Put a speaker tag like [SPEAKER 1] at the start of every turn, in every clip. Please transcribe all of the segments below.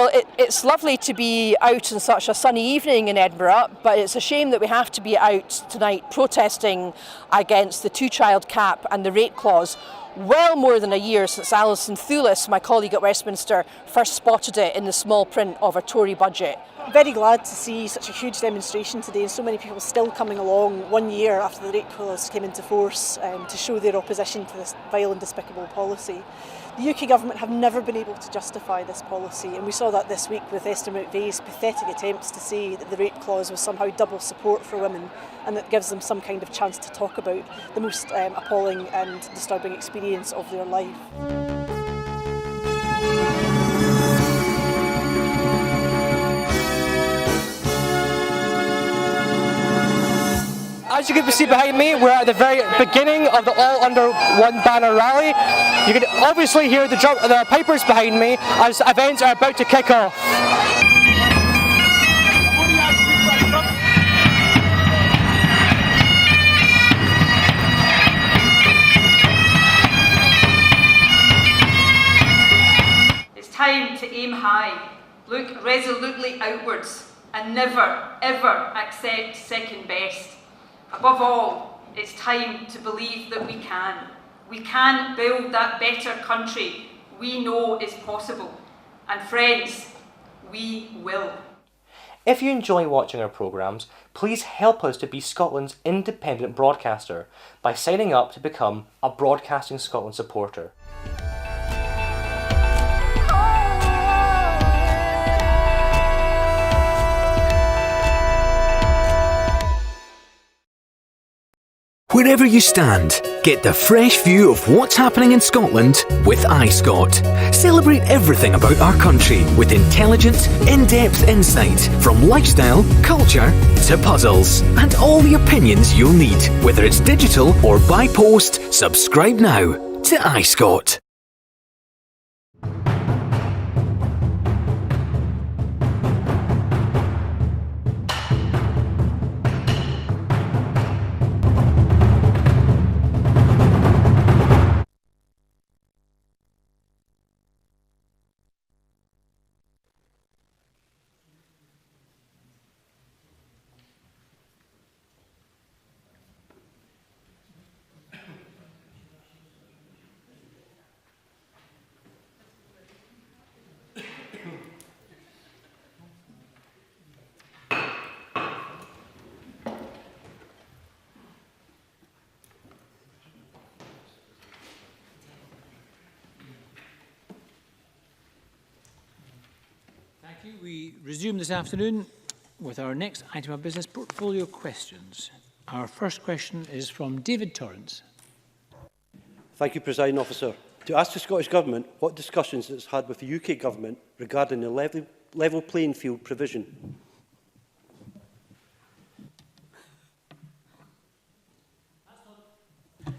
[SPEAKER 1] Well, it's lovely to be out on such a sunny evening in Edinburgh, but it's a shame that we have to be out tonight protesting against the two-child cap and the rate clause. Well more than a year since Alison Thulis, my colleague at Westminster, first spotted it in the small print of a Tory budget.
[SPEAKER 2] Very glad to see such a huge demonstration today and so many people still coming along 1 year after the rate clause came into force to show their opposition to this vile and despicable policy. The UK government have never been able to justify this policy, and we saw that this week with Esther McVeigh's pathetic attempts to say that the rate clause was somehow double support for women and that gives them some kind of chance to talk about the most appalling and disturbing experience of their life.
[SPEAKER 3] As you can see behind me, we're at the very beginning of the All Under One Banner rally. You can obviously hear the pipers behind me as events are about to kick off.
[SPEAKER 4] It's time to aim high, look resolutely outwards, and never, ever accept second best. Above all, it's time to believe that we can. We can build that better country we know is possible. And friends, we will.
[SPEAKER 3] If you enjoy watching our programmes, please help us to be Scotland's independent broadcaster by signing up to become a Broadcasting Scotland supporter.
[SPEAKER 5] Wherever you stand, get the fresh view of what's happening in Scotland with iScot. Celebrate everything about our country with intelligent, in-depth insight from lifestyle, culture to puzzles. And all the opinions you'll need, whether it's digital or by post. Subscribe now to iScot.
[SPEAKER 6] We resume this afternoon with our next item of business, portfolio questions. Our first question is from David Torrance.
[SPEAKER 7] Thank you, Presiding Officer. To ask the Scottish Government what discussions it has had with the UK Government regarding the level playing field provision.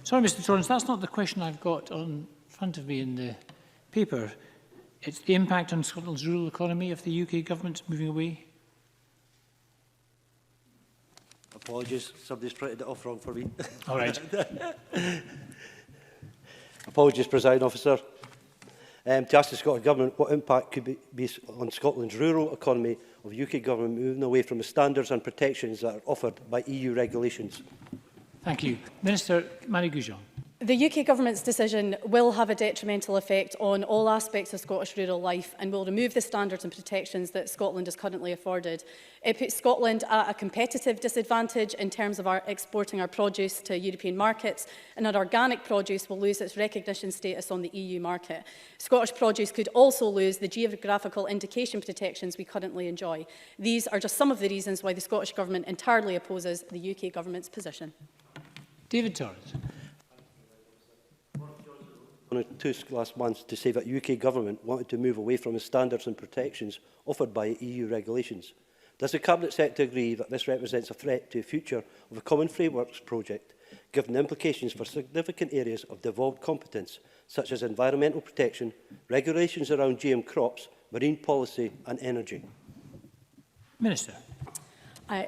[SPEAKER 6] Sorry, Mr Torrance, that's not the question I've got on front of me in the paper. It's the impact on Scotland's rural economy if the UK Government's moving away.
[SPEAKER 7] Apologies, somebody's printed it off wrong for me.
[SPEAKER 6] All right.
[SPEAKER 7] Apologies, Presiding Officer. To ask the Scottish Government what impact could be on Scotland's rural economy of the UK Government moving away from the standards and protections that are offered by EU regulations.
[SPEAKER 6] Thank you. Minister Marie-Goujon.
[SPEAKER 8] The UK Government's decision will have a detrimental effect on all aspects of Scottish rural life and will remove the standards and protections that Scotland is currently afforded. It puts Scotland at a competitive disadvantage in terms of exporting our produce to European markets, and our organic produce will lose its recognition status on the EU market. Scottish produce could also lose the geographical indication protections we currently enjoy. These are just some of the reasons why the Scottish Government entirely opposes the UK Government's position.
[SPEAKER 6] David Torrance.
[SPEAKER 7] Tusk last month to say that the UK Government wanted to move away from the standards and protections offered by EU regulations. Does the Cabinet Secretary agree that this represents a threat to the future of the Common Frameworks project, given the implications for significant areas of devolved competence, such as environmental protection, regulations around GM crops, marine policy and energy?
[SPEAKER 6] Minister.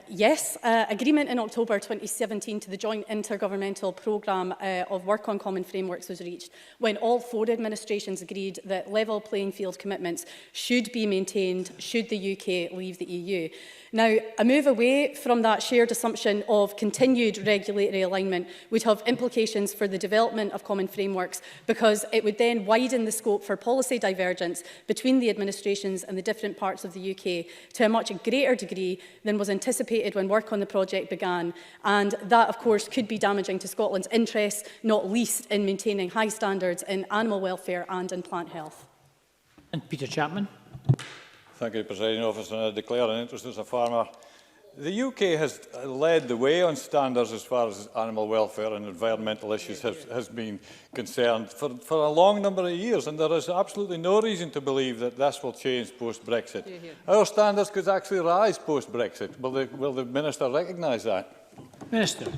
[SPEAKER 8] Yes, agreement in October 2017 to the Joint Intergovernmental Programme of Work on Common Frameworks was reached when all 4 administrations agreed that level playing field commitments should be maintained should the UK leave the EU. Now, a move away from that shared assumption of continued regulatory alignment would have implications for the development of common frameworks, because it would then widen the scope for policy divergence between the administrations and the different parts of the UK to a much greater degree than was anticipated when work on the project began. And that, of course, could be damaging to Scotland's interests, not least in maintaining high standards in animal welfare and in plant health.
[SPEAKER 6] And Peter Chapman.
[SPEAKER 9] Thank you, Presiding Officer. I declare an interest as a farmer. The UK has led the way on standards as far as animal welfare and environmental issues has been concerned for a long number of years, and there is absolutely no reason to believe that this will change post-Brexit. Our standards could actually rise post-Brexit. Will the Minister recognise that?
[SPEAKER 6] Minister.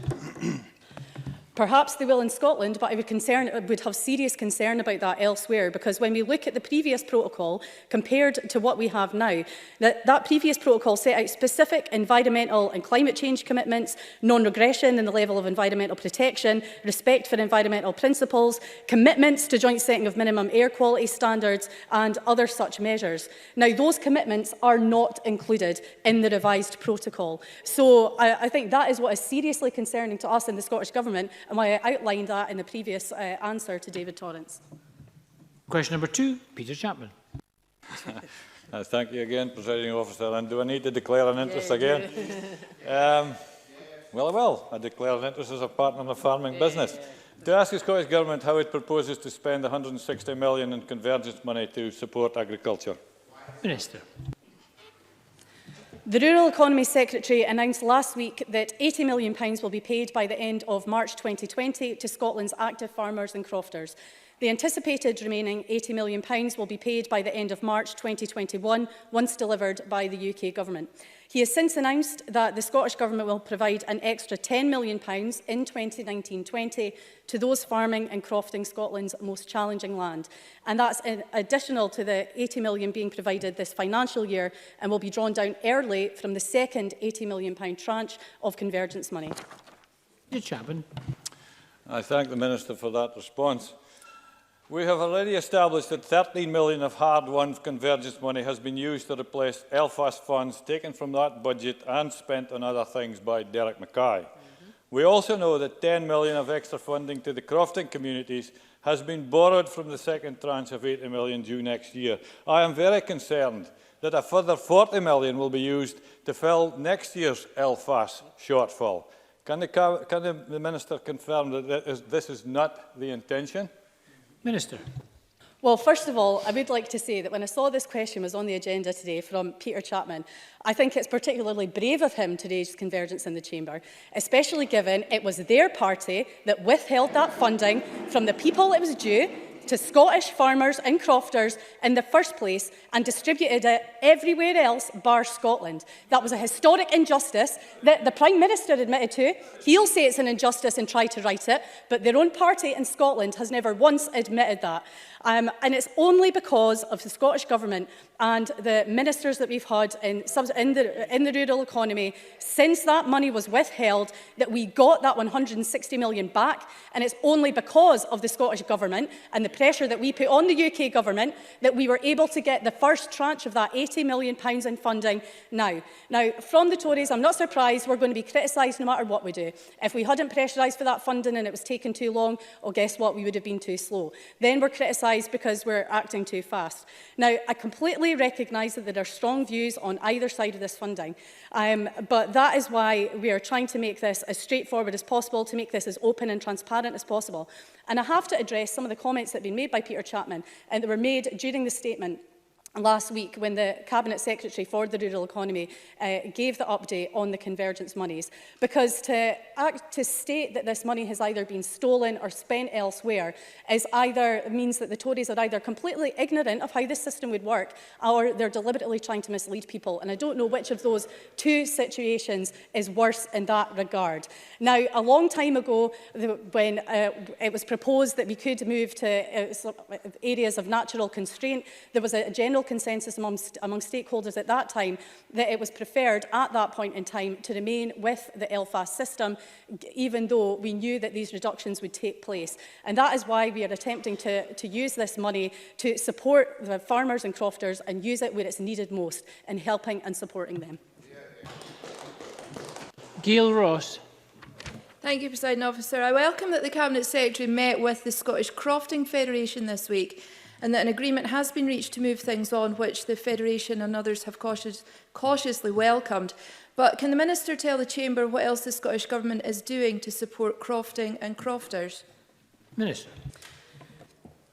[SPEAKER 8] Perhaps they will in Scotland, but I would have serious concern about that elsewhere, because when we look at the previous protocol compared to what we have now, that previous protocol set out specific environmental and climate change commitments, non-regression in the level of environmental protection, respect for environmental principles, commitments to joint setting of minimum air quality standards and other such measures. Now, those commitments are not included in the revised protocol. So I think that is what is seriously concerning to us in the Scottish Government, and why I outlined that in the previous answer to David Torrance. Question number 2, Peter Chapman.
[SPEAKER 9] Thank you again, Presiding Officer. And do I need to declare an interest again? Well, I will. I declare an interest as a partner in the farming business. To ask the Scottish Government how it proposes to spend £160 million in convergence money to support agriculture.
[SPEAKER 6] Minister.
[SPEAKER 8] The Rural Economy Secretary announced last week that £80 million will be paid by the end of March 2020 to Scotland's active farmers and crofters. The anticipated remaining £80 million will be paid by the end of March 2021, once delivered by the UK Government. He has since announced that the Scottish Government will provide an extra £10 million in 2019-20 to those farming and crofting Scotland's most challenging land. And that's additional to the £80 million being provided this financial year, and will be drawn down early from the second £80 million tranche of convergence money.
[SPEAKER 6] Peter Chapman.
[SPEAKER 9] I thank the Minister for that response. We have already established that £13 million of hard-won convergence money has been used to replace LFAS funds taken from that budget and spent on other things by Derek Mackay. We also know that £10 million of extra funding to the crofting communities has been borrowed from the second tranche of £80 million due next year. I am very concerned that a further £40 million will be used to fill next year's LFAS shortfall. Can the Minister confirm that this is not the intention?
[SPEAKER 6] Minister.
[SPEAKER 8] Well, first of all, I would like to say that when I saw this question was on the agenda today from Peter Chapman, I think it's particularly brave of him to raise convergence in the Chamber, especially given it was their party that withheld that funding from the people it was due, to Scottish farmers and crofters in the first place, and distributed it everywhere else bar Scotland. That was a historic injustice that the Prime Minister admitted to. He'll say it's an injustice and try to right it, but their own party in Scotland has never once admitted that. And it's only because of the Scottish Government and the ministers that we've had in the rural economy since that money was withheld that we got that £160 million back. And it's only because of the Scottish Government and the pressure that we put on the UK Government that we were able to get the first tranche of that £80 million in funding now. Now, from the Tories, I'm not surprised we're going to be criticised no matter what we do. If we hadn't pressurised for that funding and it was taken too long, well, guess what? We would have been too slow. Then we're criticised because we're acting too fast. Now, I completely recognise that there are strong views on either side of this funding, but that is why we are trying to make this as straightforward as possible, to make this as open and transparent as possible. And I have to address some of the comments that have been made by Peter Chapman and that were made during the statement last week when the Cabinet Secretary for the Rural Economy gave the update on the convergence monies. Because to state that this money has either been stolen or spent elsewhere means that the Tories are either completely ignorant of how this system would work, or they're deliberately trying to mislead people. And I don't know which of those two situations is worse in that regard. Now, a long time ago, when it was proposed that we could move to areas of natural constraint, there was a general consensus among stakeholders at that time that it was preferred at that point in time to remain with the LFAS system, even though we knew that these reductions would take place. And that is why we are attempting to use this money to support the farmers and crofters and use it where it's needed most in helping and supporting them.
[SPEAKER 6] Gail Ross.
[SPEAKER 10] Thank you, Presiding Officer. I welcome that the Cabinet Secretary met with the Scottish Crofting Federation this week and that an agreement has been reached to move things on, which the Federation and others have cautiously welcomed. But can the Minister tell the Chamber what else the Scottish Government is doing to support crofting and crofters?
[SPEAKER 6] Minister.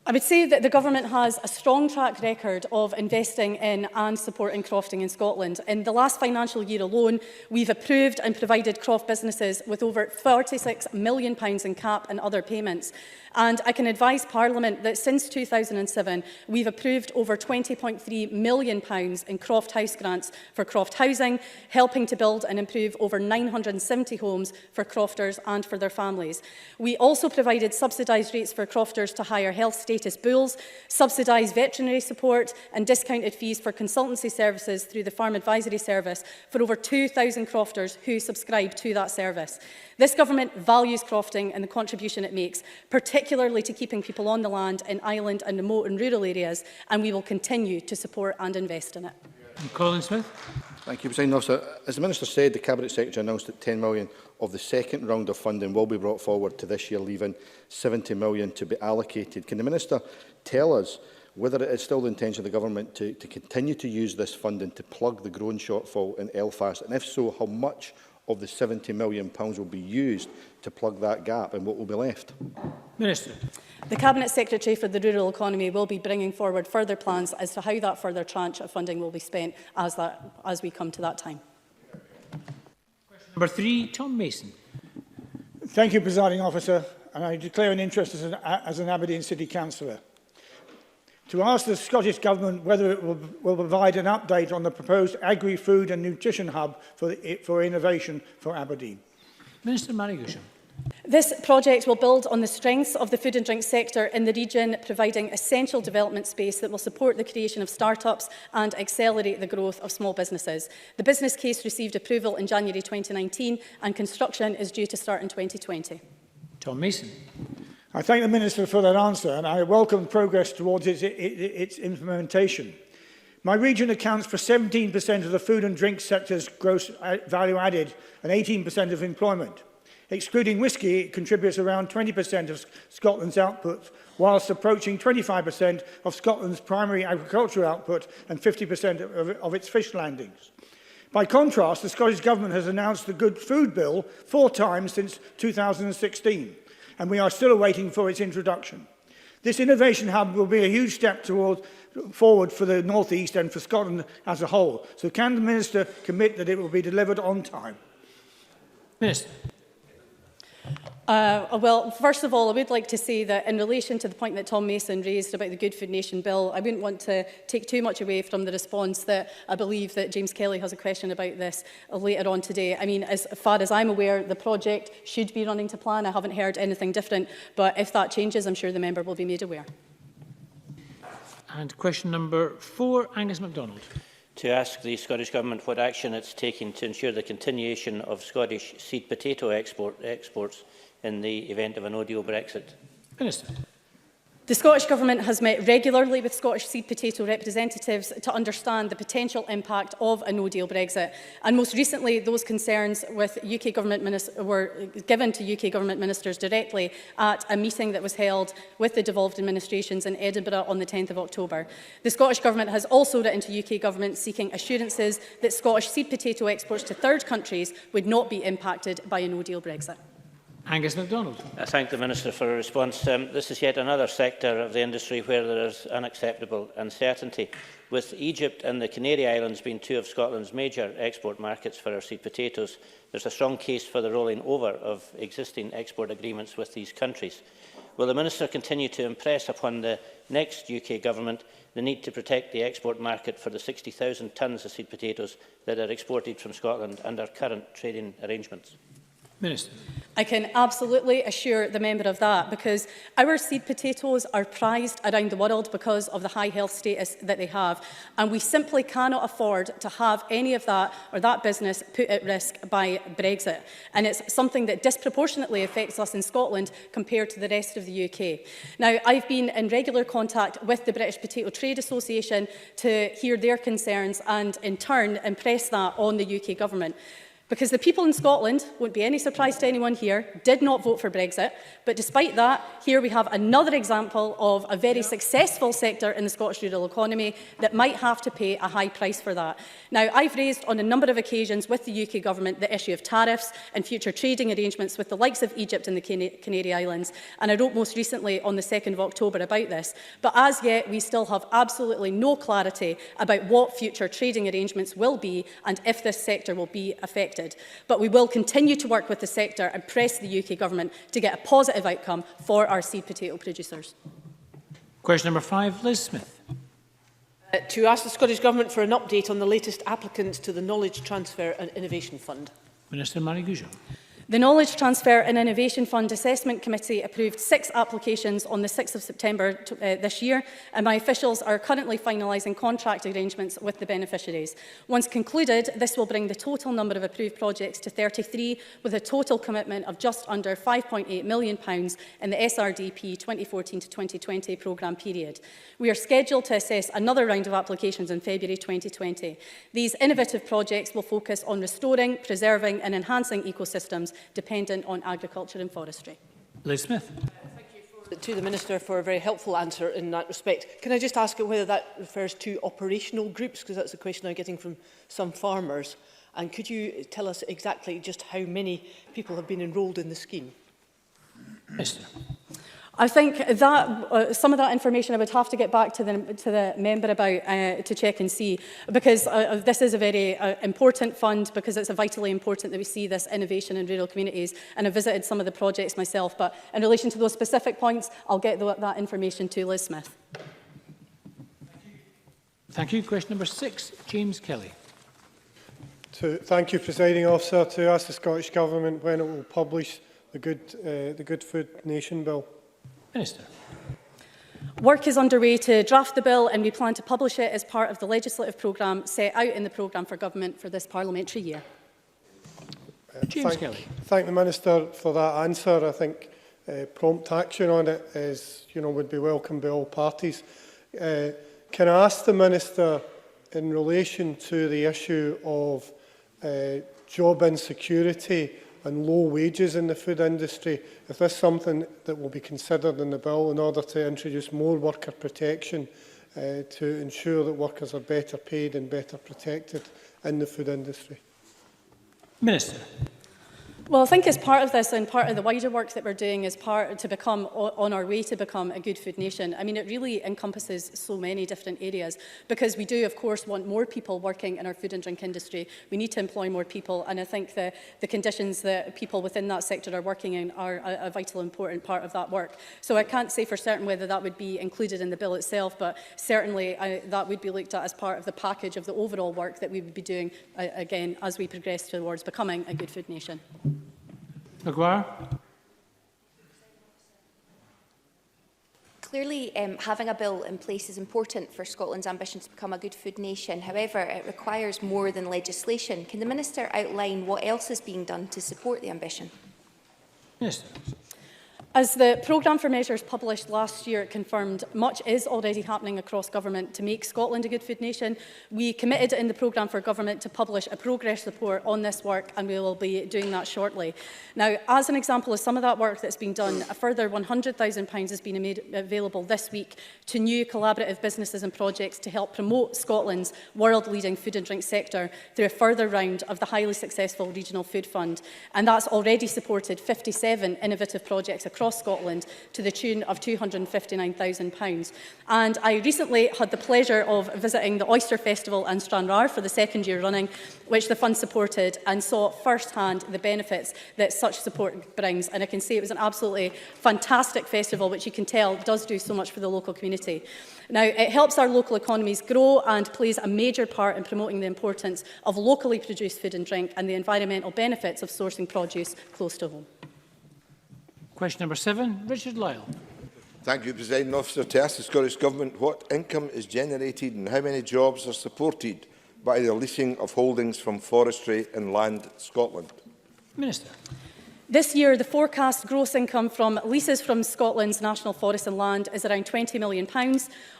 [SPEAKER 8] I would say that the Government has a strong track record of investing in and supporting crofting in Scotland. In the last financial year alone, we've approved and provided croft businesses with over £46 million in CAP and other payments. And I can advise Parliament that since 2007, we've approved over £20.3 million in Croft House grants for croft housing, helping to build and improve over 970 homes for crofters and for their families. We also provided subsidised rates for crofters to hire health status bulls, subsidised veterinary support and discounted fees for consultancy services through the Farm Advisory Service for over 2,000 crofters who subscribe to that service. This Government values crofting and the contribution it makes, particularly to keeping people on the land in island and remote and rural areas, and we will continue to support and invest in it.
[SPEAKER 6] Colin Smith.
[SPEAKER 11] Thank you, Presiding Officer. As the Minister said, the Cabinet Secretary announced that £10 million of the second round of funding will be brought forward to this year, leaving £70 million to be allocated. Can the Minister tell us whether it is still the intention of the Government to continue to use this funding to plug the growing shortfall in LFAS, and if so, how much of the £70 million will be used to plug that gap and what will be left?
[SPEAKER 6] Minister.
[SPEAKER 8] The Cabinet Secretary for the Rural Economy will be bringing forward further plans as to how that further tranche of funding will be spent as we come to that time.
[SPEAKER 6] Question number 3, Tom Mason.
[SPEAKER 12] Thank you, Presiding Officer, and I declare an interest as an Aberdeen City Councillor to ask the Scottish Government whether it will provide an update on the proposed Agri-Food and Nutrition Hub for innovation for Aberdeen.
[SPEAKER 6] Minister Marigusham.
[SPEAKER 8] This project will build on the strengths of the food and drink sector in the region, providing essential development space that will support the creation of start-ups and accelerate the growth of small businesses. The business case received approval in January 2019 and construction is due to start in 2020.
[SPEAKER 6] Tom Mason.
[SPEAKER 12] I thank the Minister for that answer, and I welcome progress towards its implementation. My region accounts for 17% of the food and drink sector's gross value added and 18% of employment. Excluding whisky, it contributes around 20% of Scotland's output, whilst approaching 25% of Scotland's primary agricultural output and 50% of its fish landings. By contrast, the Scottish Government has announced the Good Food Bill 4 times since 2016. And we are still awaiting for its introduction. This innovation hub will be a huge step forward for the North East and for Scotland as a whole. So can the Minister commit that it will be delivered on time?
[SPEAKER 6] Minister.
[SPEAKER 8] Well, first of all, I would like to say that in relation to the point that Tom Mason raised about the Good Food Nation Bill, I wouldn't want to take too much away from the response that I believe that James Kelly has a question about this later on today. I mean, as far as I'm aware, the project should be running to plan. I haven't heard anything different, but if that changes, I'm sure the member will be made aware.
[SPEAKER 6] And question number 4, Angus MacDonald.
[SPEAKER 13] To ask the Scottish Government what action it's taking to ensure the continuation of Scottish seed potato exports in the event of a no-deal Brexit.
[SPEAKER 6] Minister.
[SPEAKER 8] The Scottish Government has met regularly with Scottish seed potato representatives to understand the potential impact of a no-deal Brexit. And most recently, those concerns with UK government were given to UK government ministers directly at a meeting that was held with the devolved administrations in Edinburgh on the 10th of October. The Scottish Government has also written to UK government seeking assurances that Scottish seed potato exports to third countries would not be impacted by a no-deal Brexit.
[SPEAKER 6] Angus MacDonald.
[SPEAKER 13] I thank the Minister for a response. This is yet another sector of the industry where there is unacceptable uncertainty. With Egypt and the Canary Islands being 2 of Scotland's major export markets for our seed potatoes, there's a strong case for the rolling over of existing export agreements with these countries. Will the Minister continue to impress upon the next UK Government the need to protect the export market for the 60,000 tonnes of seed potatoes that are exported from Scotland under current trading arrangements?
[SPEAKER 6] Minister.
[SPEAKER 8] I can absolutely assure the member of that, because our seed potatoes are prized around the world because of the high health status that they have, and we simply cannot afford to have any of that or that business put at risk by Brexit. And it's something that disproportionately affects us in Scotland compared to the rest of the UK. Now, I've been in regular contact with the British Potato Trade Association to hear their concerns and in turn impress that on the UK government. Because the people in Scotland, won't be any surprise to anyone here, did not vote for Brexit. But despite that, here we have another example of a very successful sector in the Scottish rural economy that might have to pay a high price for that. Now, I've raised on a number of occasions with the UK government the issue of tariffs and future trading arrangements with the likes of Egypt and the Canary Islands. And I wrote most recently on the 2nd of October about this. But as yet, we still have absolutely no clarity about what future trading arrangements will be and if this sector will be affected. But we will continue to work with the sector and press the UK government to get a positive outcome for our seed potato producers.
[SPEAKER 6] Question number 5, Liz Smith.
[SPEAKER 14] To ask the Scottish Government for an update on the latest applicants to the Knowledge Transfer and Innovation Fund.
[SPEAKER 6] Minister Mary Goujon.
[SPEAKER 8] The Knowledge Transfer and Innovation Fund Assessment Committee approved 6 applications on the 6th of September this year, and my officials are currently finalising contract arrangements with the beneficiaries. Once concluded, this will bring the total number of approved projects to 33, with a total commitment of just under £5.8 million in the SRDP 2014 to 2020 programme period. We are scheduled to assess another round of applications in February 2020. These innovative projects will focus on restoring, preserving and enhancing ecosystems dependent on agriculture and forestry.
[SPEAKER 6] Liz Smith.
[SPEAKER 14] To the Minister for a very helpful answer in that respect. Can I just ask whether that refers to operational groups, because that's a question I'm getting from some farmers. And could you tell us exactly just how many people have been enrolled in the scheme?
[SPEAKER 6] Minister.
[SPEAKER 8] I think that some of that information I would have to get back to the member about to check and see, because this is a very important fund, because it's vitally important that we see this innovation in rural communities, and I've visited some of the projects myself. But in relation to those specific points, I'll get that information to Liz Smith.
[SPEAKER 6] Thank you. Question number 6, James Kelly.
[SPEAKER 15] Thank you, Presiding Officer. To ask the Scottish Government when it will publish the Good Food Nation Bill.
[SPEAKER 6] Minister.
[SPEAKER 8] Work is underway to draft the bill, and we plan to publish it as part of the legislative programme set out in the programme for government for this parliamentary year.
[SPEAKER 6] James Kelly.
[SPEAKER 15] Thank the Minister for that answer. I think prompt action on it would be welcome by all parties. Can I ask the Minister, in relation to the issue of job insecurity and low wages in the food industry, if this is something that will be considered in the bill in order to introduce more worker protection to ensure that workers are better paid and better protected in the food industry?
[SPEAKER 6] Minister.
[SPEAKER 8] Well, I think as part of this and part of the wider work that we're doing is to become on our way to become a good food nation. I mean, it really encompasses so many different areas, because we do, of course, want more people working in our food and drink industry. We need to employ more people, and I think the conditions that people within that sector are working in are a vital important part of that work. So I can't say for certain whether that would be included in the bill itself, but certainly that would be looked at as part of the package of the overall work that we would be doing, again, as we progress towards becoming a good food nation.
[SPEAKER 6] Maguire.
[SPEAKER 16] Clearly, having a bill in place is important for Scotland's ambition to become a good food nation. However, it requires more than legislation. Can the Minister outline what else is being done to support the ambition?
[SPEAKER 6] Minister.
[SPEAKER 8] As the programme for measures published last year confirmed, much is already happening across government to make Scotland a good food nation. We committed in the programme for government to publish a progress report on this work, and we will be doing that shortly. Now, as an example of some of that work that's been done, a further £100,000 has been made available this week to new collaborative businesses and projects to help promote Scotland's world-leading food and drink sector through a further round of the highly successful Regional Food Fund. And that's already supported 57 innovative projects across Scotland to the tune of £259,000. And I recently had the pleasure of visiting the Oyster Festival in Stranraer for the 2nd year running, which the fund supported, and saw firsthand the benefits that such support brings. And I can say it was an absolutely fantastic festival, which you can tell does do so much for the local community. Now, it helps our local economies grow and plays a major part in promoting the importance of locally produced food and drink and the environmental benefits of sourcing produce close to home.
[SPEAKER 6] Question number 7, Richard Lyle.
[SPEAKER 17] Thank you, Presiding Officer. To ask the Scottish Government what income is generated and how many jobs are supported by the leasing of holdings from Forestry and Land Scotland.
[SPEAKER 6] Minister.
[SPEAKER 8] This year, the forecast gross income from leases from Scotland's National Forest and Land is around £20 million.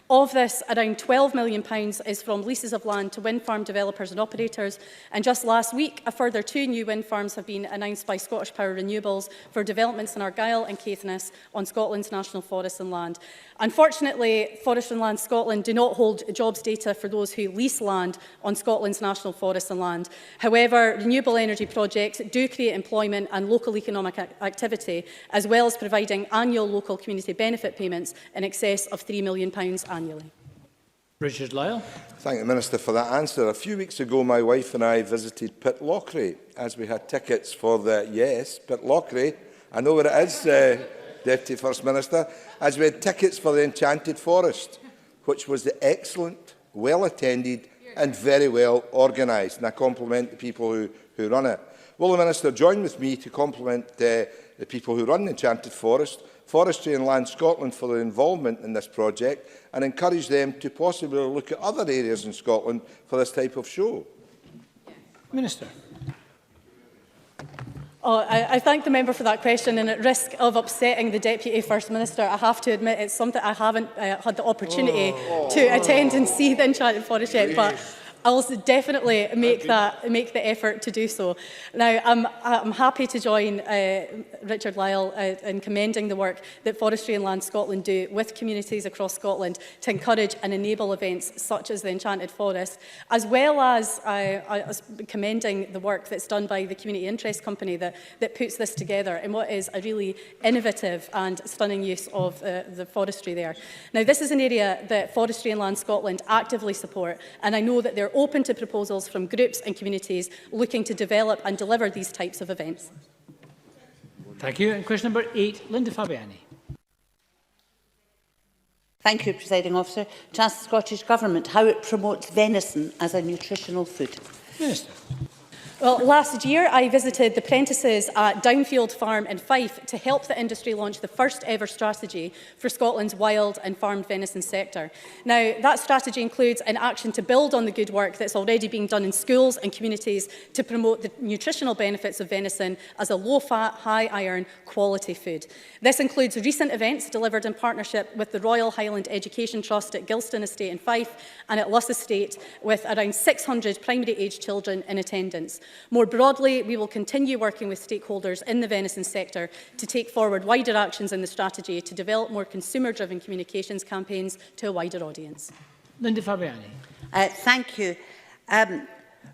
[SPEAKER 8] Of this, around £12 million is from leases of land to wind farm developers and operators. And just last week, a further 2 new wind farms have been announced by Scottish Power Renewables for developments in Argyll and Caithness on Scotland's National Forest and Land. Unfortunately, Forest and Land Scotland do not hold jobs data for those who lease land on Scotland's National Forest and Land. However, renewable energy projects do create employment and local economic activity, as well as providing annual local community benefit payments in excess of £3 million annually.
[SPEAKER 6] Richard Lyle.
[SPEAKER 17] Thank the Minister for that answer. A few weeks ago, my wife and I visited Pitlochry, as we had tickets for the, yes, Pitlochry, I know where it is, Deputy First Minister, as we had tickets for the Enchanted Forest, which was the excellent, well-attended and very well organised. And I compliment the people who run it. Will the Minister join with me to compliment the people who run the Enchanted Forest, Forestry and Land Scotland for their involvement in this project, and encourage them to possibly look at other areas in Scotland for this type of show?
[SPEAKER 6] Minister.
[SPEAKER 8] I thank the member for that question, and at risk of upsetting the Deputy First Minister, I have to admit it's something I haven't had the opportunity to attend and see the Enchanted Forest yet, but I'll definitely make the effort to do so. Now, I'm happy to join Richard Lyle in commending the work that Forestry and Land Scotland do with communities across Scotland to encourage and enable events such as the Enchanted Forest, as well as commending the work that's done by the Community Interest Company that puts this together in what is a really innovative and stunning use of the forestry there. Now, this is an area that Forestry and Land Scotland actively support, and I know that they're open to proposals from groups and communities looking to develop and deliver these types of events.
[SPEAKER 6] Thank you. And question number 8, Linda Fabiani.
[SPEAKER 18] Thank you, Presiding Officer. To ask the Scottish Government how it promotes venison as a nutritional food.
[SPEAKER 6] Minister.
[SPEAKER 8] Well, last year I visited the apprentices at Downfield Farm in Fife to help the industry launch the first ever strategy for Scotland's wild and farmed venison sector. Now, that strategy includes an action to build on the good work that's already being done in schools and communities to promote the nutritional benefits of venison as a low-fat, high-iron, quality food. This includes recent events delivered in partnership with the Royal Highland Education Trust at Gilston Estate in Fife and at Luss Estate, with around 600 primary-aged children in attendance. More broadly, we will continue working with stakeholders in the venison sector to take forward wider actions in the strategy to develop more consumer-driven communications campaigns to a wider audience.
[SPEAKER 6] Linda Fabiani.
[SPEAKER 18] Thank you.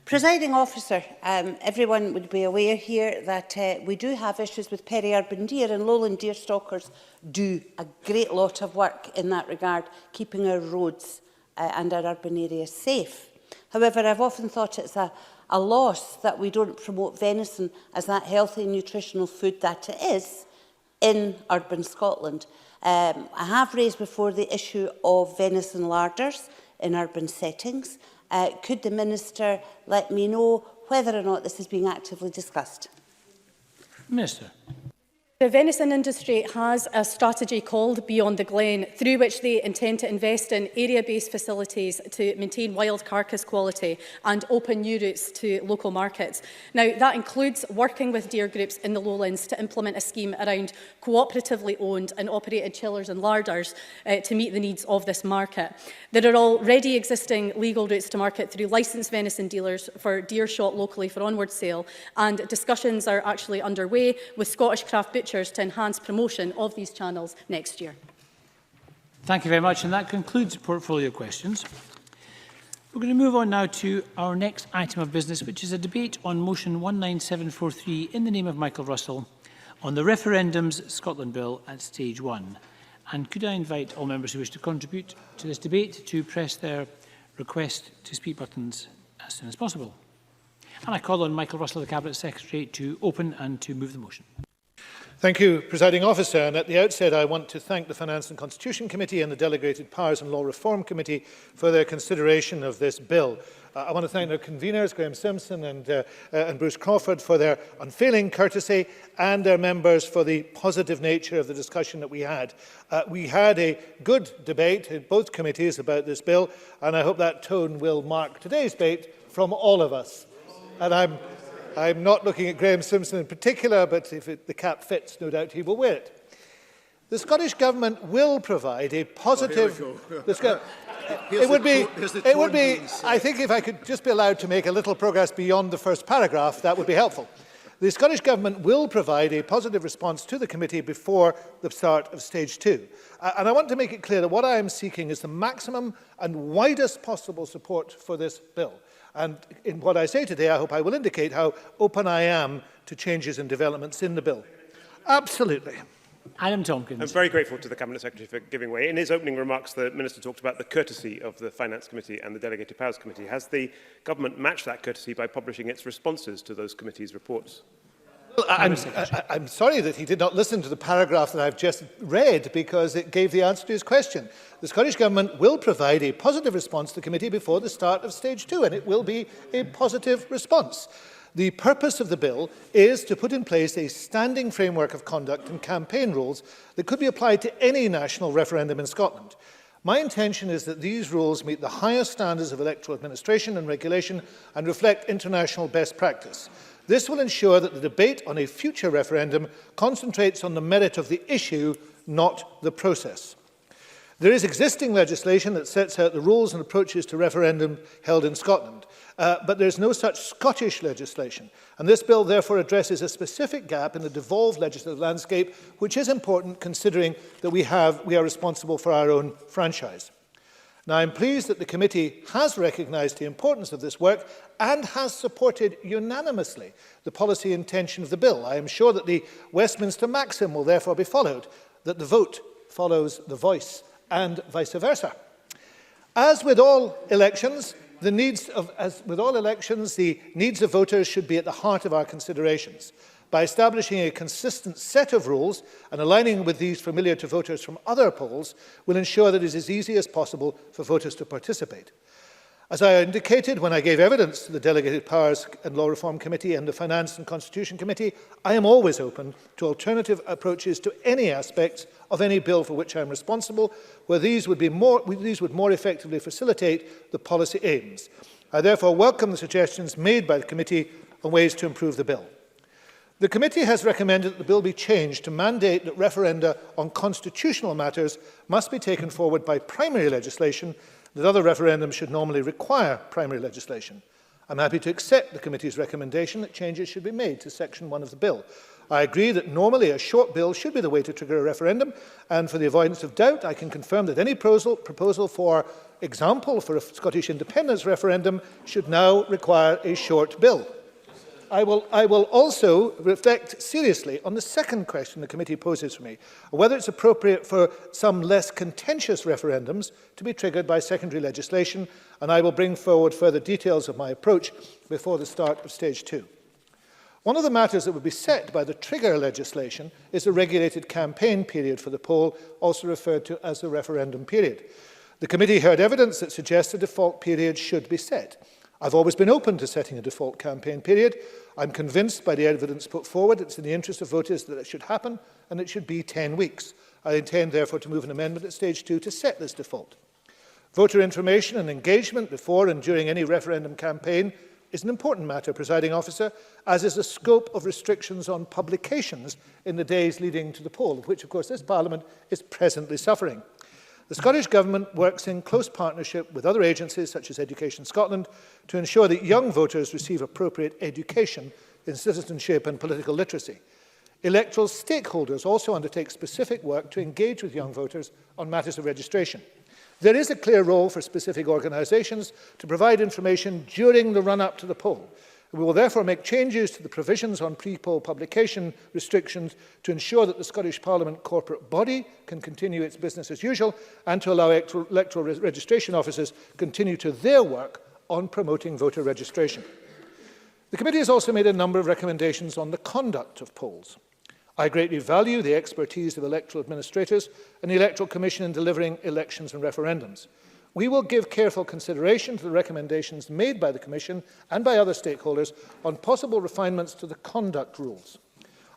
[SPEAKER 18] Presiding Officer, everyone would be aware here that we do have issues with peri-urban deer, and lowland deer stalkers do a great lot of work in that regard, keeping our roads and our urban areas safe. However, I've often thought it's a loss that we don't promote venison as that healthy nutritional food that it is in urban Scotland. I have raised before the issue of venison larders in urban settings. Could the Minister let me know whether or not this is being actively discussed?
[SPEAKER 6] Minister.
[SPEAKER 8] The venison industry has a strategy called Beyond the Glen, through which they intend to invest in area-based facilities to maintain wild carcass quality and open new routes to local markets. Now, that includes working with deer groups in the lowlands to implement a scheme around cooperatively owned and operated chillers and larders to meet the needs of this market. There are already existing legal routes to market through licensed venison dealers for deer shot locally for onward sale, and discussions are actually underway with Scottish craft butchers to enhance promotion of these channels next year.
[SPEAKER 6] Thank you very much, and that concludes portfolio questions. We're going to move on now to our next item of business, which is a debate on motion 19743 in the name of Michael Russell on the Referendums Scotland Bill at stage 1. And could I invite all members who wish to contribute to this debate to press their request to speak buttons as soon as possible. And I call on Michael Russell, the Cabinet Secretary, to open and to move the motion.
[SPEAKER 19] Thank you, Presiding Officer. And at the outset, I want to thank the Finance and Constitution Committee and the Delegated Powers and Law Reform Committee for their consideration of this bill. I want to thank their conveners, Graham Simpson and Bruce Crawford, for their unfailing courtesy, and their members for the positive nature of the discussion that we had. We had a good debate in both committees about this bill, and I hope that tone will mark today's debate from all of us. And I'm not looking at Graham Simpson in particular, but if the cap fits, no doubt he will wear it. The Scottish Government will provide a positive... It would be, I think if I could just be allowed to make a little progress beyond the first paragraph, that would be helpful. The Scottish Government will provide a positive response to the committee before the start of stage 2. And I want to make it clear that what I am seeking is the maximum and widest possible support for this bill. And in what I say today, I hope I will indicate how open I am to changes and developments in the bill. Absolutely.
[SPEAKER 6] Adam Tompkins.
[SPEAKER 20] I'm very grateful to the Cabinet Secretary for giving way. In his opening remarks, the Minister talked about the courtesy of the Finance Committee and the Delegated Powers Committee. Has the Government matched that courtesy by publishing its responses to those committees' reports?
[SPEAKER 19] Well, I'm sorry that he did not listen to the paragraph that I've just read, because it gave the answer to his question. The Scottish Government will provide a positive response to the committee before the start of stage 2, and it will be a positive response. The purpose of the bill is to put in place a standing framework of conduct and campaign rules that could be applied to any national referendum in Scotland. My intention is that these rules meet the highest standards of electoral administration and regulation and reflect international best practice. This will ensure that the debate on a future referendum concentrates on the merit of the issue, not the process. There is existing legislation that sets out the rules and approaches to referendum held in Scotland, but there is no such Scottish legislation, and this bill therefore addresses a specific gap in the devolved legislative landscape, which is important considering that we are responsible for our own franchise. Now, I am pleased that the committee has recognised the importance of this work and has supported unanimously the policy intention of the bill. I am sure that the Westminster maxim will therefore be followed, that the vote follows the voice, and vice versa. As with all elections, the needs of voters should be at the heart of our considerations. By establishing a consistent set of rules and aligning with these familiar to voters from other polls will ensure that it is as easy as possible for voters to participate. As I indicated when I gave evidence to the Delegated Powers and Law Reform Committee and the Finance and Constitution Committee, I am always open to alternative approaches to any aspects of any bill for which I am responsible, where these would more effectively facilitate the policy aims. I therefore welcome the suggestions made by the committee on ways to improve the bill. The committee has recommended that the bill be changed to mandate that referenda on constitutional matters must be taken forward by primary legislation, that other referendums should normally require primary legislation. I'm happy to accept the committee's recommendation that changes should be made to section 1 of the bill. I agree that normally a short bill should be the way to trigger a referendum, and for the avoidance of doubt, I can confirm that any proposal, for example, for a Scottish independence referendum should now require a short bill. I will also reflect seriously on the second question the committee poses for me, whether it's appropriate for some less contentious referendums to be triggered by secondary legislation, and I will bring forward further details of my approach before the start of stage 2. One of the matters that would be set by the trigger legislation is the regulated campaign period for the poll, also referred to as the referendum period. The committee heard evidence that suggests a default period should be set. I've always been open to setting a default campaign period. I'm convinced by the evidence put forward it's in the interest of voters that it should happen, and it should be 10 weeks. I intend, therefore, to move an amendment at stage 2 to set this default. Voter information and engagement before and during any referendum campaign is an important matter, Presiding Officer, as is the scope of restrictions on publications in the days leading to the poll, of which, of course, this Parliament is presently suffering. The Scottish Government works in close partnership with other agencies such as Education Scotland to ensure that young voters receive appropriate education in citizenship and political literacy. Electoral stakeholders also undertake specific work to engage with young voters on matters of registration. There is a clear role for specific organisations to provide information during the run-up to the poll. We will therefore make changes to the provisions on pre-poll publication restrictions to ensure that the Scottish Parliament corporate body can continue its business as usual and to allow electoral registration officers continue to their work on promoting voter registration. The committee has also made a number of recommendations on the conduct of polls. I greatly value the expertise of electoral administrators and the Electoral Commission in delivering elections and referendums. We will give careful consideration to the recommendations made by the Commission and by other stakeholders on possible refinements to the conduct rules.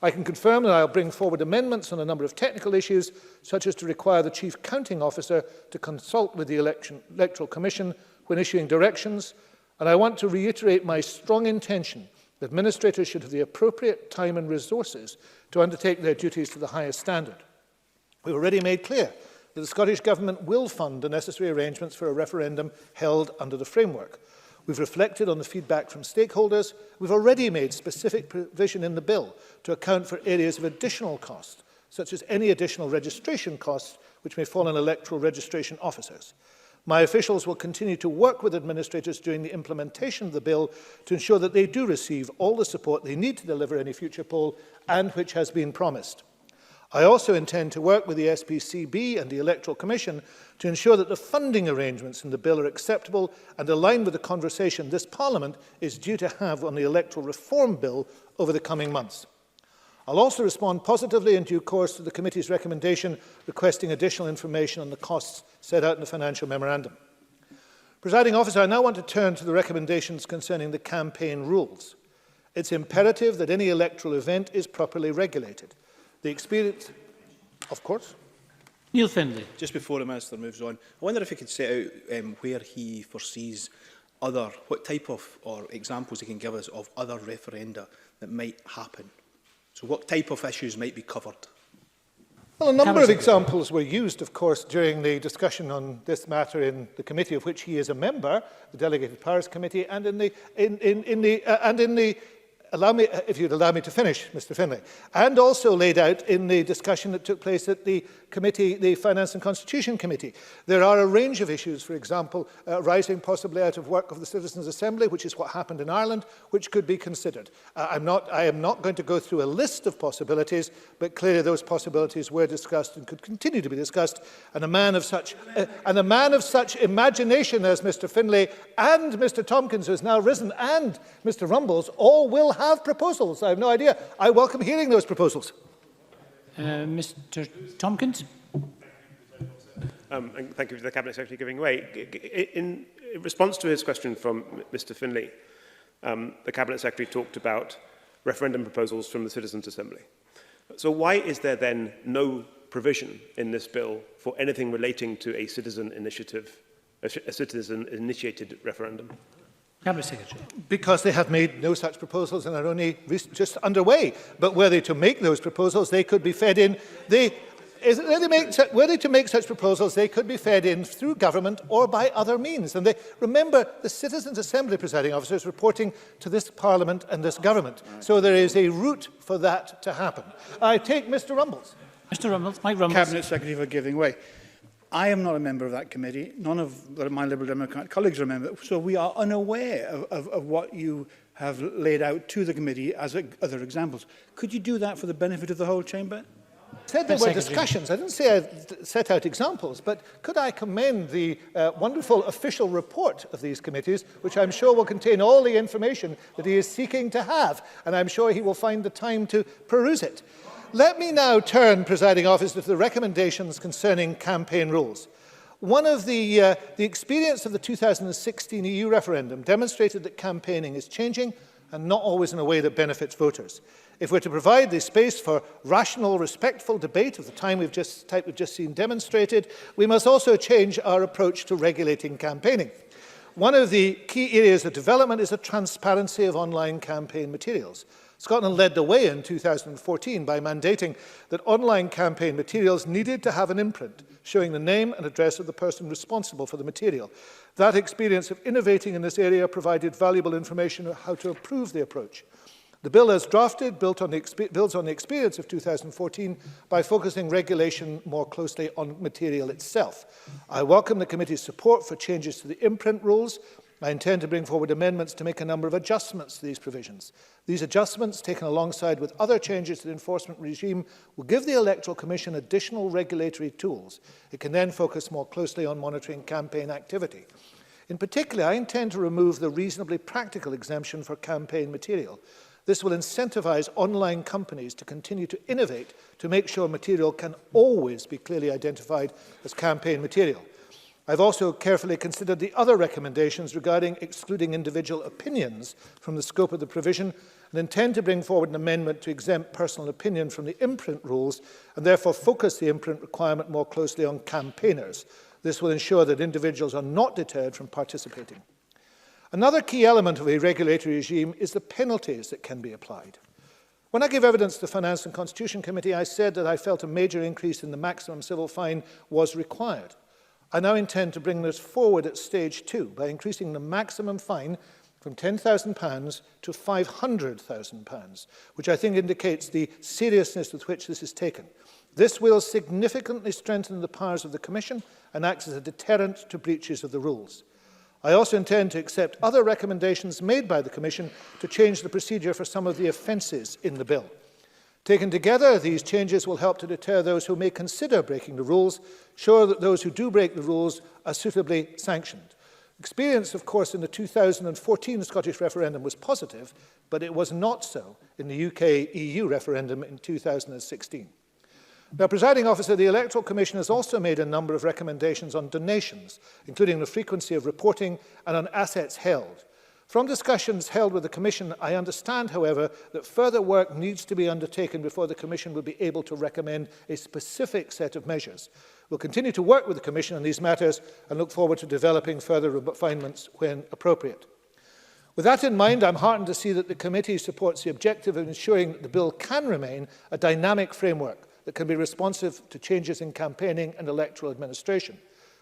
[SPEAKER 19] I can confirm that I will bring forward amendments on a number of technical issues, such as to require the Chief Counting Officer to consult with the Electoral Commission when issuing directions, and I want to reiterate my strong intention that administrators should have the appropriate time and resources to undertake their duties to the highest standard. We have already made clear that the Scottish Government will fund the necessary arrangements for a referendum held under the framework. We've reflected on the feedback from stakeholders. We've already made specific provision in the bill to account for areas of additional cost, such as any additional registration costs which may fall on electoral registration officers. My officials will continue to work with administrators during the implementation of the bill to ensure that they do receive all the support they need to deliver any future poll and which has been promised. I also intend to work with the SPCB and the Electoral Commission to ensure that the funding arrangements in the bill are acceptable and align with the conversation this Parliament is due to have on the electoral reform bill over the coming months. I'll also respond positively in due course to the committee's recommendation requesting additional information on the costs set out in the financial memorandum. Presiding Officer, I now want to turn to the recommendations concerning the campaign rules. It's imperative that any electoral event is properly regulated. The experience, of course.
[SPEAKER 6] Neil Findlay.
[SPEAKER 21] Just before the Minister moves on, I wonder if he could set out where he foresees what type of, or examples he can give us of other referenda that might happen. So what type of issues might be covered?
[SPEAKER 19] Well, a number of examples were used, of course, during the discussion on this matter in the committee of which he is a member, the Delegated Powers Committee, and in the allow me, if you'd allow me to finish, Mr. Findlay, and also laid out in the discussion that took place at the committee, the Finance and Constitution Committee. There are a range of issues, for example, arising possibly out of work of the Citizens' Assembly, which is what happened in Ireland, which could be considered. I am not going to go through a list of possibilities, but clearly those possibilities were discussed and could continue to be discussed. And a man of such imagination as Mr. Findlay and Mr. Tompkins, who has now risen, and Mr. Rumbles, all will have proposals. I have no idea. I welcome hearing those proposals.
[SPEAKER 6] Mr. Tompkins.
[SPEAKER 20] And thank you to the Cabinet Secretary giving way. In response to his question from Mr. Findlay, the Cabinet Secretary talked about referendum proposals from the Citizens' Assembly. So why is there then no provision in this bill for anything relating to a citizen initiative, a citizen-initiated referendum?
[SPEAKER 19] Cabinet Secretary. Because they have made no such proposals and are only just underway. But were they to make those proposals, they could be fed in. Were they to make such proposals, they could be fed in through government or by other means. And remember, the Citizens' Assembly presiding officer is reporting to this Parliament and this government. So there is a route for that to happen. I take Mr. Rumbles.
[SPEAKER 6] Mr. Rumbles, Mike Rumbles.
[SPEAKER 22] Cabinet Secretary for giving way. I am not a member of that committee. None of my Liberal Democrat colleagues are a member. So we are unaware of what you have laid out to the committee as other examples. Could you do that for the benefit of the whole chamber?
[SPEAKER 19] I said there were discussions. I didn't say I set out examples, but could I commend the wonderful official report of these committees, which I'm sure will contain all the information that he is seeking to have, and I'm sure he will find the time to peruse it. Let me now turn, presiding officer, to the recommendations concerning campaign rules. One of the experience of the 2016 EU referendum demonstrated that campaigning is changing and not always in a way that benefits voters. If we're to provide the space for rational, respectful debate of the type we've just seen demonstrated, we must also change our approach to regulating campaigning. One of the key areas of development is the transparency of online campaign materials. Scotland led the way in 2014 by mandating that online campaign materials needed to have an imprint showing the name and address of the person responsible for the material. That experience of innovating in this area provided valuable information on how to improve the approach. The bill as drafted builds on the experience of 2014 by focusing regulation more closely on material itself. I welcome the committee's support for changes to the imprint rules. I intend to bring forward amendments to make a number of adjustments to these provisions. These adjustments, taken alongside with other changes to the enforcement regime, will give the Electoral Commission additional regulatory tools. It can then focus more closely on monitoring campaign activity. In particular, I intend to remove the reasonably practical exemption for campaign material. This will incentivise online companies to continue to innovate to make sure material can always be clearly identified as campaign material. I've also carefully considered the other recommendations regarding excluding individual opinions from the scope of the provision and intend to bring forward an amendment to exempt personal opinion from the imprint rules and therefore focus the imprint requirement more closely on campaigners. This will ensure that individuals are not deterred from participating. Another key element of a regulatory regime is the penalties that can be applied. When I gave evidence to the Finance and Constitution Committee, I said that I felt a major increase in the maximum civil fine was required. I now intend to bring this forward at stage 2 by increasing the maximum fine from £10,000 to £500,000, which I think indicates the seriousness with which this is taken. This will significantly strengthen the powers of the Commission and acts as a deterrent to breaches of the rules. I also intend to accept other recommendations made by the Commission to change the procedure for some of the offences in the bill. Taken together, these changes will help to deter those who may consider breaking the rules, ensure that those who do break the rules are suitably sanctioned. Experience, of course, in the 2014 Scottish referendum was positive, but it was not so in the UK-EU referendum in 2016. Now, Presiding Officer, the Electoral Commission has also made a number of recommendations on donations, including the frequency of reporting and on assets held. From discussions held with the Commission, I understand, however, that further work needs to be undertaken before the Commission will be able to recommend a specific set of measures. We'll continue to work with the Commission on these matters and look forward to developing further refinements when appropriate. With that in mind, I'm heartened to see that the committee supports the objective of ensuring that the bill can remain a dynamic framework that can be responsive to changes in campaigning and electoral administration.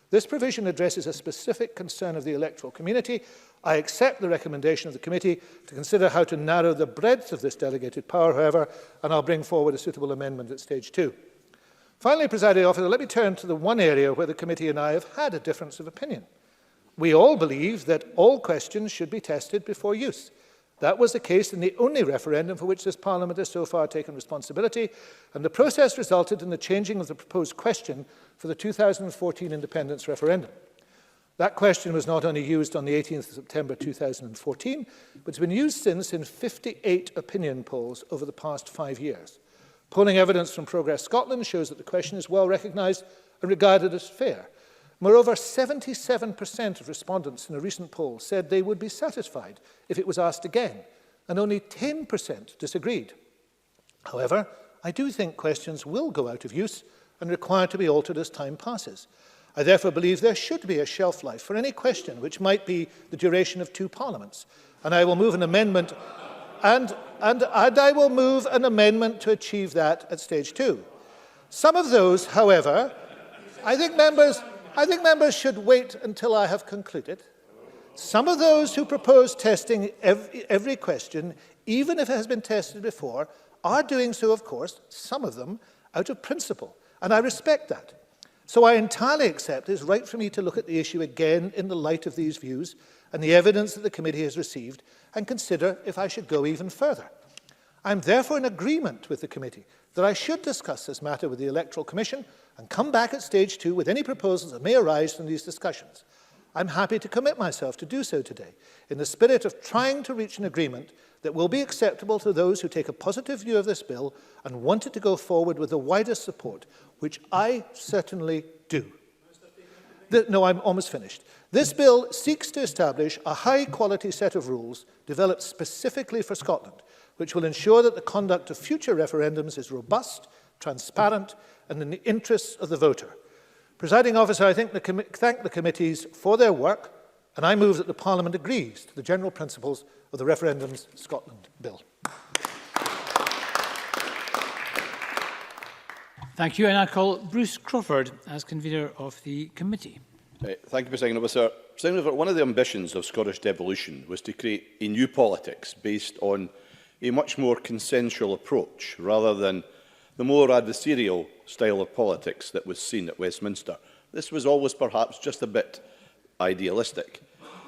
[SPEAKER 19] This provision addresses a specific concern of the electoral community. I accept the recommendation of the committee to consider how to narrow the breadth of this delegated power, however, and I'll bring forward a suitable amendment at stage 2. Finally, Presiding Officer, let me turn to the one area where the committee and I have had a difference of opinion. We all believe that all questions should be tested before use. That was the case in the only referendum for which this Parliament has so far taken responsibility, and the process resulted in the changing of the proposed question for the 2014 independence referendum. That question was not only used on the 18th of September 2014, but it's been used since in 58 opinion polls over the past 5 years. Polling evidence from Progress Scotland shows that the question is well recognised and regarded as fair. Moreover, 77% of respondents in a recent poll said they would be satisfied if it was asked again, and only 10% disagreed. However, I do think questions will go out of use and require to be altered as time passes. I therefore believe there should be a shelf life for any question which might be the duration of 2 parliaments, and I will move an amendment and I will move an amendment to achieve that at stage 2. Some of those, however, I think members should wait until I have concluded. Some of those who propose testing every question, even if it has been tested before, are doing so, of course, some of them, out of principle, and I respect that. So I entirely accept it is right for me to look at the issue again in the light of these views and the evidence that the committee has received and consider if I should go even further. I am therefore in agreement with the committee that I should discuss this matter with the Electoral Commission and come back at stage 2 with any proposals that may arise from these discussions. I'm happy to commit myself to do so today in the spirit of trying to reach an agreement that will be acceptable to those who take a positive view of this bill and want it to go forward with the widest support, which I certainly do. No, I'm almost finished. This bill seeks to establish a high-quality set of rules developed specifically for Scotland, which will ensure that the conduct of future referendums is robust, transparent, and in the interests of the voter. Presiding Officer, I thank the committees for their work, and I move that the Parliament agrees to the general principles of the Referendums Scotland Bill.
[SPEAKER 6] Thank you, and I call Bruce Crawford as convener of the committee.
[SPEAKER 1] Thank you, Presiding Officer. Presiding Officer, one of the ambitions of Scottish devolution was to create a new politics based on a much more consensual approach rather than the more adversarial style of politics that was seen at Westminster. This was always perhaps just a bit idealistic.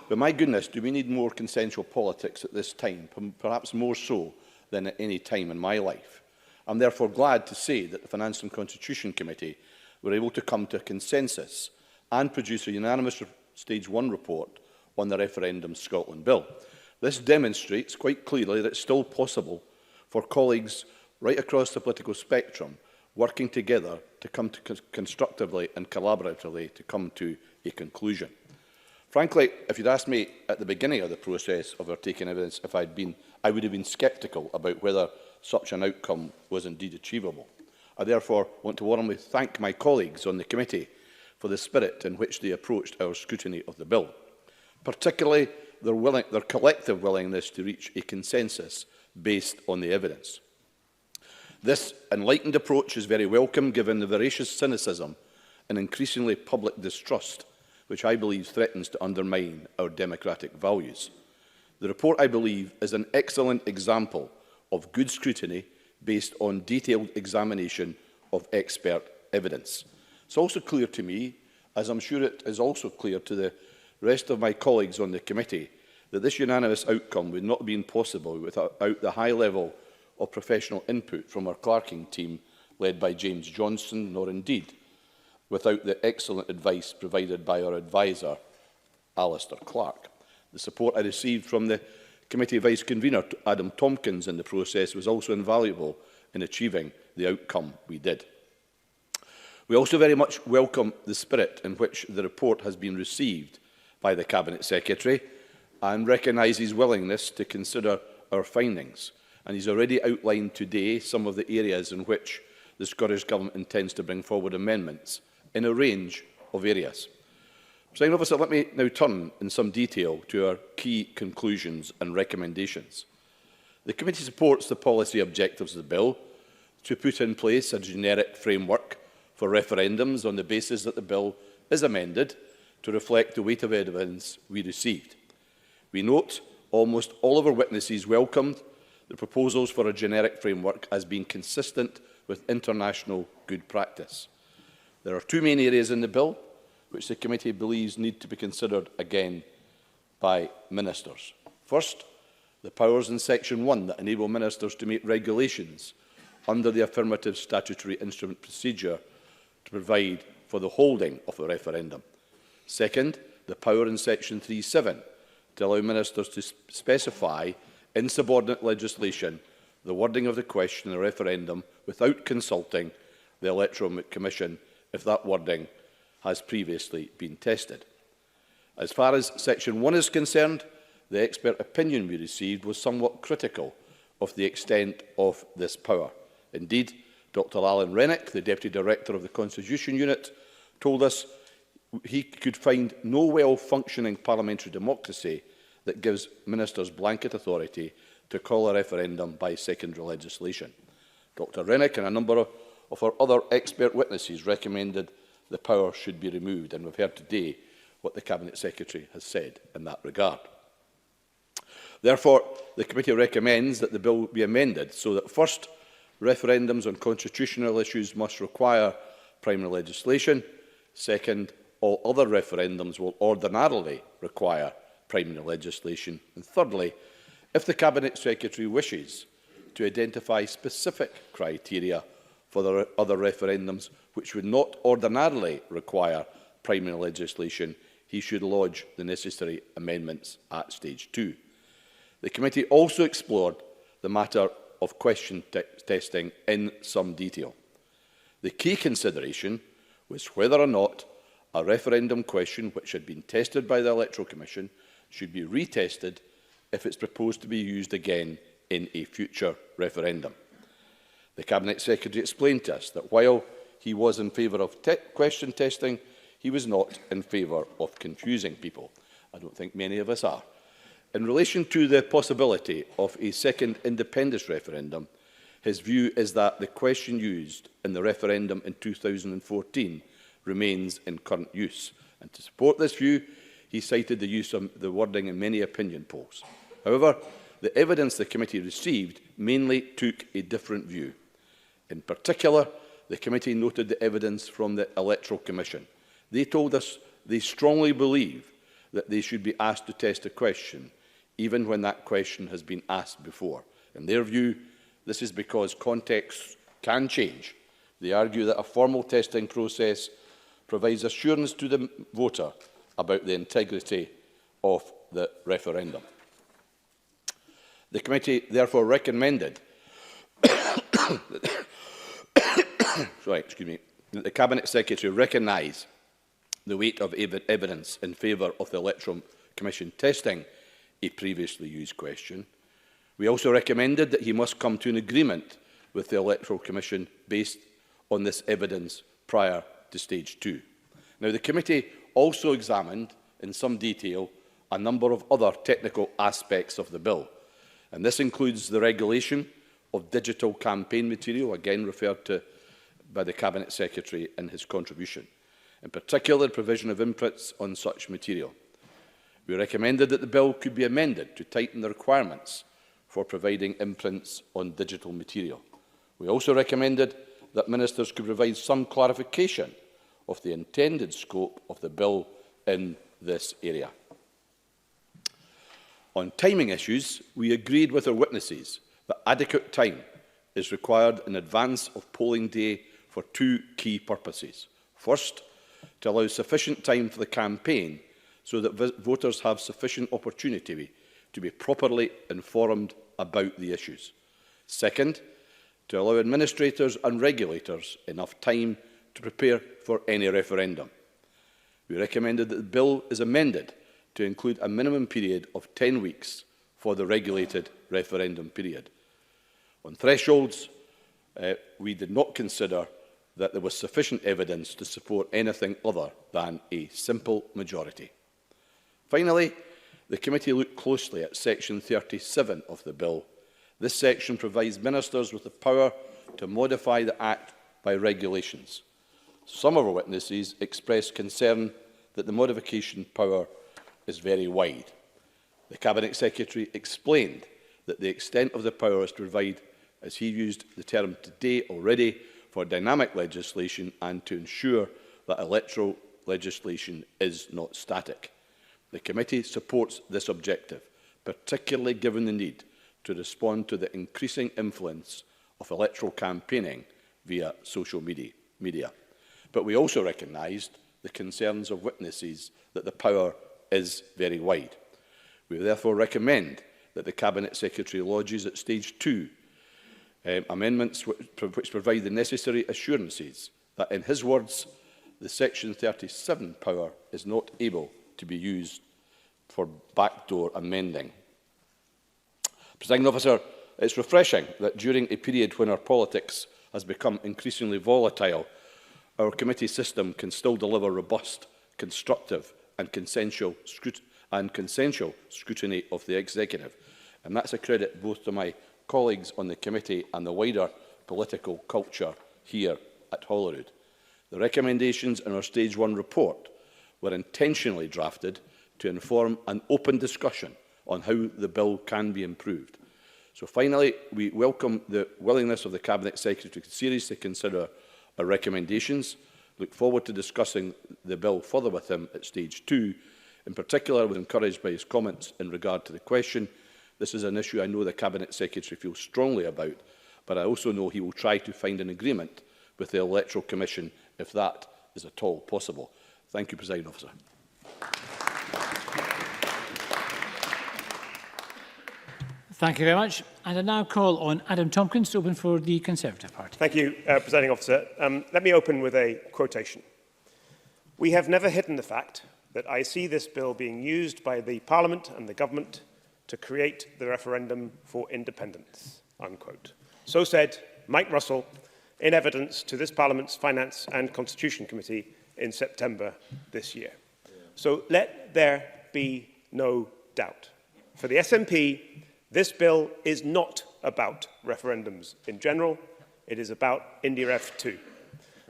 [SPEAKER 1] But my goodness, do we need more consensual politics at this time, perhaps more so than at any time in my life? I'm therefore glad to say that the Finance and Constitution Committee were able to come to a consensus and produce a unanimous Stage 1 report on the Referendum Scotland Bill. This demonstrates quite clearly that it's still possible for colleagues right across the political spectrum working together to come to constructively and collaboratively to come to a conclusion. Frankly, if you'd asked me at the beginning of the process of our taking evidence, I would have been sceptical about whether such an outcome was indeed achievable. I therefore want to warmly thank my colleagues on the committee for the spirit in which they approached our scrutiny of the bill, particularly their collective willingness to reach a consensus based on the evidence. This enlightened approach is very welcome given the voracious cynicism and increasingly public distrust which I believe threatens to undermine our democratic values. The report, I believe, is an excellent example of good scrutiny based on detailed examination of expert evidence. It's also clear to me, as I'm sure it is also clear to the rest of my colleagues on the committee, that this unanimous outcome would not have been possible without the high level of professional input from our clerking team led by James Johnson, nor indeed without the excellent advice provided by our adviser, Alistair Clark. The support I received from the committee vice convener, Adam Tompkins, in the process was also invaluable in achieving the outcome we did. We also very much welcome the spirit in which the report has been received by the Cabinet Secretary and recognise his willingness to consider our findings. And he's already outlined today some of the areas in which the Scottish Government intends to bring forward amendments in a range of areas. Presiding Officer, let me now turn in some detail to our key conclusions and recommendations. The committee supports the policy objectives of the bill to put in place a generic framework for referendums on the basis that the bill is amended to reflect the weight of evidence we received. We note almost all of our witnesses welcomed the proposals for a generic framework as being consistent with international good practice. There are two main areas in the bill which the committee believes need to be considered again by ministers. First, the powers in Section 1 that enable ministers to make regulations under the affirmative statutory instrument procedure to provide for the holding of a referendum. Second, the power in Section 3(7) to allow ministers to specify in subordinate legislation the wording of the question in a referendum without consulting the Electoral Commission if that wording has previously been tested. As far as Section 1 is concerned, the expert opinion we received was somewhat critical of the extent of this power. Indeed, Dr Alan Rennick, the Deputy Director of the Constitution Unit, told us he could find no well-functioning parliamentary democracy that gives ministers blanket authority to call a referendum by secondary legislation. Dr Rennick and a number of our other expert witnesses recommended the power should be removed, and we've heard today what the Cabinet Secretary has said in that regard. Therefore, the committee recommends that the bill be amended so that first, referendums on constitutional issues must require primary legislation. Second, all other referendums will ordinarily require primary legislation. And thirdly, if the Cabinet Secretary wishes to identify specific criteria for the other referendums which would not ordinarily require primary legislation, he should lodge the necessary amendments at stage 2. The committee also explored the matter of question testing in some detail. The key consideration was whether or not a referendum question which had been tested by the Electoral Commission should be retested if it's proposed to be used again in a future referendum. The Cabinet Secretary explained to us that while he was in favour of question testing, he was not in favour of confusing people. I don't think many of us are. In relation to the possibility of a second independence referendum, his view is that the question used in the referendum in 2014 remains in current use. And to support this view, he cited the use of the wording in many opinion polls. However, the evidence the committee received mainly took a different view. In particular, the committee noted the evidence from the Electoral Commission. They told us they strongly believe that they should be asked to test a question, even when that question has been asked before. In their view, this is because contexts can change. They argue that a formal testing process provides assurance to the voter about the integrity of the referendum. The committee therefore recommended that the Cabinet Secretary recognise the weight of evidence in favour of the Electoral Commission testing a previously used question. We also recommended that he must come to an agreement with the Electoral Commission based on this evidence prior to stage 2. Now, the committee also examined in some detail a number of other technical aspects of the bill, and this includes the regulation of digital campaign material, again referred to by the Cabinet Secretary in his contribution, in particular the provision of imprints on such material. We recommended that the bill could be amended to tighten the requirements for providing imprints on digital material. We also recommended that ministers could provide some clarification of the intended scope of the bill in this area. On timing issues, we agreed with our witnesses that adequate time is required in advance of polling day for two key purposes. First, to allow sufficient time for the campaign so that voters have sufficient opportunity to be properly informed about the issues. Second, to allow administrators and regulators enough time to prepare for any referendum. We recommended that the bill is amended to include a minimum period of 10 weeks for the regulated referendum period. On thresholds, we did not consider that there was sufficient evidence to support anything other than a simple majority. Finally, the committee looked closely at section 37 of the bill. This section provides ministers with the power to modify the Act by regulations. Some of our witnesses expressed concern that the modification power is very wide. The Cabinet Secretary explained that the extent of the power is to provide, as he used the term today already, for dynamic legislation and to ensure that electoral legislation is not static. The committee supports this objective, particularly given the need to respond to the increasing influence of electoral campaigning via social media. But we also recognised the concerns of witnesses that the power is very wide. We therefore recommend that the Cabinet Secretary lodges at stage 2 amendments which provide the necessary assurances that, in his words, the Section 37 power is not able to be used for backdoor amending. Presiding Officer, it's refreshing that during a period when our politics has become increasingly volatile, our committee system can still deliver robust, constructive and consensual scrutiny of the Executive. And that's a credit both to my colleagues on the committee and the wider political culture here at Holyrood. The recommendations in our Stage 1 report were intentionally drafted to inform an open discussion on how the bill can be improved. So finally, we welcome the willingness of the Cabinet Secretary to seriously consider our recommendations, look forward to discussing the bill further with him at Stage 2. In particular, I was encouraged by his comments in regard to the question. This is an issue I know the Cabinet Secretary feels strongly about, but I also know he will try to find an agreement with the Electoral Commission if that is at all possible. Thank you, Presiding Officer.
[SPEAKER 6] Thank you very much. And I now call on Adam Tompkins to open for the Conservative Party.
[SPEAKER 20] Thank you, Presiding Officer. Let me open with a quotation. "We have never hidden the fact that I see this bill being used by the Parliament and the Government to create the referendum for independence." Unquote. So said Mike Russell in evidence to this Parliament's Finance and Constitution Committee in September this year. So let there be no doubt. For the SNP, this bill is not about referendums in general. It is about IndyRef 2.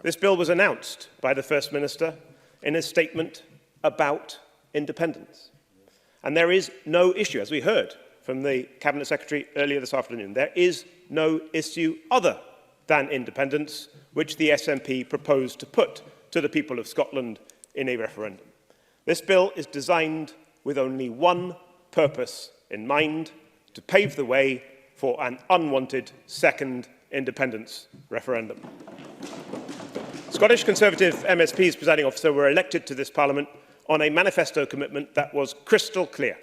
[SPEAKER 20] This bill was announced by the First Minister in a statement about independence. And there is no issue, as we heard from the Cabinet Secretary earlier this afternoon, there is no issue other than independence which the SNP proposed to put to the people of Scotland in a referendum. This bill is designed with only one purpose in mind: to pave the way for an unwanted second independence referendum. Scottish Conservative MSPs, Presiding Officer, were elected to this Parliament on a manifesto commitment that was crystal clear.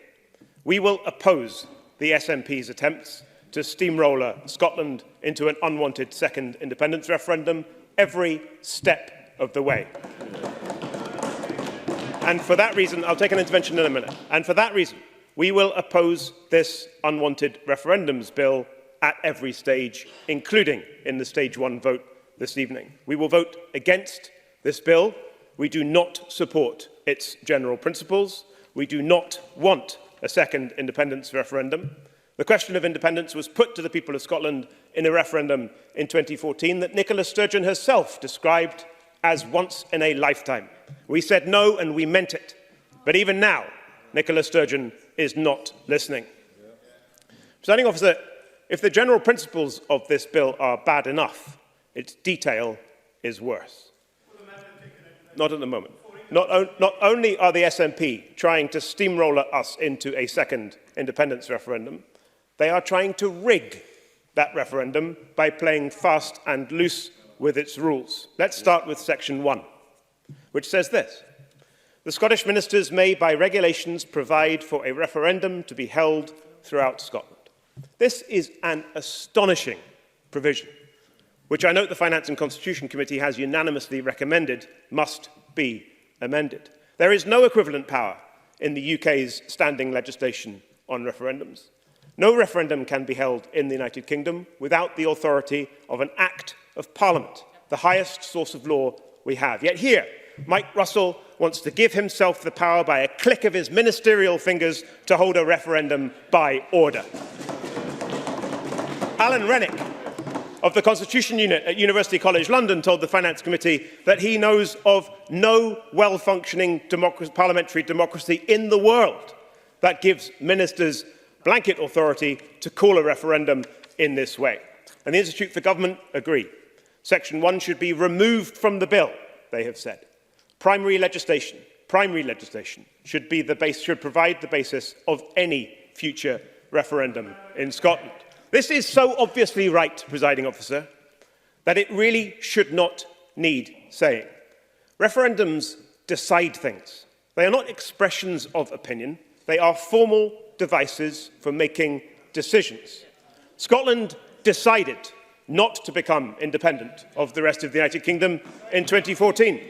[SPEAKER 20] We will oppose the SNP's attempts to steamroller Scotland into an unwanted second independence referendum every step of the way. And for that reason, I'll take an intervention in a minute, and for that reason, we will oppose this unwanted referendums bill at every stage, including in the stage 1 vote this evening. We will vote against this bill. We do not support its general principles. We do not want a second independence referendum. The question of independence was put to the people of Scotland in a referendum in 2014 that Nicola Sturgeon herself described as once in a lifetime. We said no, and we meant it. But even now, Nicola Sturgeon is not listening. Presiding Officer, if the general principles of this bill are bad enough, its detail is worse. Not at the moment. Not only are the SNP trying to steamroller us into a second independence referendum, they are trying to rig that referendum by playing fast and loose with its rules. Let's start with section 1, which says this: the Scottish ministers may, by regulations, provide for a referendum to be held throughout Scotland. This is an astonishing provision, which I note the Finance and Constitution Committee has unanimously recommended must be amended. There is no equivalent power in the UK's standing legislation on referendums. No referendum can be held in the United Kingdom without the authority of an Act of Parliament, the highest source of law we have. Yet here, Mike Russell wants to give himself the power by a click of his ministerial fingers to hold a referendum by order. Alan Rennick of the Constitution Unit at University College London told the Finance Committee that he knows of no well-functioning parliamentary democracy in the world that gives ministers blanket authority to call a referendum in this way. And the Institute for Government agree. Section 1 should be removed from the bill, they have said. Primary legislation should provide the basis of any future referendum in Scotland. This is so obviously right, Presiding Officer, that it really should not need saying. Referendums decide things. They are not expressions of opinion. They are formal devices for making decisions. Scotland decided not to become independent of the rest of the United Kingdom in 2014.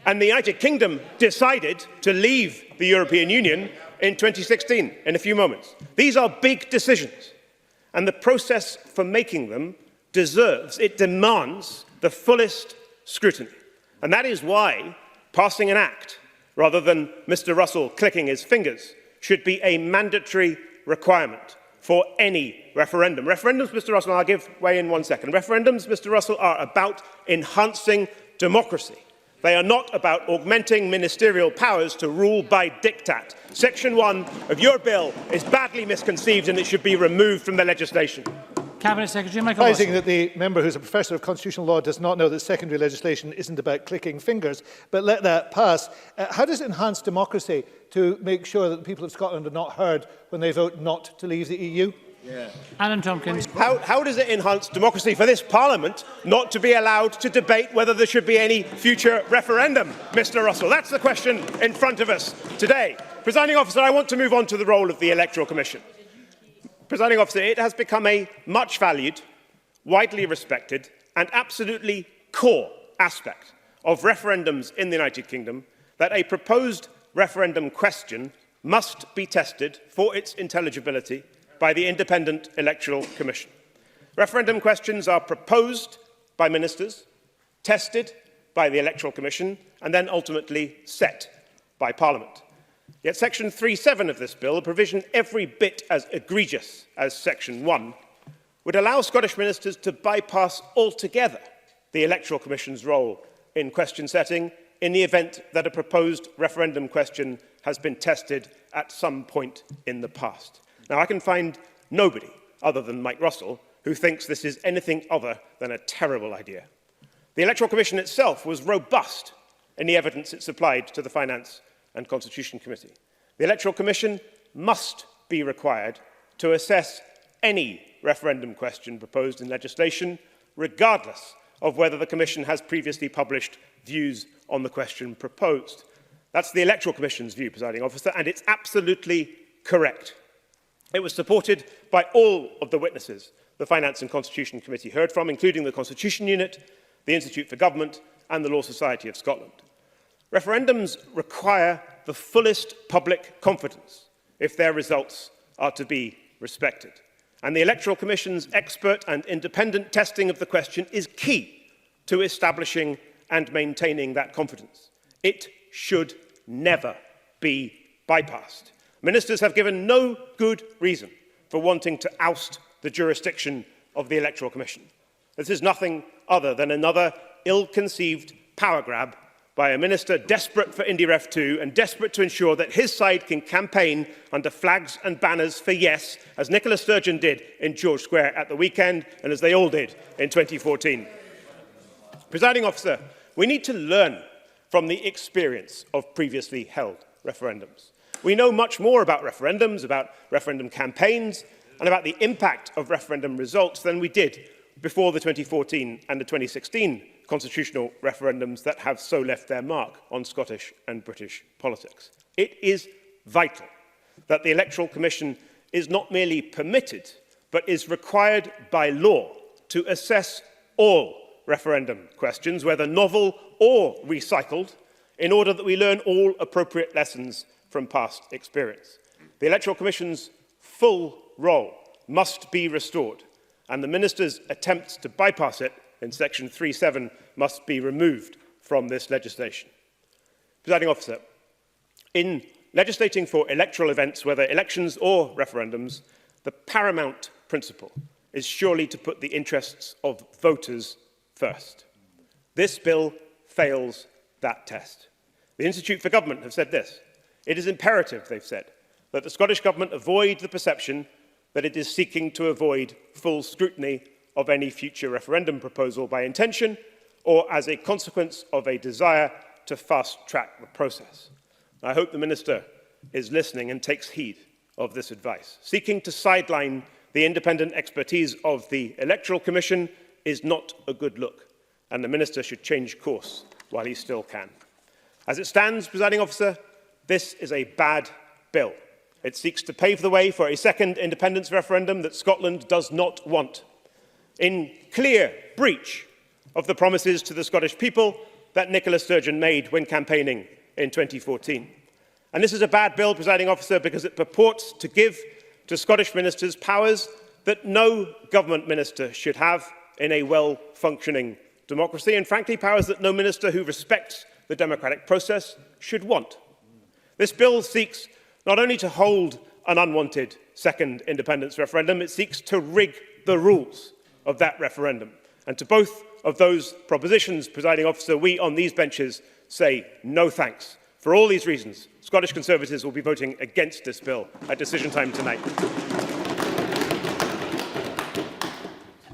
[SPEAKER 20] And the United Kingdom decided to leave the European Union in 2016, in a few moments. These are big decisions. And the process for making them demands the fullest scrutiny. And that is why passing an act, rather than Mr. Russell clicking his fingers, should be a mandatory requirement for any referendum. Referendums, Mr. Russell, I'll give way in 1 second. Referendums, Mr. Russell, are about enhancing democracy. They are not about augmenting ministerial powers to rule by diktat. Section 1 of your bill is badly misconceived and it should be removed from the legislation.
[SPEAKER 6] Cabinet Secretary Michael
[SPEAKER 19] Surprising that the member who is a professor of constitutional law does not know that secondary legislation isn't about clicking fingers, but let that pass. How does it enhance democracy to make sure that the people of Scotland are not heard when they vote not to leave the EU?
[SPEAKER 6] Alan Tompkins.
[SPEAKER 20] How does it enhance democracy for this Parliament not to be allowed to debate whether there should be any future referendum, Mr. Russell? That's the question in front of us today. Presiding Officer, I want to move on to the role of the Electoral Commission. Presiding Officer, it has become a much valued, widely respected and absolutely core aspect of referendums in the United Kingdom that a proposed referendum question must be tested for its intelligibility by the Independent Electoral Commission. Referendum questions are proposed by ministers, tested by the Electoral Commission, and then ultimately set by Parliament. Yet Section 3.7 of this bill, a provision every bit as egregious as Section 1, would allow Scottish ministers to bypass altogether the Electoral Commission's role in question setting in the event that a proposed referendum question has been tested at some point in the past. Now, I can find nobody other than Mike Russell who thinks this is anything other than a terrible idea. The Electoral Commission itself was robust in the evidence it supplied to the Finance and Constitution Committee. The Electoral Commission must be required to assess any referendum question proposed in legislation, regardless of whether the Commission has previously published views on the question proposed. That's the Electoral Commission's view, Presiding Officer, and it's absolutely correct. It was supported by all of the witnesses the Finance and Constitution Committee heard from, including the Constitution Unit, the Institute for Government and the Law Society of Scotland. Referendums require the fullest public confidence if their results are to be respected. And the Electoral Commission's expert and independent testing of the question is key to establishing and maintaining that confidence. It should never be bypassed. Ministers have given no good reason for wanting to oust the jurisdiction of the Electoral Commission. This is nothing other than another ill-conceived power grab by a minister desperate for IndyRef 2 and desperate to ensure that his side can campaign under flags and banners for yes, as Nicola Sturgeon did in George Square at the weekend and as they all did in 2014. Presiding officer, we need to learn from the experience of previously held referendums. We know much more about referendums, about referendum campaigns, and about the impact of referendum results than we did before the 2014 and the 2016 constitutional referendums that have so left their mark on Scottish and British politics. It is vital that the Electoral Commission is not merely permitted, but is required by law to assess all referendum questions, whether novel or recycled, in order that we learn all appropriate lessons from past experience. The Electoral Commission's full role must be restored, and the Minister's attempts to bypass it in Section 3.7 must be removed from this legislation. Presiding officer, in legislating for electoral events, whether elections or referendums, the paramount principle is surely to put the interests of voters first. This bill fails that test. The Institute for Government have said this. It is imperative, they've said, that the Scottish Government avoid the perception that it is seeking to avoid full scrutiny of any future referendum proposal by intention or as a consequence of a desire to fast-track the process. I hope the Minister is listening and takes heed of this advice. Seeking to sideline the independent expertise of the Electoral Commission is not a good look, and the Minister should change course while he still can. As it stands, presiding officer, this is a bad bill. It seeks to pave the way for a second independence referendum that Scotland does not want, in clear breach of the promises to the Scottish people that Nicola Sturgeon made when campaigning in 2014. And this is a bad bill, presiding officer, because it purports to give to Scottish ministers powers that no government minister should have in a well-functioning democracy, and frankly, powers that no minister who respects the democratic process should want. This bill seeks not only to hold an unwanted second independence referendum, it seeks to rig the rules of that referendum. And to both of those propositions, presiding officer, we on these benches say no thanks. For all these reasons, Scottish Conservatives will be voting against this bill at decision time tonight.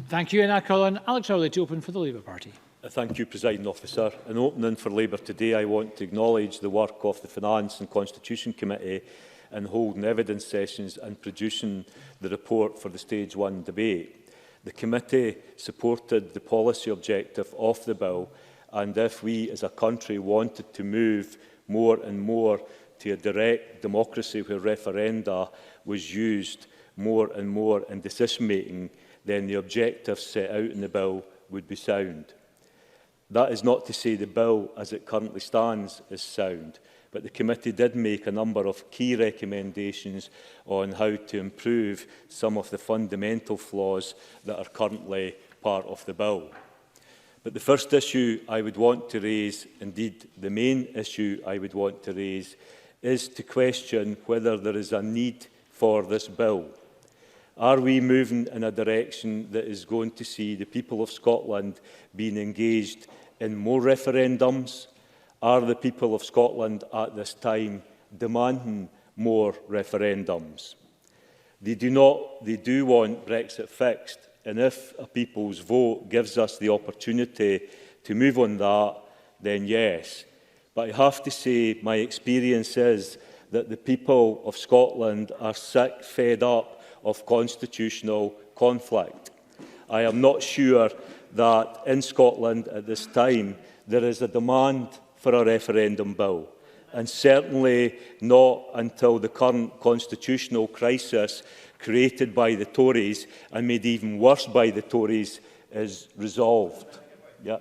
[SPEAKER 6] Thank you. And I call on Alex Rowley to open for the Labour Party.
[SPEAKER 2] Thank you, Presiding Officer. In opening for Labour today, I want to acknowledge the work of the Finance and Constitution Committee in holding evidence sessions and producing the report for the Stage 1 debate. The committee supported the policy objective of the bill, and if we as a country wanted to move more and more to a direct democracy where referenda was used more and more in decision-making, then the objectives set out in the bill would be sound. That is not to say the bill as it currently stands is sound, but the committee did make a number of key recommendations on how to improve some of the fundamental flaws that are currently part of the bill. But the first issue I would want to raise, indeed the main issue I would want to raise, is to question whether there is a need for this bill. Are we moving in a direction that is going to see the people of Scotland being engaged in more referendums? Are the people of Scotland at this time demanding more referendums? They do want Brexit fixed, and if a people's vote gives us the opportunity to move on that, then yes. But I have to say my experience is that the people of Scotland are sick, fed up of constitutional conflict. I am not sure that in Scotland at this time there is a demand for a referendum bill. and certainly not until the current constitutional crisis created by the Tories and made even worse by the Tories is resolved. Yeah.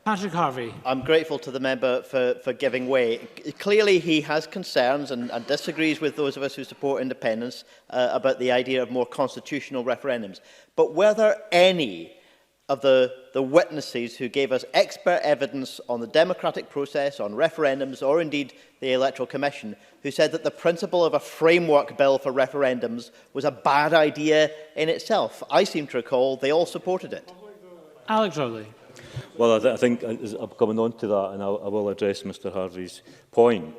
[SPEAKER 6] Patrick Harvey.
[SPEAKER 3] I'm grateful to the member for giving way. Clearly he has concerns and disagrees with those of us who support independence about the idea of more constitutional referendums. But were there any of the witnesses who gave us expert evidence on the democratic process, on referendums, or indeed the Electoral Commission, who said that the principle of a framework bill for referendums was a bad idea in itself? I seem to recall they all supported it.
[SPEAKER 6] Alex Rowley.
[SPEAKER 2] Well, I think I'm coming on to that, and I will address Mr Harvey's point.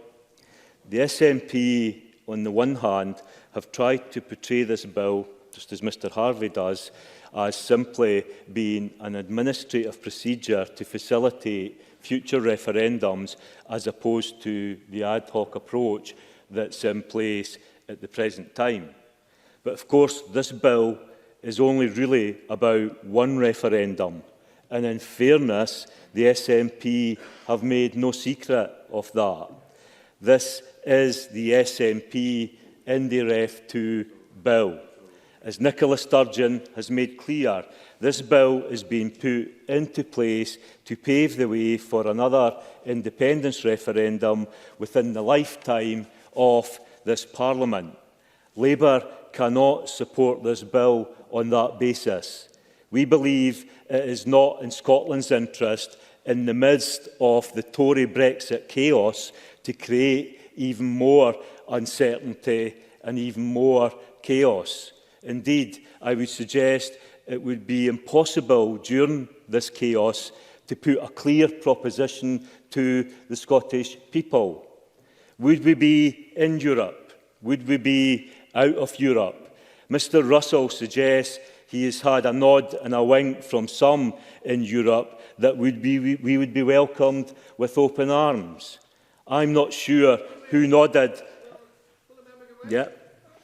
[SPEAKER 2] The SNP, on the one hand, have tried to portray this bill, just as Mr Harvey does, as simply being an administrative procedure to facilitate future referendums, as opposed to the ad hoc approach that's in place at the present time. But of course, this bill is only really about one referendum. And in fairness, the SNP have made no secret of that. This is the SNP in the Ref2 bill. As Nicola Sturgeon has made clear, this bill is being put into place to pave the way for another independence referendum within the lifetime of this Parliament. Labour cannot support this bill on that basis. We believe it is not in Scotland's interest, in the midst of the Tory Brexit chaos, to create even more uncertainty and even more chaos. Indeed, I would suggest it would be impossible during this chaos to put a clear proposition to the Scottish people. Would we be in Europe? Would we be out of Europe? Mr Russell suggests he has had a nod and a wink from some in Europe that we would be welcomed with open arms. I'm not sure who nodded. Yeah.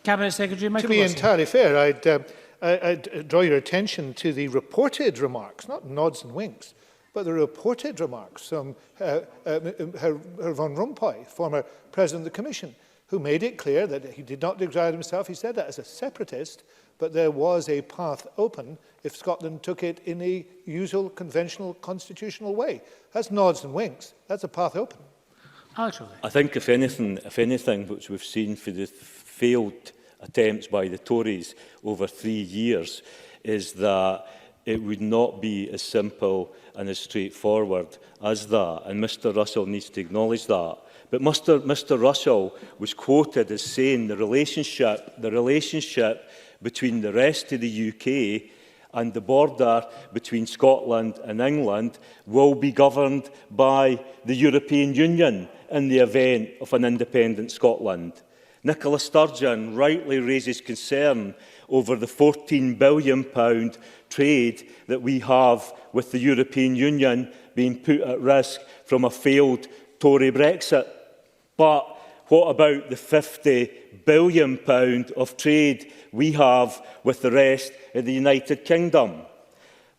[SPEAKER 6] Cabinet Secretary Michael
[SPEAKER 19] To be
[SPEAKER 6] Russell.
[SPEAKER 19] entirely fair, I'd draw your attention to the reported remarks, not nods and winks, but the reported remarks from Herr Van Rompuy, former President of the Commission, who made it clear that he did not regard himself, he said that, as a separatist, but there was a path open if Scotland took it in a usual, conventional, constitutional way. That's nods and winks. That's a path open.
[SPEAKER 6] Actually.
[SPEAKER 2] I think, if anything, which we've seen for the failed attempts by the Tories over 3 years, is that it would not be as simple and as straightforward as that. And Mr Russell needs to acknowledge that. But Mr Russell was quoted as saying the relationship between the rest of the UK and the border between Scotland and England will be governed by the European Union in the event of an independent Scotland. Nicola Sturgeon rightly raises concern over the £14 billion trade that we have with the European Union being put at risk from a failed Tory Brexit. But what about the £50 billion of trade we have with the rest of the United Kingdom?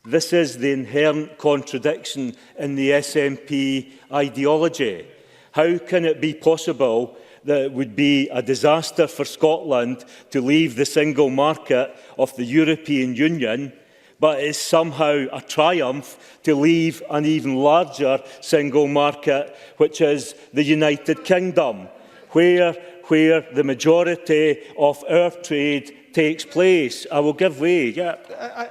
[SPEAKER 2] This is the inherent contradiction in the SNP ideology. How can it be possible that it would be a disaster for Scotland to leave the single market of the European Union, but it is somehow a triumph to leave an even larger single market, which is the United Kingdom, where the majority of our trade takes place? I will give way. Yeah.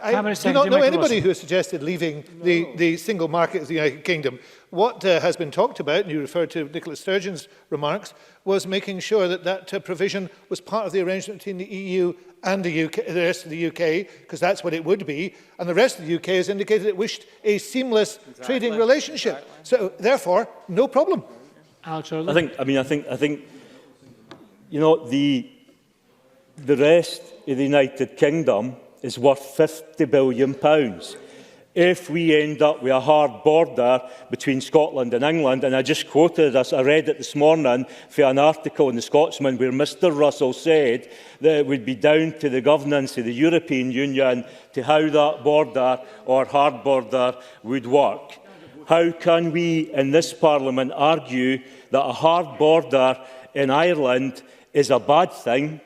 [SPEAKER 19] I do not know anybody who has suggested leaving the single market of the United Kingdom. What has been talked about, and you referred to Nicola Sturgeon's remarks, was making sure that that provision was part of the arrangement between the EU and the rest of the UK, because that's what it would be. And the rest of the UK has indicated it wished a seamless trading relationship. So, therefore, no problem.
[SPEAKER 6] I
[SPEAKER 2] think, you know, the rest of the United Kingdom is worth £50 billion. If we end up with a hard border between Scotland and England, and I just quoted us, I read it this morning for an article in the Scotsman where Mr Russell said that it would be down to the governance of the European Union to how that border or hard border would work. How can we in this Parliament argue that a hard border in Ireland is a bad thing,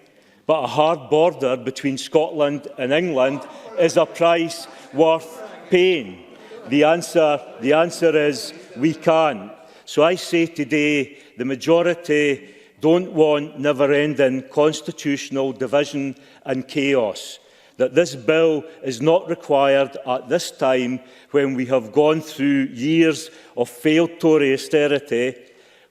[SPEAKER 2] but a hard border between Scotland and England is a price worth paying? The answer is we can't. So I say today the majority don't want never-ending constitutional division and chaos, that this bill is not required at this time when we have gone through years of failed Tory austerity,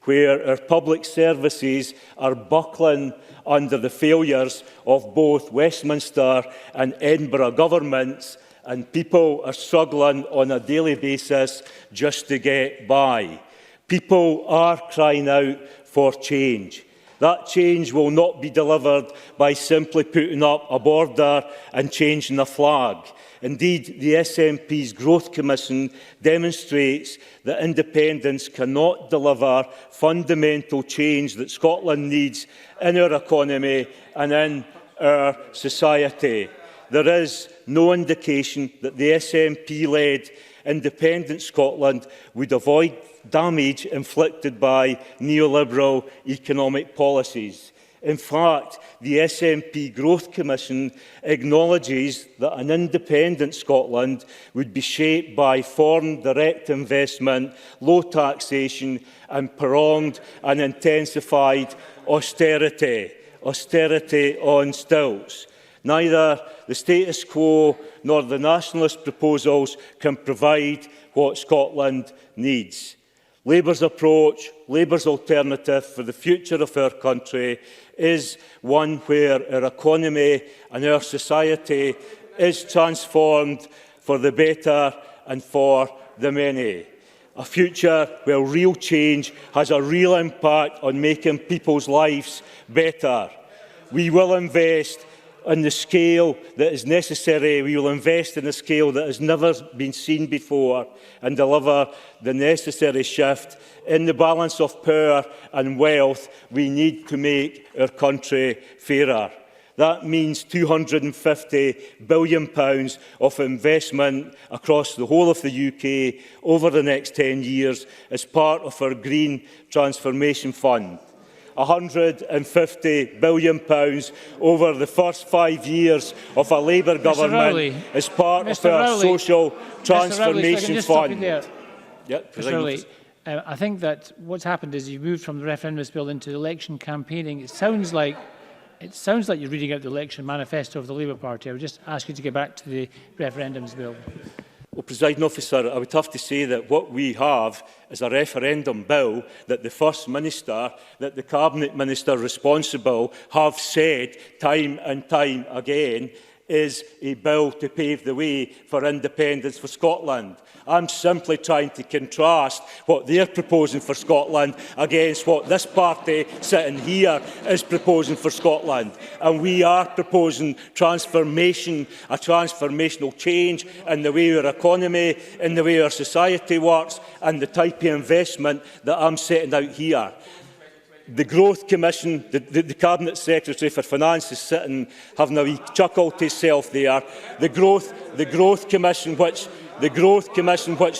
[SPEAKER 2] where our public services are buckling under the failures of both Westminster and Edinburgh governments, and people are struggling on a daily basis just to get by. People are crying out for change. That change will not be delivered by simply putting up a border and changing a flag. Indeed, the SNP's Growth Commission demonstrates that independence cannot deliver fundamental change that Scotland needs in our economy and in our society. There is no indication that the SNP-led independent Scotland would avoid damage inflicted by neoliberal economic policies. In fact, the SNP Growth Commission acknowledges that an independent Scotland would be shaped by foreign direct investment, low taxation and prolonged and intensified austerity on stilts. Neither the status quo nor the nationalist proposals can provide what Scotland needs. Labour's approach, Labour's alternative for the future of our country is one where our economy and our society is transformed for the better and for the many. A future where real change has a real impact on making people's lives better. We will invest on the scale that is necessary. We will invest in a scale that has never been seen before and deliver the necessary shift in the balance of power and wealth we need to make our country fairer. That means £250 billion of investment across the whole of the UK over the next 10 years as part of our Green Transformation Fund. £150 billion over the first 5 years of a Labour government as part of our Social Transformation Fund.
[SPEAKER 6] Mr. Rowley, I think that what's happened is you've moved from the referendums bill into election campaigning. It sounds like you're reading out the election manifesto of the Labour Party. I would just ask you to get back to the referendums bill.
[SPEAKER 2] Well, Presiding Officer, I would have to say that what we have is a referendum bill that the First Minister, that the Cabinet Minister responsible have said time and time again is a bill to pave the way for independence for Scotland. I'm simply trying to contrast what they're proposing for Scotland against what this party sitting here is proposing for Scotland. And we are proposing transformation, a transformational change in the way our economy, in the way our society works, and the type of investment that I'm setting out here. The Growth Commission, the Cabinet Secretary for Finance is sitting, having a wee chuckle to himself there. The Growth Commission, which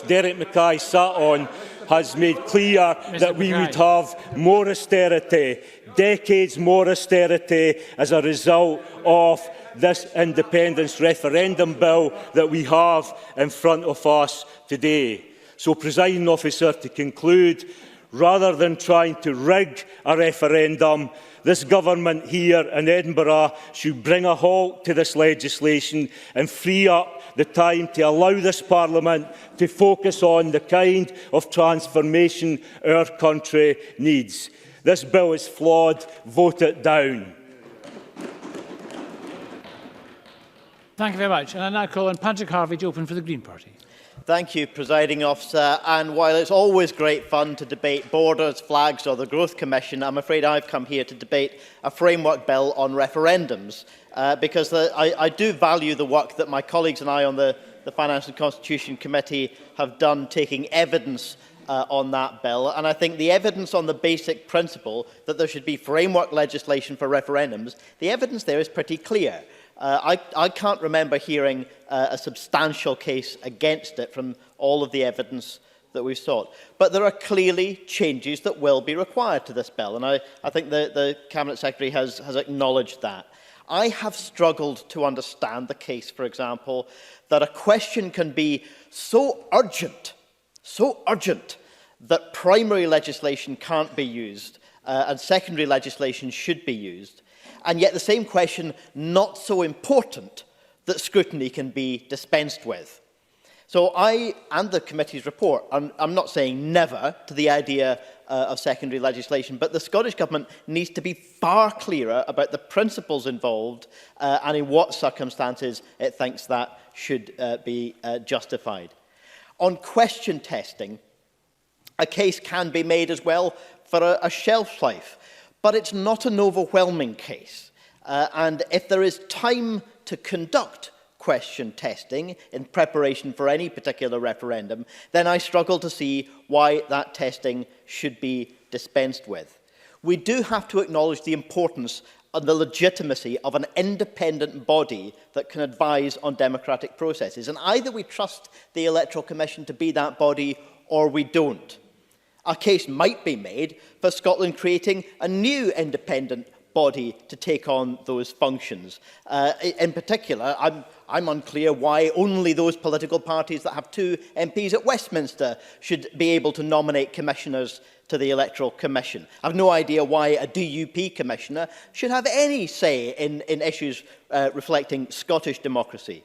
[SPEAKER 2] Derek Mackay sat on, has made clear that we would have more austerity, decades more austerity as a result of this independence referendum bill that we have in front of us today. So, Presiding Officer, to conclude, rather than trying to rig a referendum, this government here in Edinburgh should bring a halt to this legislation and free up the time to allow this Parliament to focus on the kind of transformation our country needs. This bill is flawed. Vote it down.
[SPEAKER 6] Thank you very much. And I now call on Patrick Harvey to open for the Green Party.
[SPEAKER 3] Thank you, Presiding Officer. And while it's always great fun to debate borders, flags or the Growth Commission, I'm afraid I've come here to debate a framework bill on referendums, because I do value the work that my colleagues and I on the Finance and Constitution Committee have done taking evidence on that bill. And I think the evidence on the basic principle that there should be framework legislation for referendums, the evidence there is pretty clear. I can't remember hearing a substantial case against it from all of the evidence that we've sought. But there are clearly changes that will be required to this bill, and I think the Cabinet Secretary has acknowledged that. I have struggled to understand the case, for example, that a question can be so urgent that primary legislation can't be used and secondary legislation should be used, and yet the same question not so important that scrutiny can be dispensed with. So I and the committee's report, I'm not saying never to the idea of secondary legislation, but the Scottish Government needs to be far clearer about the principles involved and in what circumstances it thinks that should be justified. On question testing, a case can be made as well for a shelf life, but it's not an overwhelming case. And if there is time to conduct question testing in preparation for any particular referendum, then I struggle to see why that testing should be dispensed with. We do have to acknowledge the importance and the legitimacy of an independent body that can advise on democratic processes. And either we trust the Electoral Commission to be that body or we don't. A case might be made for Scotland creating a new independent body to take on those functions. In particular, I'm unclear why only those political parties that have 2 MPs at Westminster should be able to nominate commissioners to the Electoral Commission. I have no idea why a DUP commissioner should have any say in issues reflecting Scottish democracy.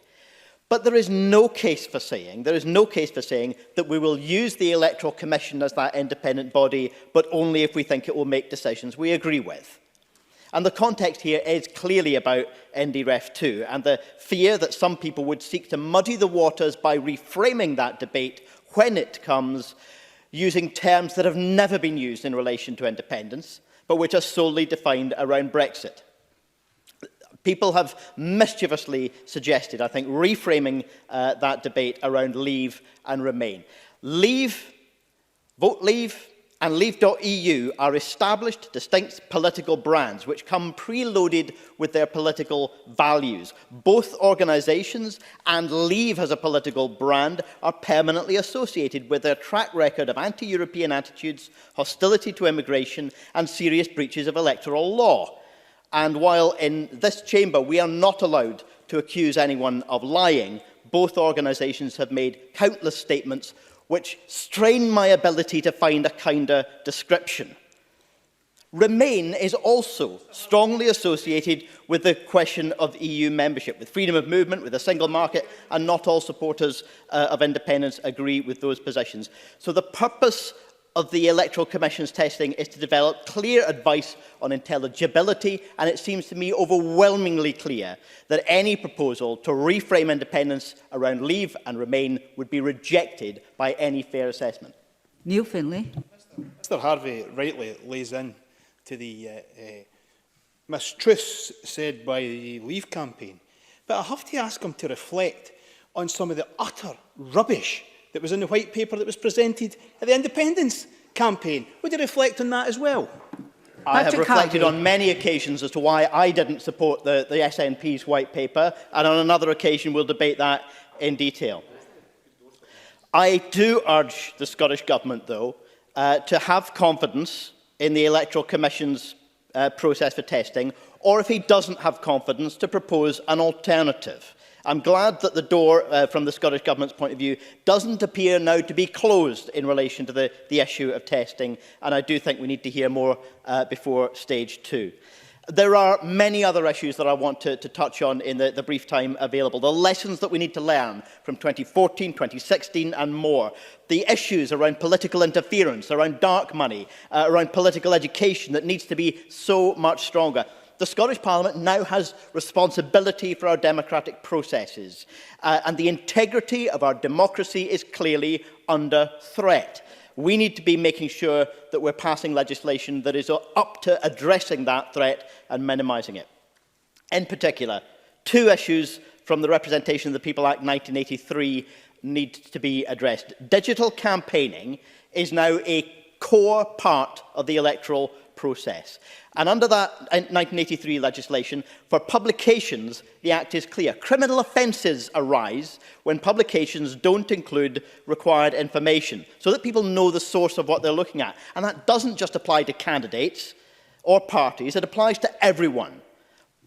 [SPEAKER 3] But there is no case for saying that we will use the Electoral Commission as that independent body, but only if we think it will make decisions we agree with. And the context here is clearly about NDREF 2 and the fear that some people would seek to muddy the waters by reframing that debate when it comes using terms that have never been used in relation to independence, but which are solely defined around Brexit. People have mischievously suggested, I think, reframing that debate around Leave and Remain. Leave, Vote Leave, and Leave.eu are established, distinct political brands which come preloaded with their political values. Both organisations and Leave as a political brand are permanently associated with their track record of anti-European attitudes, hostility to immigration and serious breaches of electoral law. And while in this chamber we are not allowed to accuse anyone of lying, both organisations have made countless statements which strain my ability to find a kinder description. Remain is also strongly associated with the question of EU membership, with freedom of movement, with a single market, and not all supporters of independence agree with those positions. So the purpose of the Electoral Commission's testing is to develop clear advice on intelligibility, and it seems to me overwhelmingly clear that any proposal to reframe independence around Leave and Remain would be rejected by any fair assessment.
[SPEAKER 4] Neil Findlay.
[SPEAKER 21] Mr Harvey rightly lays in to the mistruths said by the Leave campaign, but I have to ask him to reflect on some of the utter rubbish that was in the white paper that was presented at the independence campaign. Would you reflect on that as well?
[SPEAKER 3] I have reflected on many occasions as to why I didn't support the SNP's white paper, and on another occasion we'll debate that in detail. I do urge the Scottish Government, though, to have confidence in the Electoral Commission's process for testing, or if he doesn't have confidence, to propose an alternative. I'm glad that the door, from the Scottish Government's point of view, doesn't appear now to be closed in relation to the issue of testing, and I do think we need to hear more before stage 2. There are many other issues that I want to touch on in the brief time available. The lessons that we need to learn from 2014, 2016 and more. The issues around political interference, around dark money, around political education that needs to be so much stronger. The Scottish Parliament now has responsibility for our democratic processes, and the integrity of our democracy is clearly under threat. We need to be making sure that we're passing legislation that is up to addressing that threat and minimising it. In particular, 2 issues from the Representation of the People Act 1983 need to be addressed. Digital campaigning is now a core part of the electoral process. And under that 1983 legislation, for publications, the Act is clear. Criminal offences arise when publications don't include required information, so that people know the source of what they're looking at. And that doesn't just apply to candidates or parties, it applies to everyone.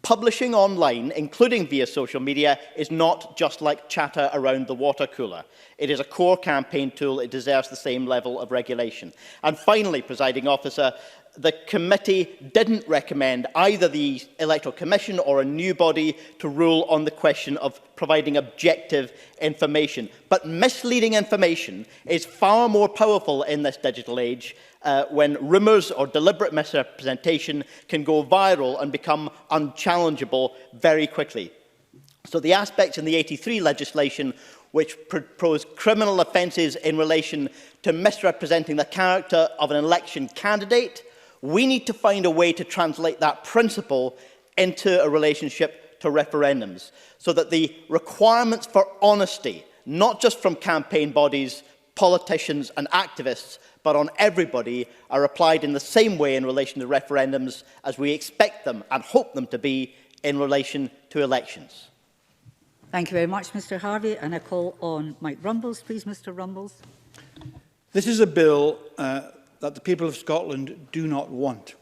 [SPEAKER 3] Publishing online, including via social media, is not just like chatter around the water cooler. It is a core campaign tool. It deserves the same level of regulation. And finally, Presiding Officer, the committee didn't recommend either the Electoral Commission or a new body to rule on the question of providing objective information. But misleading information is far more powerful in this digital age when rumours or deliberate misrepresentation can go viral and become unchallengeable very quickly. So the aspects in the 83 legislation which propose criminal offences in relation to misrepresenting the character of an election candidate, we need to find a way to translate that principle into a relationship to referendums, so that the requirements for honesty, not just from campaign bodies, politicians and activists, but on everybody, are applied in the same way in relation to referendums as we expect them and hope them to be in relation to elections.
[SPEAKER 4] Thank you very much, Mr Harvey. And I call on Mike Rumbles, please, Mr Rumbles.
[SPEAKER 22] This is a bill that the people of Scotland do not want.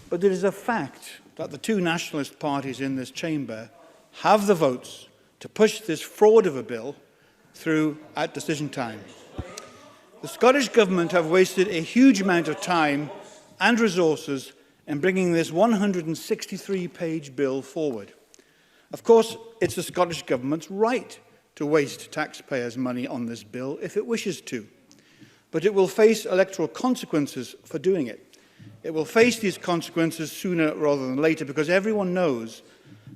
[SPEAKER 22] But it is a fact that the two nationalist parties in this chamber have the votes to push this fraud of a bill through at decision time. The Scottish Government have wasted a huge amount of time and resources in bringing this 163-page bill forward. Of course, it's the Scottish Government's right to waste taxpayers' money on this bill if it wishes to. But it will face electoral consequences for doing it. It will face these consequences sooner rather than later, because everyone knows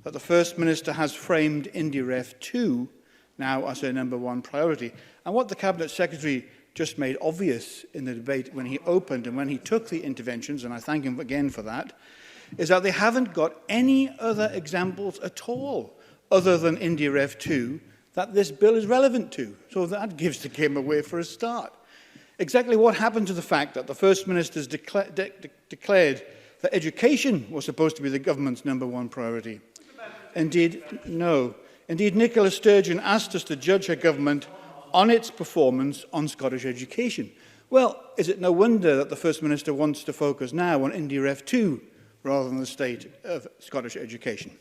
[SPEAKER 22] that the First Minister has framed IndyRef 2 now as her #1 priority. And what the Cabinet Secretary just made obvious in the debate when he opened and when he took the interventions, and I thank him again for that, is that they haven't got any other examples at all other than IndyRef 2 that this bill is relevant to. So that gives the game away for a start. Exactly what happened to the fact that the First Minister's declared that education was supposed to be the government's #1 priority? Indeed, no. Indeed, Nicola Sturgeon asked us to judge her government on its performance on Scottish education. Well, is it no wonder that the First Minister wants to focus now on IndyRef 2 rather than the state of Scottish education?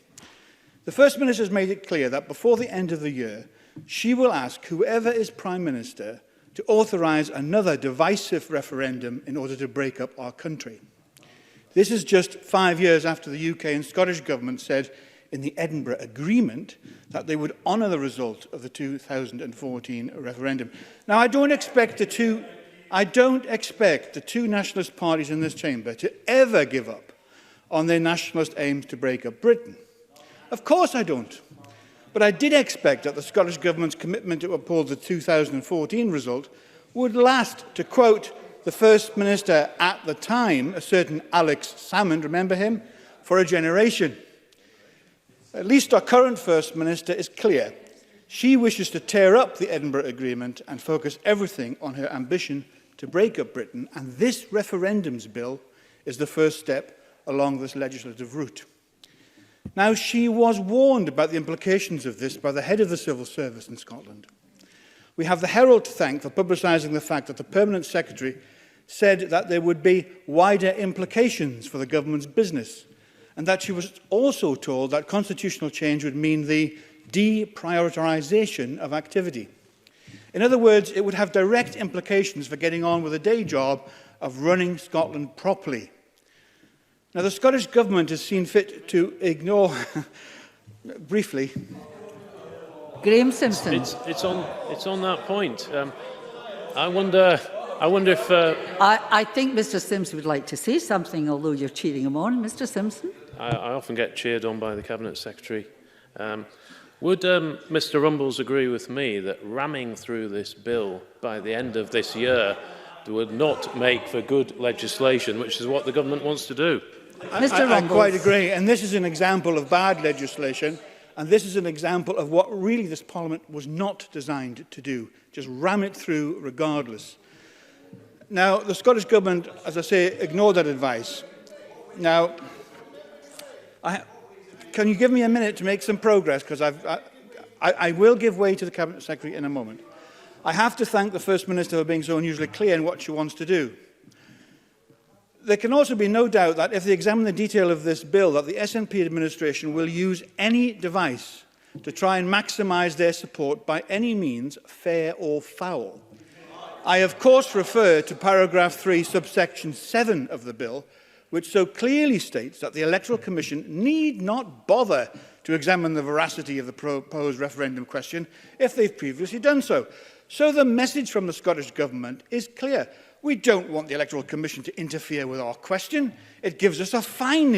[SPEAKER 22] The First Minister has made it clear that before the end of the year, she will ask whoever is Prime Minister to authorise another divisive referendum in order to break up our country. This is just 5 years after the UK and Scottish Government said in the Edinburgh Agreement that they would honour the result of the 2014 referendum. Now, I don't expect the two nationalist parties in this chamber to ever give up on their nationalist aims to break up Britain. Of course I don't. But I did expect that the Scottish Government's commitment to uphold the 2014 result would last, to quote the First Minister at the time, a certain Alex Salmond, remember him, for a generation. At least our current First Minister is clear. She wishes to tear up the Edinburgh Agreement and focus everything on her ambition to break up Britain, and this referendums bill is the first step along this legislative route. Now, she was warned about the implications of this by the head of the civil service in Scotland. We have the Herald to thank for publicising the fact that the Permanent Secretary said that there would be wider implications for the government's business, and that she was also told that constitutional change would mean the deprioritisation of activity. In other words, it would have direct implications for getting on with the day job of running Scotland properly. Now, the Scottish Government has seen fit to ignore, briefly,
[SPEAKER 4] Graham Simpson.
[SPEAKER 5] It's on that point. I wonder if...
[SPEAKER 4] I think Mr Simpson would like to say something, although you're cheering him on. Mr Simpson?
[SPEAKER 5] I often get cheered on by the Cabinet Secretary. Would Mr Rumbles agree with me that ramming through this bill by the end of this year would not make for good legislation, which is what the government wants to do?
[SPEAKER 22] I quite agree, and this is an example of bad legislation, and this is an example of what really this Parliament was not designed to do, just ram it through regardless. Now, the Scottish Government, as I say, ignored that advice. Now, can you give me a minute to make some progress? Because I will give way to the Cabinet Secretary in a moment. I have to thank the First Minister for being so unusually clear in what she wants to do. There can also be no doubt that if they examine the detail of this bill, that the SNP administration will use any device to try and maximise their support by any means, fair or foul. I, of course, refer to paragraph 3, subsection 7 of the bill, which so clearly states that the Electoral Commission need not bother to examine the veracity of the proposed referendum question if they've previously done so. So the message from the Scottish Government is clear. We don't want the Electoral Commission to interfere with our question. It gives us a fine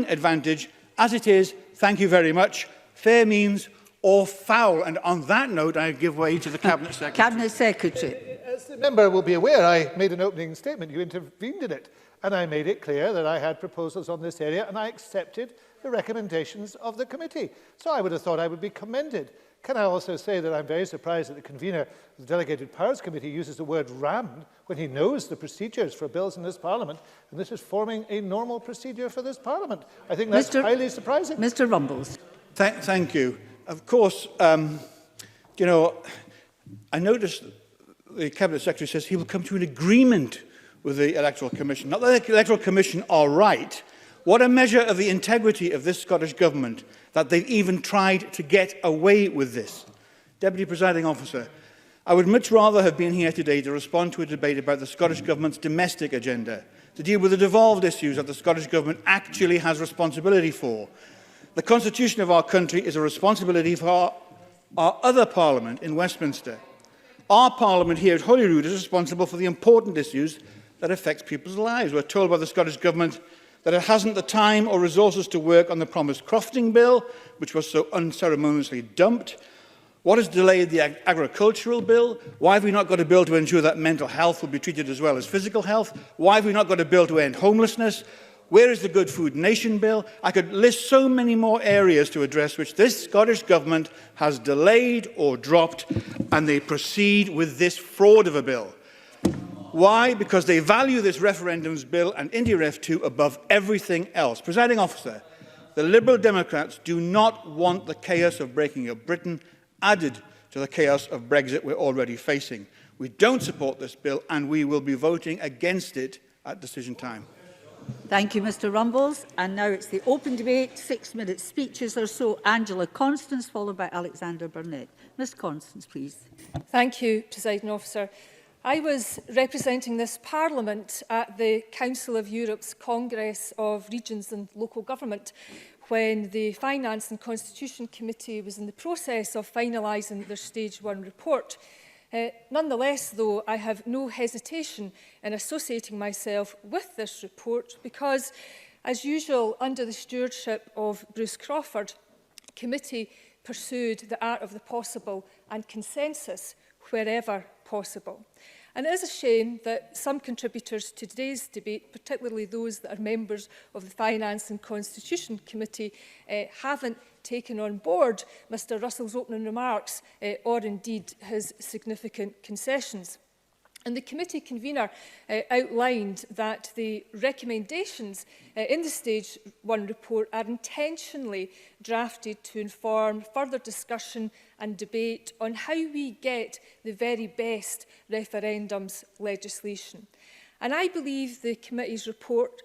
[SPEAKER 22] advantage. As it is, thank you very much. Fair means or foul. And on that note, I give way to the Cabinet Secretary.
[SPEAKER 4] Cabinet Secretary.
[SPEAKER 19] As the member will be aware, I made an opening statement. You intervened in it. And I made it clear that I had proposals on this area and I accepted the recommendations of the committee. So I would have thought I would be commended. Can I also say that I'm very surprised that the convener of the Delegated Powers Committee uses the word rammed when he knows the procedures for bills in this Parliament, and this is forming a normal procedure for this Parliament. I think that's highly surprising.
[SPEAKER 4] Mr. Rumbles.
[SPEAKER 22] Thank you. Of course, you know, I noticed the Cabinet Secretary says he will come to an agreement with the Electoral Commission. Not that the Electoral Commission are right. What a measure of the integrity of this Scottish Government that they've even tried to get away with this. Deputy Presiding Officer, I would much rather have been here today to respond to a debate about the Scottish Government's domestic agenda, to deal with the devolved issues that the Scottish Government actually has responsibility for. The Constitution of our country is a responsibility for our other Parliament in Westminster. Our Parliament here at Holyrood is responsible for the important issues that affect people's lives. We're told by the Scottish Government that it hasn't the time or resources to work on the promised crofting bill, which was so unceremoniously dumped. What has delayed the agricultural bill? Why have we not got a bill to ensure that mental health will be treated as well as physical health? Why have we not got a bill to end homelessness? Where is the Good Food Nation bill? I could list so many more areas to address which this Scottish Government has delayed or dropped, and they proceed with this fraud of a bill. Why? Because they value this Referendums bill and India Ref 2 above everything else. Presiding Officer, the Liberal Democrats do not want the chaos of breaking up Britain added to the chaos of Brexit we're already facing. We don't support this bill and we will be voting against it at decision time.
[SPEAKER 4] Thank you, Mr. Rumbles. And now it's the open debate, 6-minute speeches or so. Angela Constance, followed by Alexander Burnett. Ms. Constance, please.
[SPEAKER 7] Thank you, Presiding Officer. I was representing this Parliament at the Council of Europe's Congress of Regions and Local Government when the Finance and Constitution Committee was in the process of finalising their Stage 1 report. Nonetheless, though, I have no hesitation in associating myself with this report because, as usual, under the stewardship of Bruce Crawford, the committee pursued the art of the possible and consensus wherever possible. And it is a shame that some contributors to today's debate, particularly those that are members of the Finance and Constitution Committee, haven't taken on board Mr Russell's opening remarks or indeed his significant concessions. And the committee convener outlined that the recommendations in the Stage 1 report are intentionally drafted to inform further discussion and debate on how we get the very best referendums legislation. And I believe the committee's report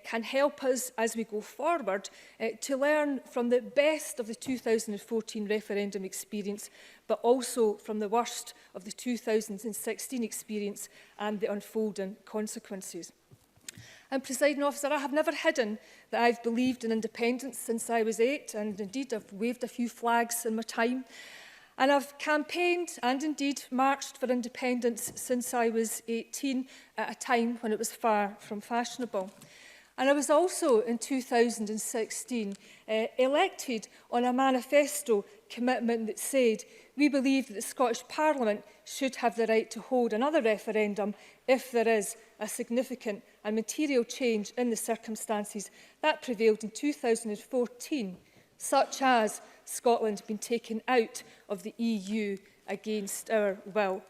[SPEAKER 7] can help us as we go forward to learn from the best of the 2014 referendum experience, but also from the worst of the 2016 experience and the unfolding consequences. And, Presiding Officer, I have never hidden that I've believed in independence since I was 8, and indeed I've waved a few flags in my time. And I've campaigned and indeed marched for independence since I was 18, at a time when it was far from fashionable. And I was also, in 2016, elected on a manifesto commitment that said we believe that the Scottish Parliament should have the right to hold another referendum if there is a significant and material change in the circumstances that prevailed in 2014, such as Scotland being taken out of the EU against our will.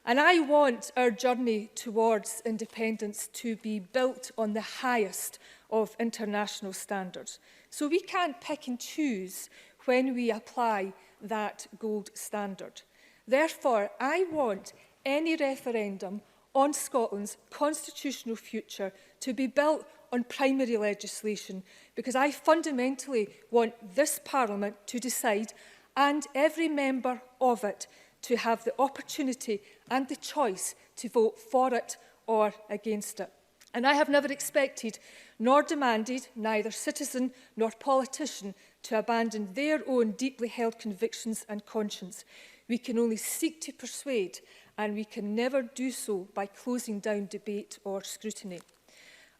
[SPEAKER 7] And I want our journey towards independence to be built on the highest of international standards. So we can't pick and choose when we apply that gold standard. Therefore, I want any referendum on Scotland's constitutional future to be built on primary legislation, because I fundamentally want this Parliament to decide, and every member of it to have the opportunity and the choice to vote for it or against it. And I have never expected nor demanded neither citizen nor politician to abandon their own deeply held convictions and conscience. We can only seek to persuade, and we can never do so by closing down debate or scrutiny.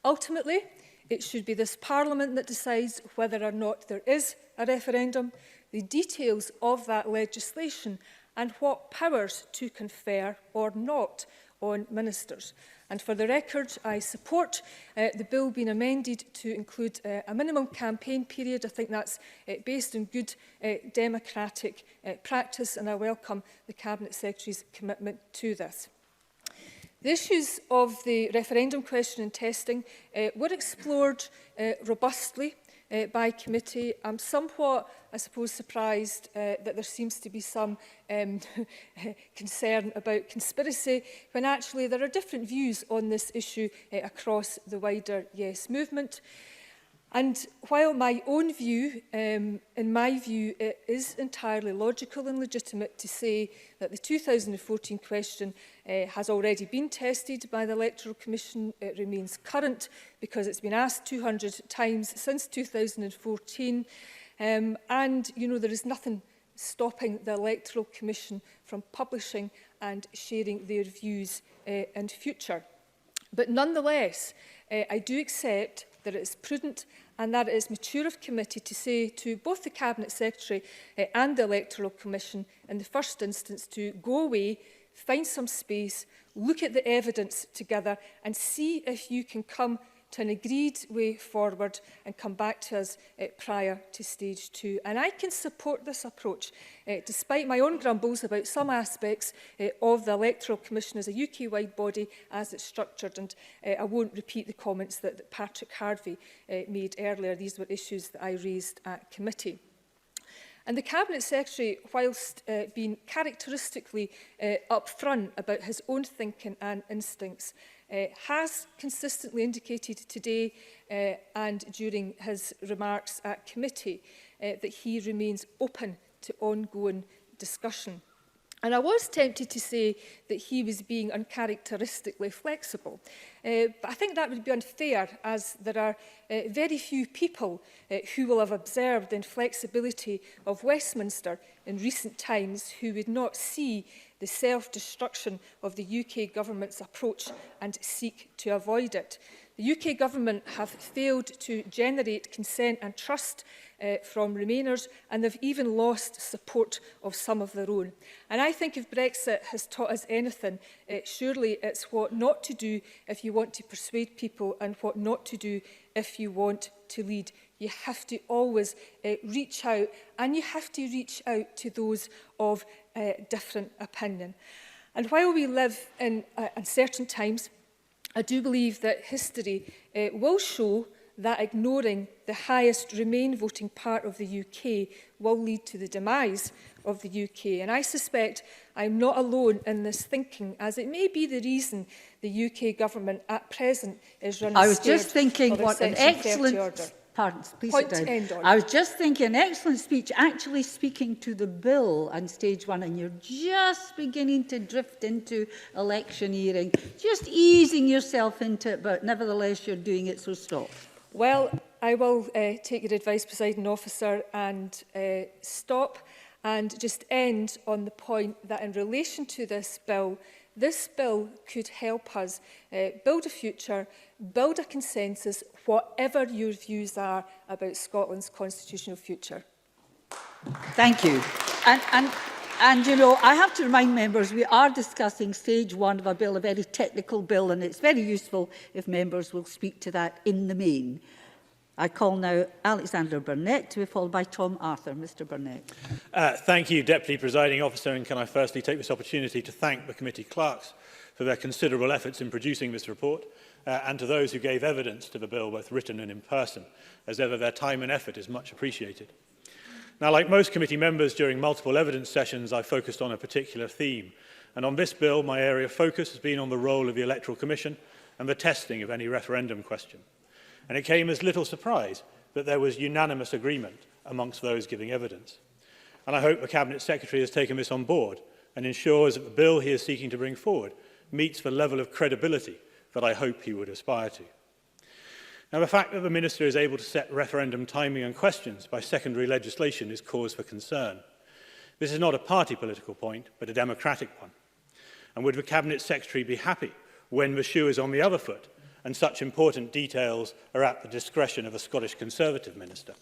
[SPEAKER 7] Ultimately, it should be this Parliament that decides whether or not there is a referendum, the details of that legislation, and what powers to confer or not on ministers. And for the record, I support the bill being amended to include a minimum campaign period. I think that's based on good democratic practice, and I welcome the Cabinet Secretary's commitment to this. The issues of the referendum question and testing were explored robustly by committee. I'm somewhat, I suppose, surprised that there seems to be some concern about conspiracy, when actually there are different views on this issue across the wider Yes movement. And while my own view, in my view, it is entirely logical and legitimate to say that the 2014 question has already been tested by the Electoral Commission. It remains current because it's been asked 200 times since 2014. And, you know, there is nothing stopping the Electoral Commission from publishing and sharing their views in future. But nonetheless, I do accept that it is prudent and that it is mature of committee to say to both the Cabinet Secretary and the Electoral Commission in the first instance to go away, find some space, look at the evidence together and see if you can come to an agreed way forward and come back to us prior to stage 2. And I can support this approach, despite my own grumbles about some aspects of the Electoral Commission as a UK-wide body as it's structured. And I won't repeat the comments that Patrick Harvey made earlier. These were issues that I raised at committee. And the Cabinet Secretary, whilst being characteristically upfront about his own thinking and instincts, has consistently indicated today and during his remarks at committee that he remains open to ongoing discussion. And I was tempted to say that he was being uncharacteristically flexible. But I think that would be unfair, as there are very few people who will have observed the inflexibility of Westminster in recent times who would not see the self-destruction of the UK government's approach and seek to avoid it. The UK government have failed to generate consent and trust from Remainers, and they've even lost support of some of their own. And I think if Brexit has taught us anything, surely it's what not to do if you want to persuade people and what not to do if you want to lead. You have to always reach out, and you have to reach out to those of different opinion. And while we live in uncertain times, I do believe that history will show that ignoring the highest Remain voting part of the UK will lead to the demise of the UK. And I suspect I'm not alone in this thinking, as it may be the reason the UK government at present is running
[SPEAKER 4] I was just thinking what an excellent...
[SPEAKER 7] Order.
[SPEAKER 4] Pardon, please sit down. I was just thinking an excellent speech, actually speaking to the bill on stage 1, and you're just beginning to drift into electioneering, just easing yourself into it, but nevertheless you're doing it, so stop.
[SPEAKER 7] Well, I will take your advice, Presiding Officer, and stop and just end on the point that in relation to this bill could help us build a future, build a consensus, whatever your views are about Scotland's constitutional future.
[SPEAKER 4] Thank you. And you know, I have to remind members we are discussing stage 1 of a bill, a very technical bill, and it's very useful if members will speak to that in the main. I call now Alexander Burnett to be followed by Tom Arthur. Mr Burnett.
[SPEAKER 9] Thank you, Deputy Presiding Officer, and can I firstly take this opportunity to thank the committee clerks for their considerable efforts in producing this report, and to those who gave evidence to the bill, both written and in person. As ever, their time and effort is much appreciated. Now, like most committee members, during multiple evidence sessions, I focused on a particular theme. And on this bill, my area of focus has been on the role of the Electoral Commission and the testing of any referendum question. And it came as little surprise that there was unanimous agreement amongst those giving evidence. And I hope the Cabinet Secretary has taken this on board and ensures that the bill he is seeking to bring forward meets the level of credibility that I hope he would aspire to. Now, the fact that the Minister is able to set referendum timing and questions by secondary legislation is cause for concern. This is not a party political point, but a democratic one. And would the Cabinet Secretary be happy when the shoe is on the other foot and such important details are at the discretion of a Scottish Conservative Minister?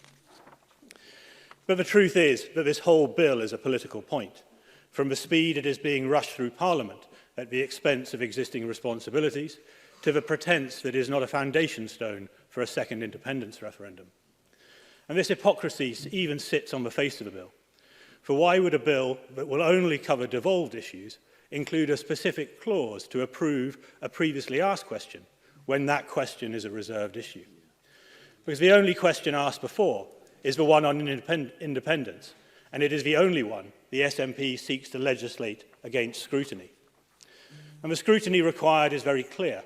[SPEAKER 9] But the truth is that this whole bill is a political point, from the speed it is being rushed through Parliament at the expense of existing responsibilities, to the pretence that it is not a foundation stone for a second independence referendum. And this hypocrisy even sits on the face of the bill. For why would a bill that will only cover devolved issues include a specific clause to approve a previously asked question when that question is a reserved issue? Because the only question asked before is the one on independence, and it is the only one the SNP seeks to legislate against scrutiny. And the scrutiny required is very clear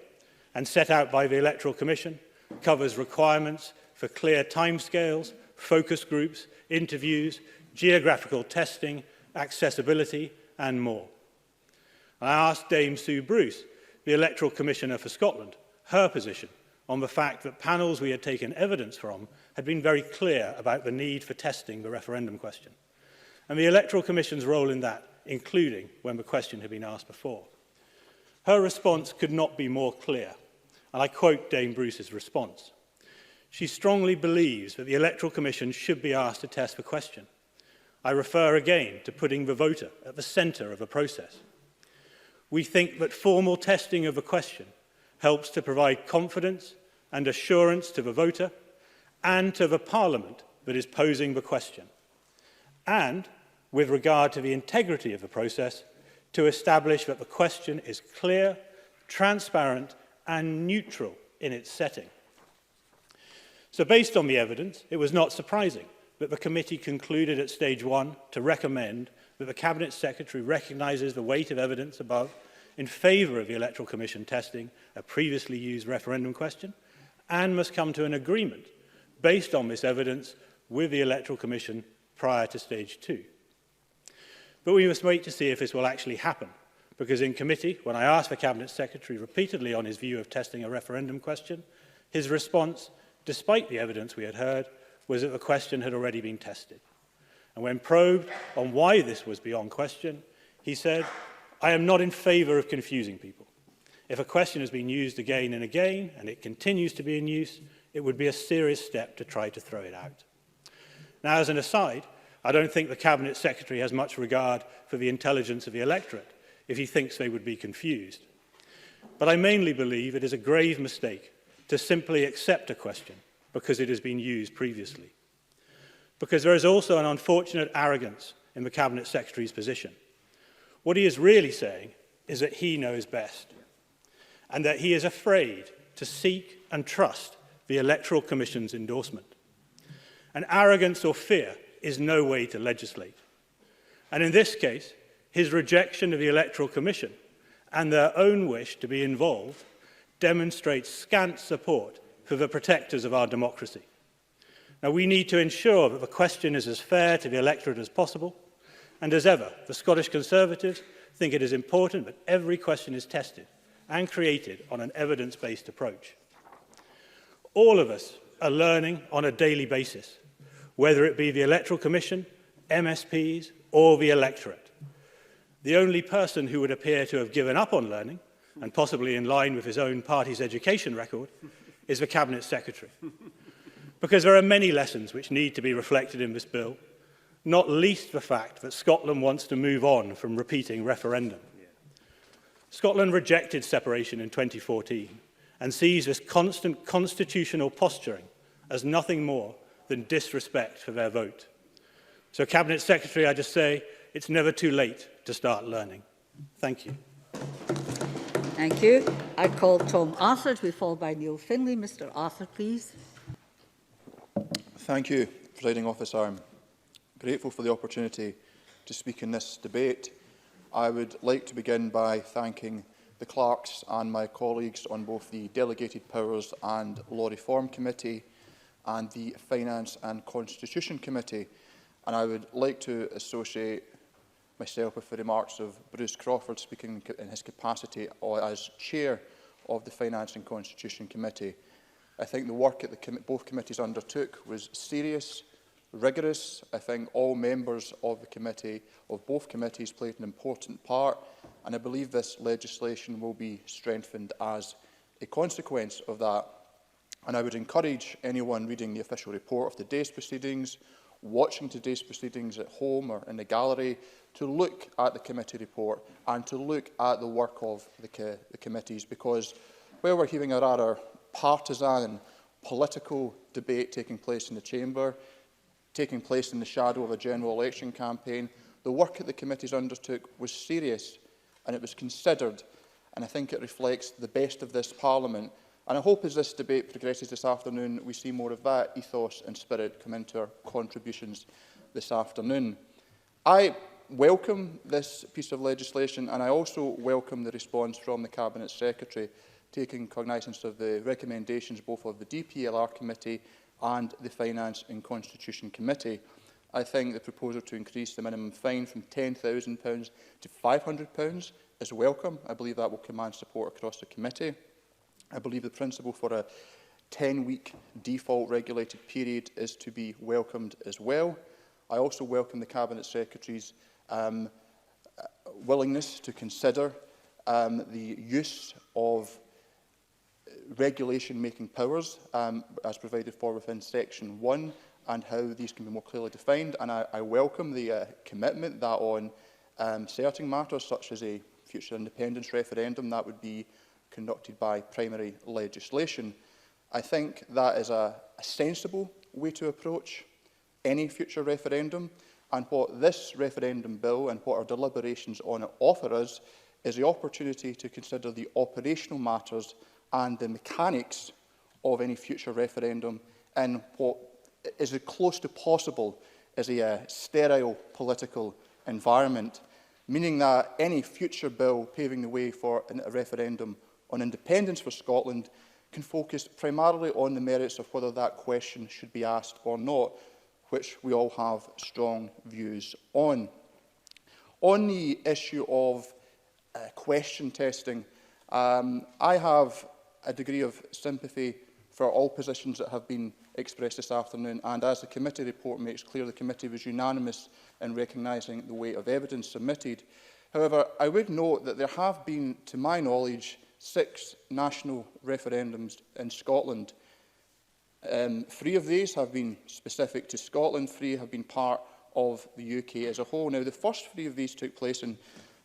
[SPEAKER 9] and set out by the Electoral Commission, covers requirements for clear timescales, focus groups, interviews, geographical testing, accessibility, and more. I asked Dame Sue Bruce, the Electoral Commissioner for Scotland, her position on the fact that panels we had taken evidence from had been very clear about the need for testing the referendum question, and the Electoral Commission's role in that, including when the question had been asked before. Her response could not be more clear, and I quote Dame Bruce's response. She strongly believes that the Electoral Commission should be asked to test the question. I refer again to putting the voter at the centre of the process. We think that formal testing of the question helps to provide confidence and assurance to the voter and to the Parliament that is posing the question. And, with regard to the integrity of the process, to establish that the question is clear, transparent, and neutral in its setting. So, based on the evidence, it was not surprising that the committee concluded at stage 1 to recommend that the Cabinet Secretary recognises the weight of evidence above in favour of the Electoral Commission testing a previously used referendum question, and must come to an agreement based on this evidence with the Electoral Commission prior to stage 2. But we must wait to see if this will actually happen, because in committee, when I asked the Cabinet Secretary repeatedly on his view of testing a referendum question, his response, despite the evidence we had heard, was that the question had already been tested. And when probed on why this was beyond question, he said, "I am not in favour of confusing people. If a question has been used again and again, and it continues to be in use, it would be a serious step to try to throw it out." Now, as an aside, I don't think the Cabinet Secretary has much regard for the intelligence of the electorate if he thinks they would be confused. But I mainly believe it is a grave mistake to simply accept a question because it has been used previously. Because there is also an unfortunate arrogance in the Cabinet Secretary's position. What he is really saying is that he knows best, and that he is afraid to seek and trust the Electoral Commission's endorsement. And arrogance or fear is no way to legislate. And in this case, his rejection of the Electoral Commission and their own wish to be involved demonstrates scant support for the protectors of our democracy. Now, we need to ensure that the question is as fair to the electorate as possible, and as ever, the Scottish Conservatives think it is important that every question is tested and created on an evidence-based approach. All of us are learning on a daily basis, whether it be the Electoral Commission, MSPs, or the electorate. The only person who would appear to have given up on learning, and possibly in line with his own party's education record, is the Cabinet Secretary. Because there are many lessons which need to be reflected in this bill, not least the fact that Scotland wants to move on from repeating referendum. Scotland rejected separation in 2014 and sees this constant constitutional posturing as nothing more than disrespect for their vote. So, Cabinet Secretary, I just say it's never too late to start learning. Thank you.
[SPEAKER 4] Thank you. I call Tom Arthur to be followed by Neil Findlay. Mr Arthur, please.
[SPEAKER 10] Thank you, Presiding Officer. I'm grateful for the opportunity to speak in this debate. I would like to begin by thanking the clerks and my colleagues on both the Delegated Powers and Law Reform Committee and the Finance and Constitution Committee. And I would like to associate myself with the remarks of Bruce Crawford speaking in his capacity as Chair of the Finance and Constitution Committee. I think the work that both committees undertook was serious, rigorous. I think all members of the committee, of both committees, played an important part, and I believe this legislation will be strengthened as a consequence of that. And I would encourage anyone reading the official report of today's proceedings, watching today's proceedings at home or in the gallery, to look at the committee report and to look at the work of the committees, because where we're hearing a rather partisan and political debate taking place in the chamber, taking place in the shadow of a general election campaign, the work that the committees undertook was serious and it was considered, and I think it reflects the best of this Parliament. And I hope as this debate progresses this afternoon, we see more of that ethos and spirit come into our contributions this afternoon. I welcome this piece of legislation, and I also welcome the response from the Cabinet Secretary, taking cognizance of the recommendations both of the DPLR Committee and the Finance and Constitution Committee. I think the proposal to increase the minimum fine from £10,000 to £500 is welcome. I believe that will command support across the committee. I believe the principle for a 10-week default regulated period is to be welcomed as well. I also welcome the Cabinet Secretary's willingness to consider the use of regulation-making powers as provided for within Section 1 and how these can be more clearly defined. And I welcome the commitment that on certain matters such as a future independence referendum that would be conducted by primary legislation. I think that is a sensible way to approach any future referendum, and what this referendum bill and what our deliberations on it offer us is the opportunity to consider the operational matters and the mechanics of any future referendum in what is as close to possible as a sterile political environment, meaning that any future bill paving the way for a referendum on independence for Scotland can focus primarily on the merits of whether that question should be asked or not, which we all have strong views on. On the issue of question testing, I have a degree of sympathy for all positions that have been expressed this afternoon, and as the committee report makes clear, the committee was unanimous in recognising the weight of evidence submitted. However, I would note that there have been, to my knowledge, 6 national referendums in Scotland. 3 of these have been specific to Scotland, 3 have been part of the UK as a whole. Now, the first 3 of these took place in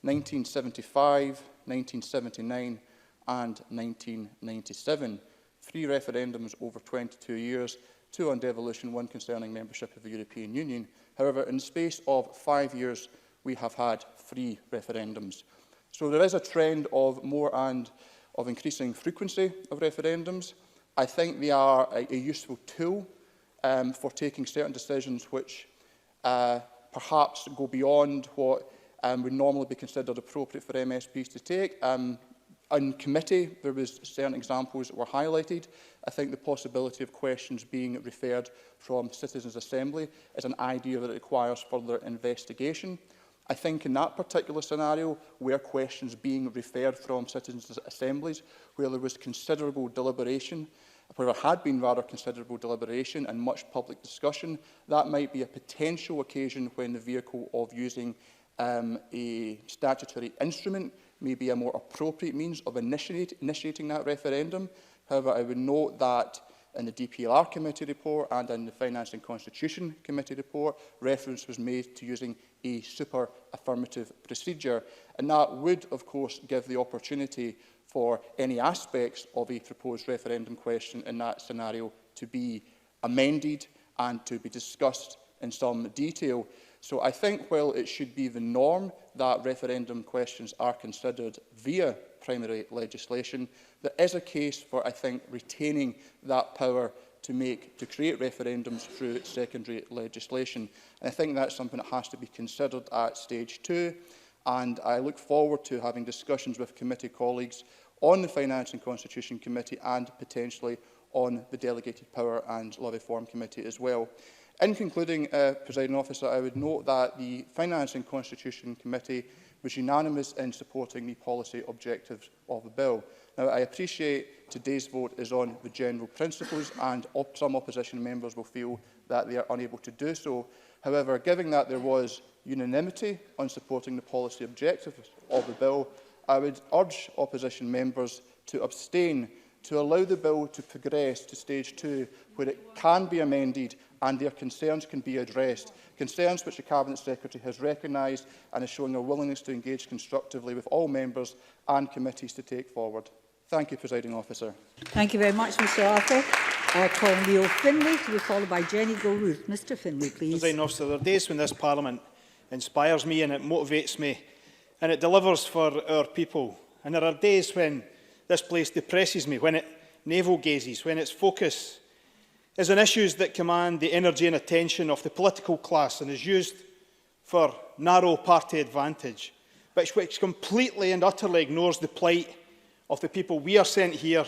[SPEAKER 10] 1975, 1979 and 1997. 3 referendums over 22 years, 2 on devolution, 1 concerning membership of the European Union. However, in the space of 5 years, we have had 3 referendums. So there is a trend of more and of increasing frequency of referendums. I think they are a useful tool for taking certain decisions which perhaps go beyond what would normally be considered appropriate for MSPs to take. In committee, there was certain examples that were highlighted. I think the possibility of questions being referred from Citizens' Assembly is an idea that requires further investigation. I think in that particular scenario, where questions being referred from Citizens' Assemblies, where there was considerable deliberation, where there had been rather considerable deliberation and much public discussion, that might be a potential occasion when the vehicle of using a statutory instrument may be a more appropriate means of initiating that referendum. However, I would note that in the DPLR Committee report and in the Finance and Constitution Committee report, reference was made to using a super affirmative procedure, and that would, of course, give the opportunity for any aspects of a proposed referendum question in that scenario to be amended and to be discussed in some detail. So I think while it should be the norm that referendum questions are considered via primary legislation, there is a case for, I think, retaining that power to create referendums through secondary legislation. And I think that's something that has to be considered at stage 2. And I look forward to having discussions with committee colleagues on the Finance and Constitution Committee and potentially on the Delegated Power and Law Reform Committee as well. In concluding, Presiding Officer, I would note that the Finance and Constitution Committee was unanimous in supporting the policy objectives of the bill. Now, I appreciate today's vote is on the general principles and some opposition members will feel that they are unable to do so. However, given that there was unanimity on supporting the policy objectives of the bill, I would urge opposition members to abstain to allow the bill to progress to stage 2, where it can be amended and their concerns can be addressed, concerns which the Cabinet Secretary has recognised and is showing a willingness to engage constructively with all members and committees to take forward. Thank you, Presiding Officer.
[SPEAKER 4] Thank you very much, Mr Arthur. I call Neil Finlay to be followed by Jenny Gilruth. Mr Finlay, please.
[SPEAKER 22] Presiding Officer, there are days when this Parliament inspires me and it motivates me and it delivers for our people. And there are days when this place depresses me, when it navel-gazes, when its focus is on issues that command the energy and attention of the political class and is used for narrow party advantage, which completely and utterly ignores the plight of the people we are sent here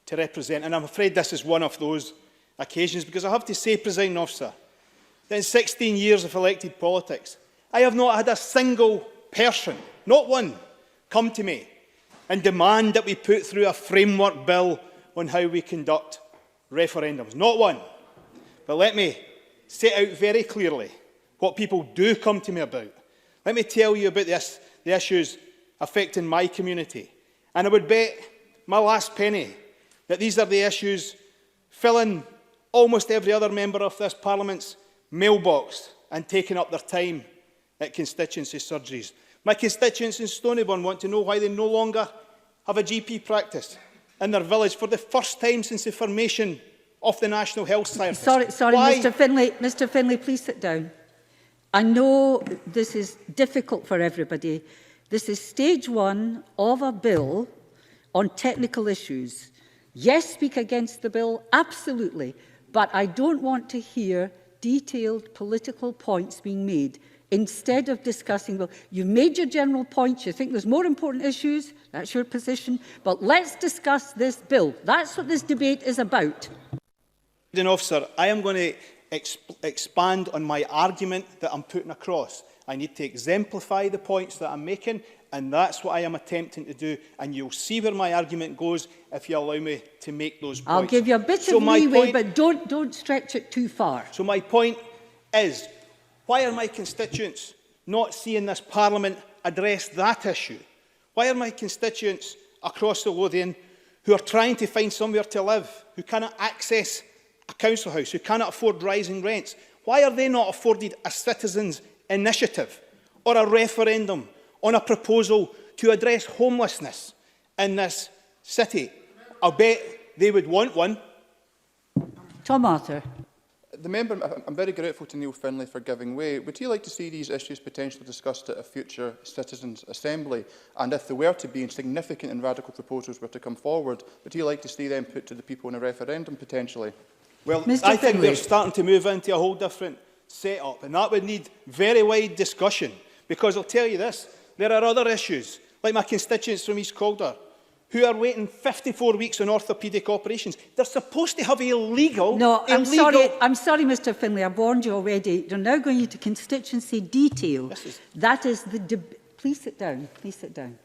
[SPEAKER 22] to represent. And I'm afraid this is one of those occasions, because I have to say, Presiding Officer, that in 16 years of elected politics, I have not had a single person, not one, come to me and demand that we put through a framework bill on how we conduct referendums. Not one. But let me set out very clearly what people do come to me about. Let me tell you about the issues affecting my community. And I would bet my last penny that these are the issues filling almost every other member of this Parliament's mailbox and taking up their time at constituency surgeries. My constituents in Stonyburn want to know why they no longer have a GP practice in their village for the first time since the formation of the National Health Service.
[SPEAKER 4] Sorry, Mr Finlay. Mr Finlay, please sit down. I know this is difficult for everybody. This is stage 1 of a bill on technical issues. Yes, speak against the bill, absolutely. But I don't want to hear detailed political points being made. Instead of discussing, well, you've made your general points, you think there's more important issues, that's your position, but let's discuss this bill. That's what this debate is about.
[SPEAKER 22] Officer, I am going to expand on my argument that I'm putting across. I need to exemplify the points that I'm making, and that's what I am attempting to do. And you'll see where my argument goes if you allow me to make those points.
[SPEAKER 4] I'll give you a bit of leeway, but don't stretch it too far.
[SPEAKER 22] So my point is, why are my constituents not seeing this Parliament address that issue? Why are my constituents across the Lothian who are trying to find somewhere to live, who cannot access a council house, who cannot afford rising rents, why are they not afforded a citizens' initiative or a referendum on a proposal to address homelessness in this city? I'll bet they would want one.
[SPEAKER 4] Tom Arthur.
[SPEAKER 10] The member, I'm very grateful to Neil Finlay for giving way. Would he like to see these issues potentially discussed at a future Citizens' Assembly? And if there were to be significant and radical proposals were to come forward, would he like to see them put to the people in a referendum potentially?
[SPEAKER 22] Well, I think we're starting to move into a whole different set-up, and that would need very wide discussion, because I'll tell you this, there are other issues, like my constituents from East Calder, who are waiting 54 weeks on orthopaedic operations. They're supposed to have illegal...
[SPEAKER 4] No, I'm sorry, Mr Finlay, I've warned you already. You're now going into constituency detail. That is the... Please sit down. Please sit down.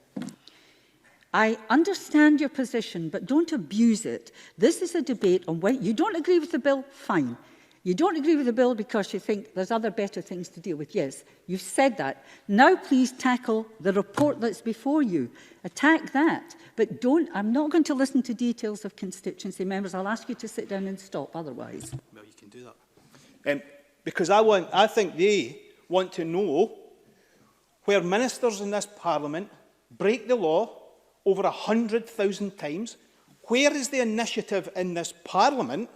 [SPEAKER 4] I understand your position, but don't abuse it. This is a debate on when you don't agree with the bill, fine. You don't agree with the bill because you think there's other better things to deal with. Yes, you've said that. Now please tackle the report that's before you. Attack that. But don't, I'm not going to listen to details of constituency members. I'll ask you to sit down and stop otherwise.
[SPEAKER 22] Well, you can do that. Because I think they want to know where ministers in this Parliament break the law over 100,000 times. Where is the initiative in this Parliament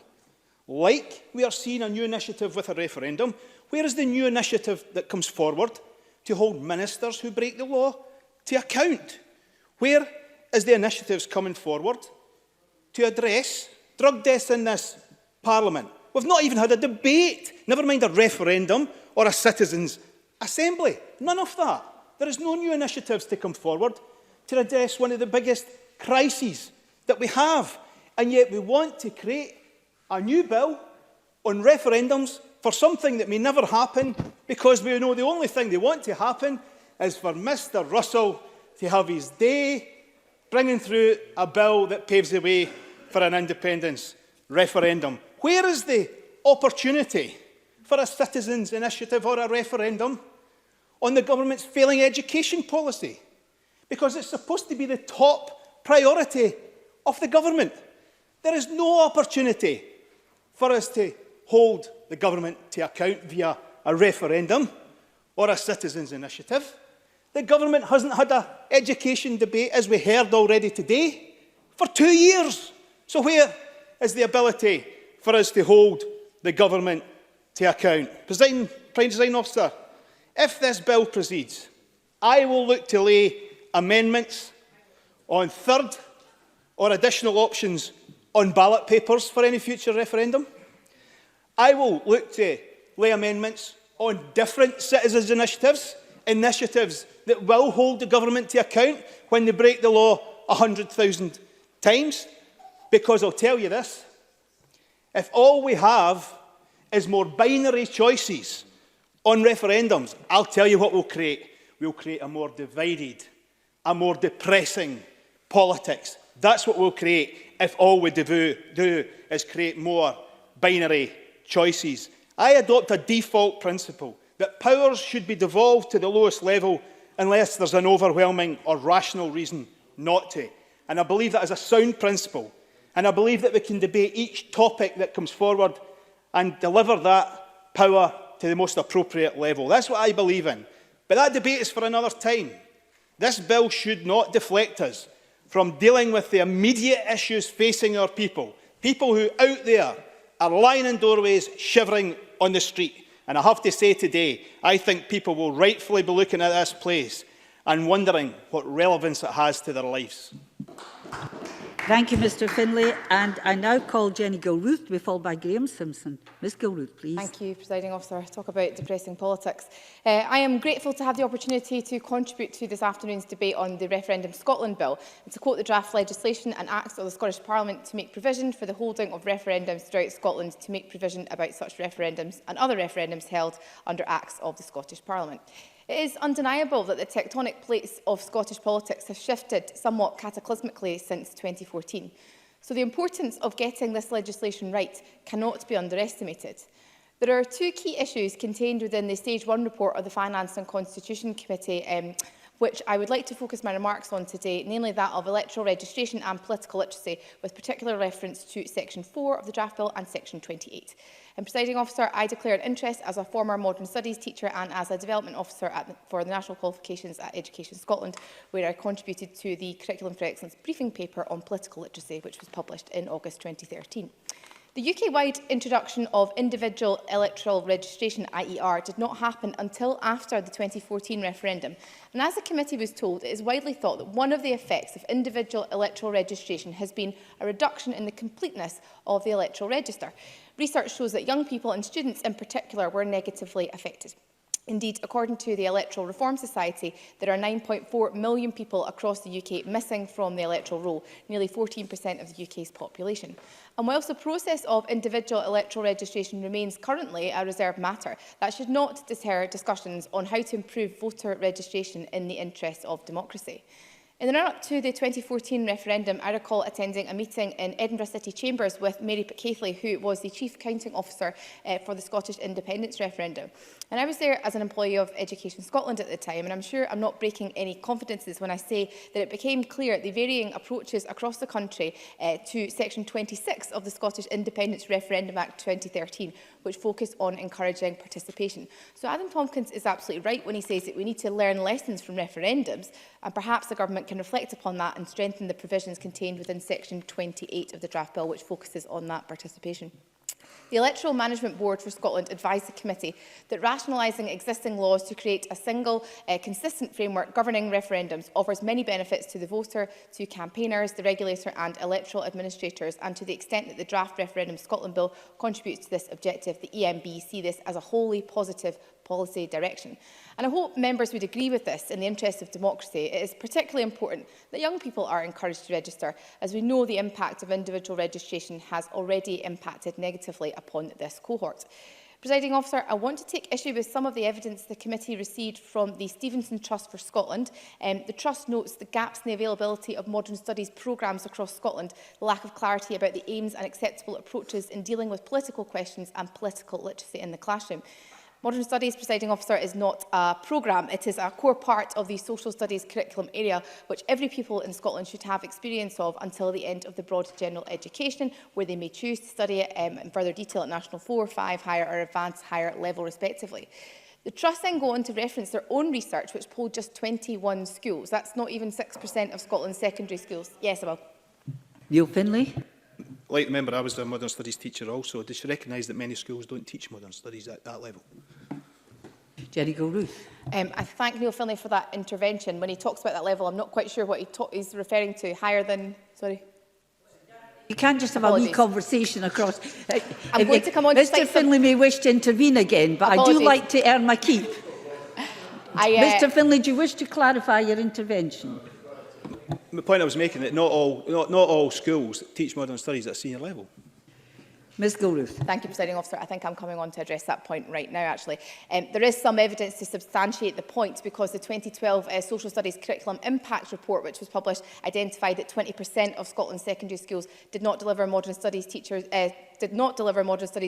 [SPEAKER 22] like we are seeing a new initiative with a referendum, where is the new initiative that comes forward to hold ministers who break the law to account? Where is the initiatives coming forward to address drug deaths in this Parliament? We've not even had a debate, never mind a referendum or a citizens' assembly. None of that. There is no new initiatives to come forward to address one of the biggest crises that we have. And yet we want to create a new bill on referendums for something that may never happen, because we know the only thing they want to happen is for Mr Russell to have his day bringing through a bill that paves the way for an independence referendum. Where is the opportunity for a citizens' initiative or a referendum on the government's failing education policy? Because it's supposed to be the top priority of the government. There is no opportunity for us to hold the government to account via a referendum or a citizens' initiative. The government hasn't had an education debate, as we heard already today, for 2 years. So where is the ability for us to hold the government to account? Presiding Officer, if this bill proceeds, I will look to lay amendments on third or additional options on ballot papers for any future referendum. I will look to lay amendments on different citizens' initiatives, initiatives that will hold the government to account when they break the law 100,000 times. Because I'll tell you this, if all we have is more binary choices on referendums, I'll tell you what we'll create. We'll create a more divided, a more depressing politics. That's what we'll create if all we do is create more binary choices. I adopt a default principle that powers should be devolved to the lowest level unless there's an overwhelming or rational reason not to. And I believe that is a sound principle. And I believe that we can debate each topic that comes forward and deliver that power to the most appropriate level. That's what I believe in. But that debate is for another time. This bill should not deflect us from dealing with the immediate issues facing our people. People who out there are lying in doorways, shivering on the street. And I have to say today, I think people will rightfully be looking at this place and wondering what relevance it has to their lives.
[SPEAKER 4] Thank you, Mr Finlay. And I now call Jenny Gilruth to be followed by Graham Simpson. Ms Gilruth, please.
[SPEAKER 11] Thank you, Presiding Officer. Talk about depressing politics. I am grateful to have the opportunity to contribute to this afternoon's debate on the Referendum Scotland Bill and to quote the draft legislation and acts of the Scottish Parliament to make provision for the holding of referendums throughout Scotland, to make provision about such referendums and other referendums held under acts of the Scottish Parliament. It is undeniable that the tectonic plates of Scottish politics have shifted somewhat cataclysmically since 2014. So the importance of getting this legislation right cannot be underestimated. There are two key issues contained within the Stage 1 report of the Finance and Constitution Committee, which I would like to focus my remarks on today, namely that of electoral registration and political literacy, with particular reference to Section 4 of the draft bill and Section 28. And, Presiding Officer, I declare an interest as a former modern studies teacher and as a development officer for the National Qualifications at Education Scotland, where I contributed to the Curriculum for Excellence briefing paper on political literacy, which was published in August 2013. The UK-wide introduction of individual electoral registration, IER, did not happen until after the 2014 referendum. And as the committee was told, it is widely thought that one of the effects of individual electoral registration has been a reduction in the completeness of the electoral register. Research shows that young people and students in particular were negatively affected. Indeed, according to the Electoral Reform Society, there are 9.4 million people across the UK missing from the electoral roll, nearly 14% of the UK's population. And whilst the process of individual electoral registration remains currently a reserved matter, that should not deter discussions on how to improve voter registration in the interests of democracy. In the run-up to the 2014 referendum, I recall attending a meeting in Edinburgh City Chambers with Mary Pickathley, who was the Chief Counting Officer for the Scottish Independence referendum. And I was there as an employee of Education Scotland at the time, and I'm sure I'm not breaking any confidences when I say that it became clear the varying approaches across the country to Section 26 of the Scottish Independence Referendum Act 2013, which focused on encouraging participation. So Adam Tompkins is absolutely right when he says that we need to learn lessons from referendums, and perhaps the government can reflect upon that and strengthen the provisions contained within Section 28 of the draft bill, which focuses on that participation. The Electoral Management Board for Scotland advised the committee that rationalising existing laws to create a single, consistent framework governing referendums offers many benefits to the voter, to campaigners, the regulator and electoral administrators, and to the extent that the draft Referendum Scotland Bill contributes to this objective, the EMB see this as a wholly positive policy direction. And I hope members would agree with this in the interest of democracy. It is particularly important that young people are encouraged to register, as we know the impact of individual registration has already impacted negatively upon this cohort. Presiding Officer, I want to take issue with some of the evidence the committee received from the Stevenson Trust for Scotland. The Trust notes the gaps in the availability of modern studies programmes across Scotland, the lack of clarity about the aims and acceptable approaches in dealing with political questions and political literacy in the classroom. Modern Studies, Presiding Officer, is not a programme. It is a core part of the social studies curriculum area, which every pupil in Scotland should have experience of until the end of the broad general education, where they may choose to study it in further detail at National 4, 5, higher or advanced higher level respectively. The Trust then go on to reference their own research, which polled just 21 schools. That's not even 6% of Scotland's secondary schools. Yes, I will.
[SPEAKER 4] Neil Finlay.
[SPEAKER 21] Like the member, I was a modern studies teacher also. Does she recognise that many schools don't teach modern studies at that level?
[SPEAKER 4] Jenny Gilruth.
[SPEAKER 11] I thank Neil Finlay for that intervention. When he talks about that level, I'm not quite sure what he's referring to. Higher than, sorry.
[SPEAKER 4] You can't just have a wee conversation across.
[SPEAKER 11] I'm going to come on to
[SPEAKER 4] Mr Finlay may wish to intervene again, but I do like to earn my keep. Mr Finlay, do you wish to clarify your intervention?
[SPEAKER 21] The point I was making that not all schools teach modern studies at senior level.
[SPEAKER 4] Ms Gilruth.
[SPEAKER 11] Thank you, Presiding Officer. I think I'm coming on to address that point right now, actually. There is some evidence to substantiate the point, because the 2012 Social Studies Curriculum Impact Report, which was published, identified that 20% of Scotland's secondary schools did not deliver modern studies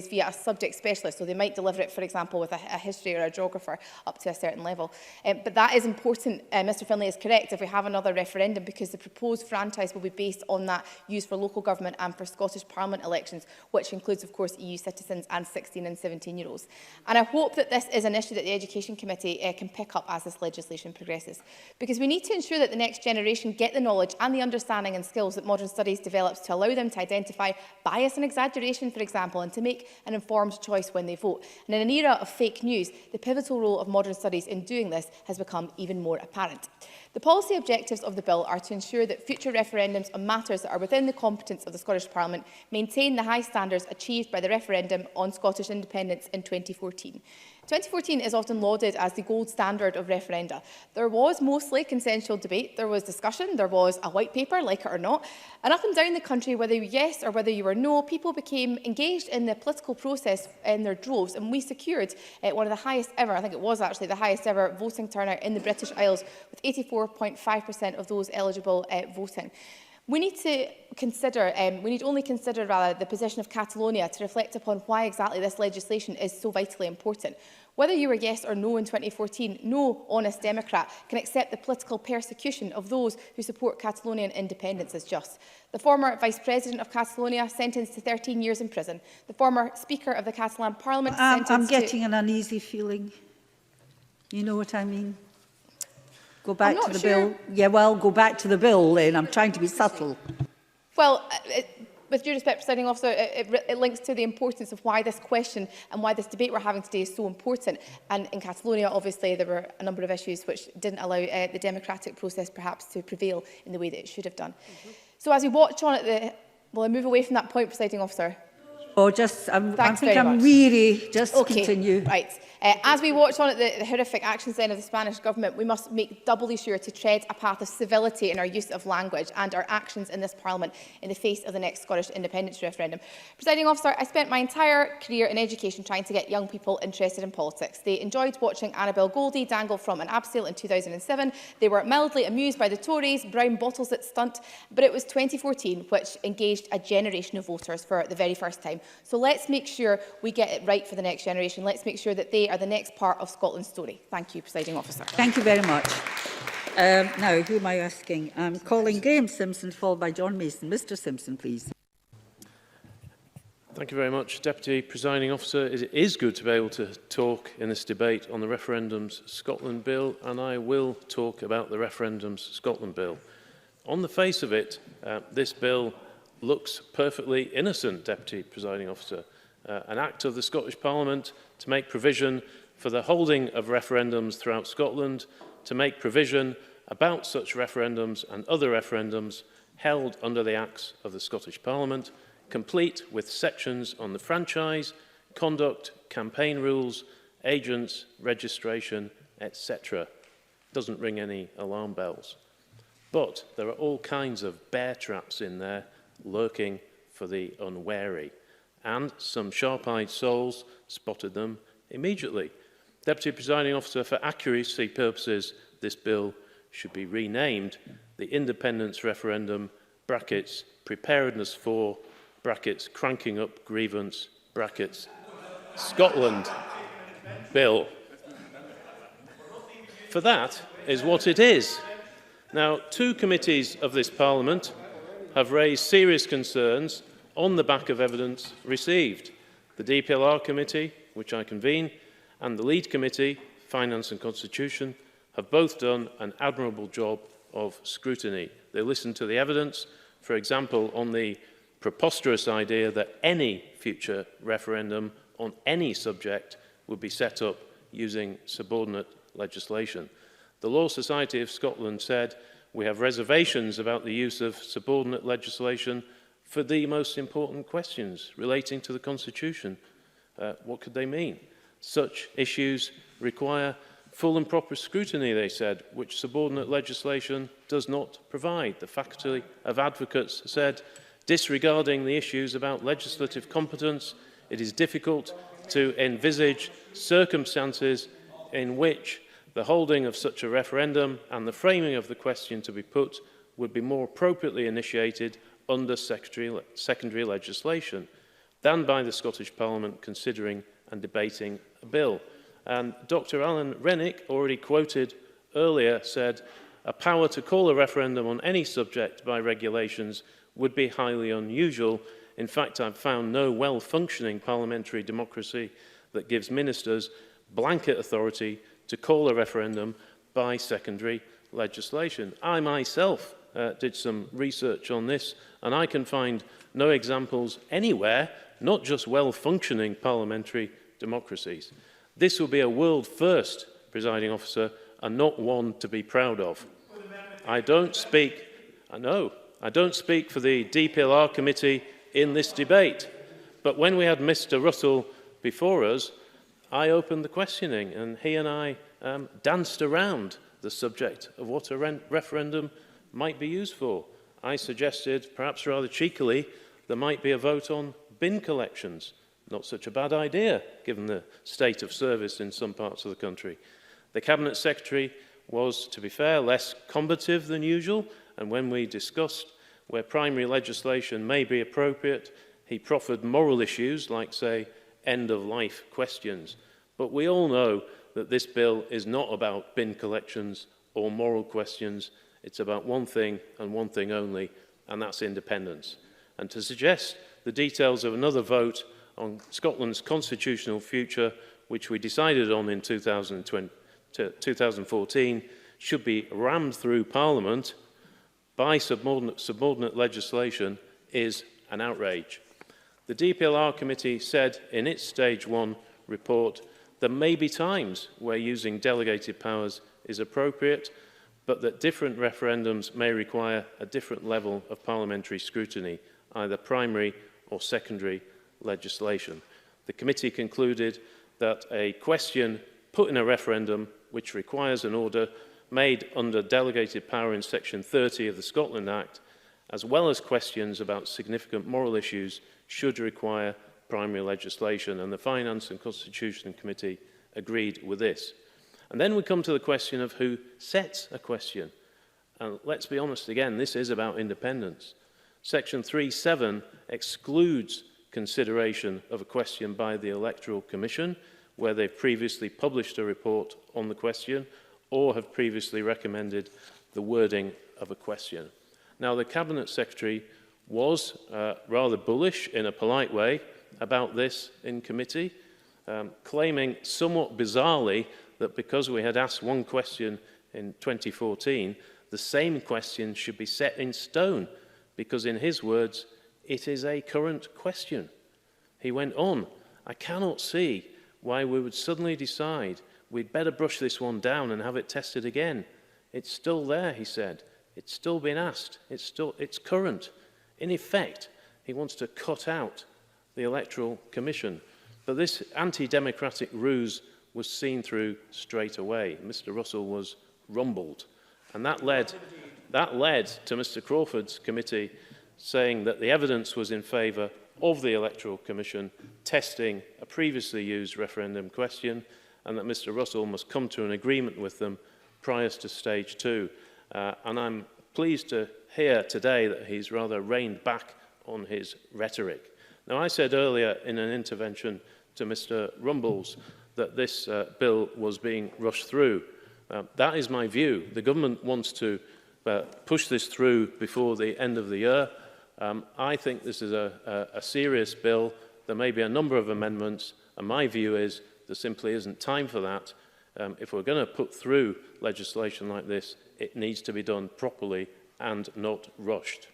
[SPEAKER 11] via a subject specialist. So they might deliver it, for example, with a history or a geographer up to a certain level. But that is important. Mr Finlay is correct if we have another referendum, because the proposed franchise will be based on that used for local government and for Scottish Parliament elections, which includes, of course, EU citizens and 16 and 17-year-olds. And I hope that this is an issue that the Education Committee can pick up as this legislation progresses, because we need to ensure that the next generation get the knowledge and the understanding and skills that modern studies develops to allow them to identify bias and exaggeration, for example, and to make an informed choice when they vote. And in an era of fake news, the pivotal role of modern studies in doing this has become even more apparent. The policy objectives of the bill are to ensure that future referendums on matters that are within the competence of the Scottish Parliament maintain the high standards achieved by the referendum on Scottish independence in 2014. 2014 is often lauded as the gold standard of referenda. There was mostly consensual debate, there was discussion, there was a white paper, like it or not, and up and down the country, whether you were yes or whether you were no, people became engaged in the political process in their droves, and we secured one of the highest ever, I think it was actually the highest ever voting turnout in the British Isles, with 84.5% of those eligible voting. We need to consider, only consider the position of Catalonia to reflect upon why exactly this legislation is so vitally important. Whether you were yes or no in 2014, no honest Democrat can accept the political persecution of those who support Catalonian independence as just. The former Vice President of Catalonia sentenced to 13 years in prison. The former Speaker of the Catalan Parliament sentenced
[SPEAKER 4] I'm getting an uneasy feeling. You know what I mean? Go back to the bill. Yeah, well, go back to the bill then. I'm trying to be subtle.
[SPEAKER 11] Well, with due respect, Presiding Officer, it links to the importance of why this question and why this debate we're having today is so important. And in Catalonia, obviously, there were a number of issues which didn't allow the democratic process perhaps to prevail in the way that it should have done. So as we watch on at the... Will I move away from that point, Presiding Officer?
[SPEAKER 4] Oh, I think I'm weary. Just continue.
[SPEAKER 11] Right. As we watch on at the horrific actions then of the Spanish government, we must make doubly sure to tread a path of civility in our use of language and our actions in this Parliament in the face of the next Scottish independence referendum. Presiding Officer, I spent my entire career in education trying to get young people interested in politics. They enjoyed watching Annabel Goldie dangle from an abseil in 2007. They were mildly amused by the Tories, brown bottles at stunt, but it was 2014 which engaged a generation of voters for the very first time. So let's make sure we get it right for the next generation. Let's make sure that they are the next part of Scotland's story. Thank you, Presiding Officer.
[SPEAKER 4] Thank you very much. Now, who am I asking? I'm calling Graham Simpson, followed by John Mason. Mr Simpson, please.
[SPEAKER 5] Thank you very much, Deputy Presiding Officer. It is good to be able to talk in this debate on the Referendums Scotland Bill, and I will talk about the Referendums Scotland Bill. On the face of it, this bill looks perfectly innocent, Deputy Presiding Officer. an Act of the Scottish Parliament to make provision for the holding of referendums throughout Scotland, to make provision about such referendums and other referendums held under the Acts of the Scottish Parliament, complete with sections on the franchise, conduct, campaign rules, agents, registration, etc. Doesn't ring any alarm bells. But there are all kinds of bear traps in there lurking for the unwary, and some sharp-eyed souls spotted them immediately. Deputy Presiding Officer, for accuracy purposes, this bill should be renamed the Independence Referendum, brackets, Preparedness for, brackets, Cranking Up Grievance, brackets, Scotland Bill. For that is what it is. Now, 2 committees of this Parliament have raised serious concerns on the back of evidence received. The DPLR Committee, which I convene, and the lead committee, Finance and Constitution, have both done an admirable job of scrutiny. They listened to the evidence, for example, on the preposterous idea that any future referendum on any subject would be set up using subordinate legislation. The Law Society of Scotland said, "We have reservations about the use of subordinate legislation for the most important questions relating to the Constitution." What could they mean? Such issues require full and proper scrutiny, they said, which subordinate legislation does not provide. The Faculty of Advocates said, disregarding the issues about legislative competence, it is difficult to envisage circumstances in which the holding of such a referendum and the framing of the question to be put would be more appropriately initiated under secondary legislation than by the Scottish Parliament considering and debating a bill. And Dr. Alan Rennick, already quoted earlier, said, "A power to call a referendum on any subject by regulations would be highly unusual. In fact, I've found no well-functioning parliamentary democracy that gives ministers blanket authority to call a referendum by secondary legislation." I myself did some research on this, and I can find no examples anywhere, not just well-functioning parliamentary democracies. This will be a world first, Presiding Officer, and not one to be proud of. I don't speak for the DPLR committee in this debate, but when we had Mr. Russell before us, I opened the questioning, and he and I danced around the subject of what a referendum might be used for. I suggested, perhaps rather cheekily, there might be a vote on bin collections. Not such a bad idea, given the state of service in some parts of the country. The Cabinet Secretary was, to be fair, less combative than usual, and when we discussed where primary legislation may be appropriate, he proffered moral issues like, say, end-of-life questions. But we all know that this bill is not about bin collections or moral questions. It's about one thing and one thing only, and that's independence. And to suggest the details of another vote on Scotland's constitutional future, which we decided on in 2014, should be rammed through Parliament by subordinate legislation is an outrage. The DPLR committee said in its Stage 1 report there may be times where using delegated powers is appropriate, but that different referendums may require a different level of parliamentary scrutiny, either primary or secondary legislation. The committee concluded that a question put in a referendum which requires an order made under delegated power in Section 30 of the Scotland Act, as well as questions about significant moral issues, should require primary legislation, and the Finance and Constitution Committee agreed with this. And then we come to the question of who sets a question. And let's be honest again, this is about independence. Section 3(7) excludes consideration of a question by the Electoral Commission, where they've previously published a report on the question or have previously recommended the wording of a question. Now, the Cabinet Secretary was rather bullish in a polite way about this in committee, claiming somewhat bizarrely that because we had asked one question in 2014, the same question should be set in stone, because in his words, it is a current question. He went on, I cannot see why we would suddenly decide we'd better brush this one down and have it tested again. It's still there, he said. It's still been asked. It's current. In effect, he wants to cut out the Electoral Commission. But this anti-democratic ruse was seen through straight away. Mr. Russell was rumbled. And that led to Mr. Crawford's committee saying that the evidence was in favour of the Electoral Commission testing a previously used referendum question, and that Mr. Russell must come to an agreement with them prior to stage 2. And I'm pleased to hear today that he's rather reined back on his rhetoric. Now, I said earlier in an intervention to Mr. Rumbles that this bill was being rushed through. That is my view. The government wants to push this through before the end of the year. I think this is a serious bill. There may be a number of amendments, and my view is there simply isn't time for that. If we're going to put through legislation like this, it needs to be done properly and not rushed.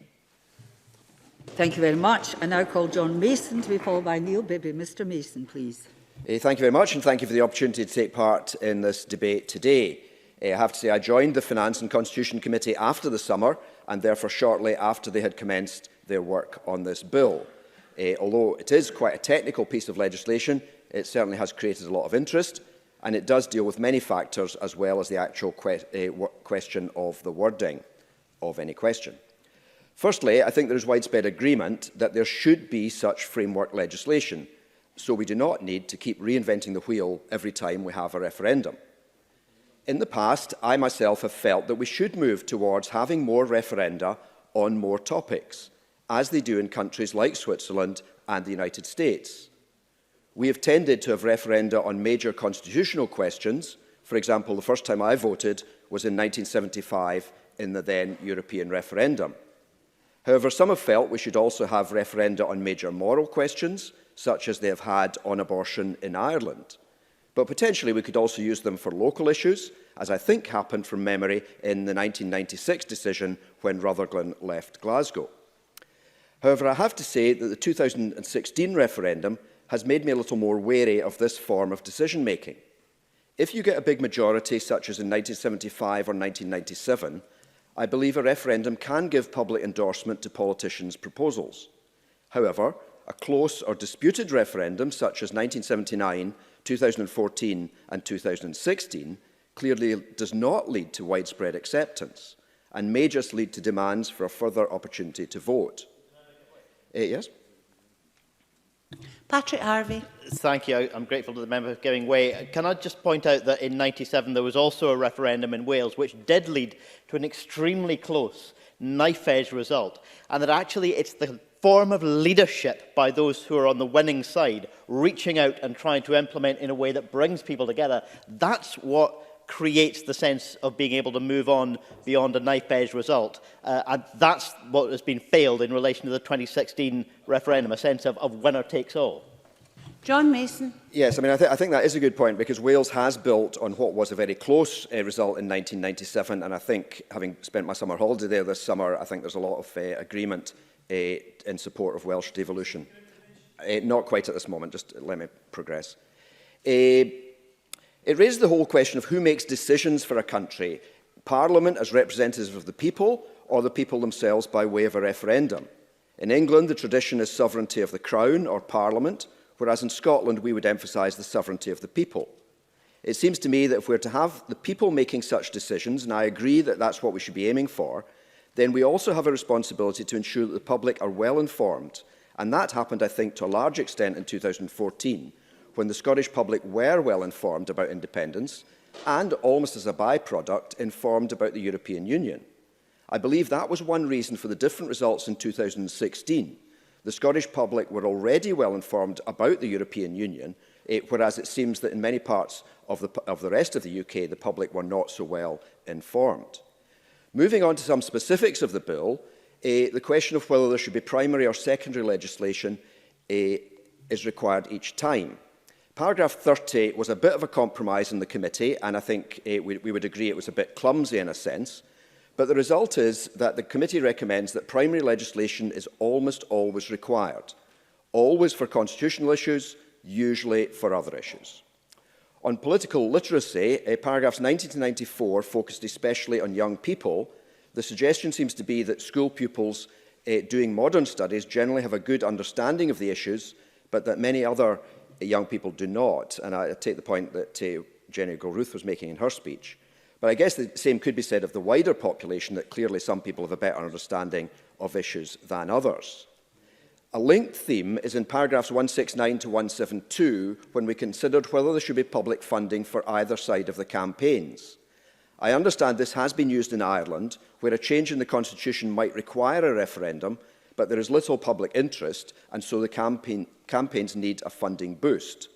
[SPEAKER 4] Thank you very much. I now call John Mason to be followed by Neil Bibby. Mr. Mason, please.
[SPEAKER 12] Thank you very much, and thank you for the opportunity to take part in this debate today. I have to say I joined the Finance and Constitution Committee after the summer, and therefore shortly after they had commenced their work on this bill. Although it is quite a technical piece of legislation, it certainly has created a lot of interest, and it does deal with many factors as well as the actual question of the wording of any question. Firstly, I think there is widespread agreement that there should be such framework legislation, so we do not need to keep reinventing the wheel every time we have a referendum. In the past, I myself have felt that we should move towards having more referenda on more topics, as they do in countries like Switzerland and the United States. We have tended to have referenda on major constitutional questions. For example, the first time I voted was in 1975 in the then European referendum. However, some have felt we should also have referenda on major moral questions, such as they have had on abortion in Ireland. But potentially we could also use them for local issues, as I think happened from memory in the 1996 decision when Rutherglen left Glasgow. However, I have to say that the 2016 referendum has made me a little more wary of this form of decision-making. If you get a big majority, such as in 1975 or 1997, I believe a referendum can give public endorsement to politicians' proposals. However, a close or disputed referendum, such as 1979, 2014 and 2016, clearly does not lead to widespread acceptance and may just lead to demands for a further opportunity to vote. Yes?
[SPEAKER 18] Patrick Harvey.
[SPEAKER 3] Thank you. I'm grateful to the member for giving way. Can I just point out that in '97 there was also a referendum in Wales which did lead to an extremely close knife-edge result, and that actually it's the form of leadership by those who are on the winning side, reaching out and trying to implement in a way that brings people together. That's what creates the sense of being able to move on beyond a knife-edge result. And that's what has been failed in relation to the 2016 referendum, a sense of winner takes all.
[SPEAKER 18] John Mason.
[SPEAKER 12] Yes, I think that is a good point, because Wales has built on what was a very close result in 1997, and I think, having spent my summer holiday there this summer, I think there's a lot of agreement in support of Welsh devolution. Not quite at this moment, just let me progress. It raises the whole question of who makes decisions for a country, Parliament as representatives of the people, or the people themselves by way of a referendum. In England, the tradition is sovereignty of the Crown or Parliament, whereas in Scotland we would emphasise the sovereignty of the people. It seems to me that if we're to have the people making such decisions, and I agree that that's what we should be aiming for, then we also have a responsibility to ensure that the public are well informed. And that happened, I think, to a large extent in 2014, when the Scottish public were well informed about independence and, almost as a byproduct, informed about the European Union. I believe that was one reason for the different results in 2016. The Scottish public were already well informed about the European Union, whereas it seems that in many parts of the rest of the UK, the public were not so well informed. Moving on to some specifics of the bill, the question of whether there should be primary or secondary legislation is required each time. Paragraph 30 was a bit of a compromise in the committee, and I think we would agree it was a bit clumsy in a sense. But the result is that the committee recommends that primary legislation is almost always required. always for constitutional issues, usually for other issues. On political literacy, paragraphs 90 to 94 focused especially on young people. The suggestion seems to be that school pupils doing modern studies generally have a good understanding of the issues, but that many other young people do not. And I take the point that Jenny Gilruth was making in her speech. But I guess the same could be said of the wider population, that clearly some people have a better understanding of issues than others. A linked theme is in paragraphs 169 to 172, when we considered whether there should be public funding for either side of the campaigns. I understand this has been used in Ireland, where a change in the constitution might require a referendum, but there is little public interest, and so the campaigns need a funding boost.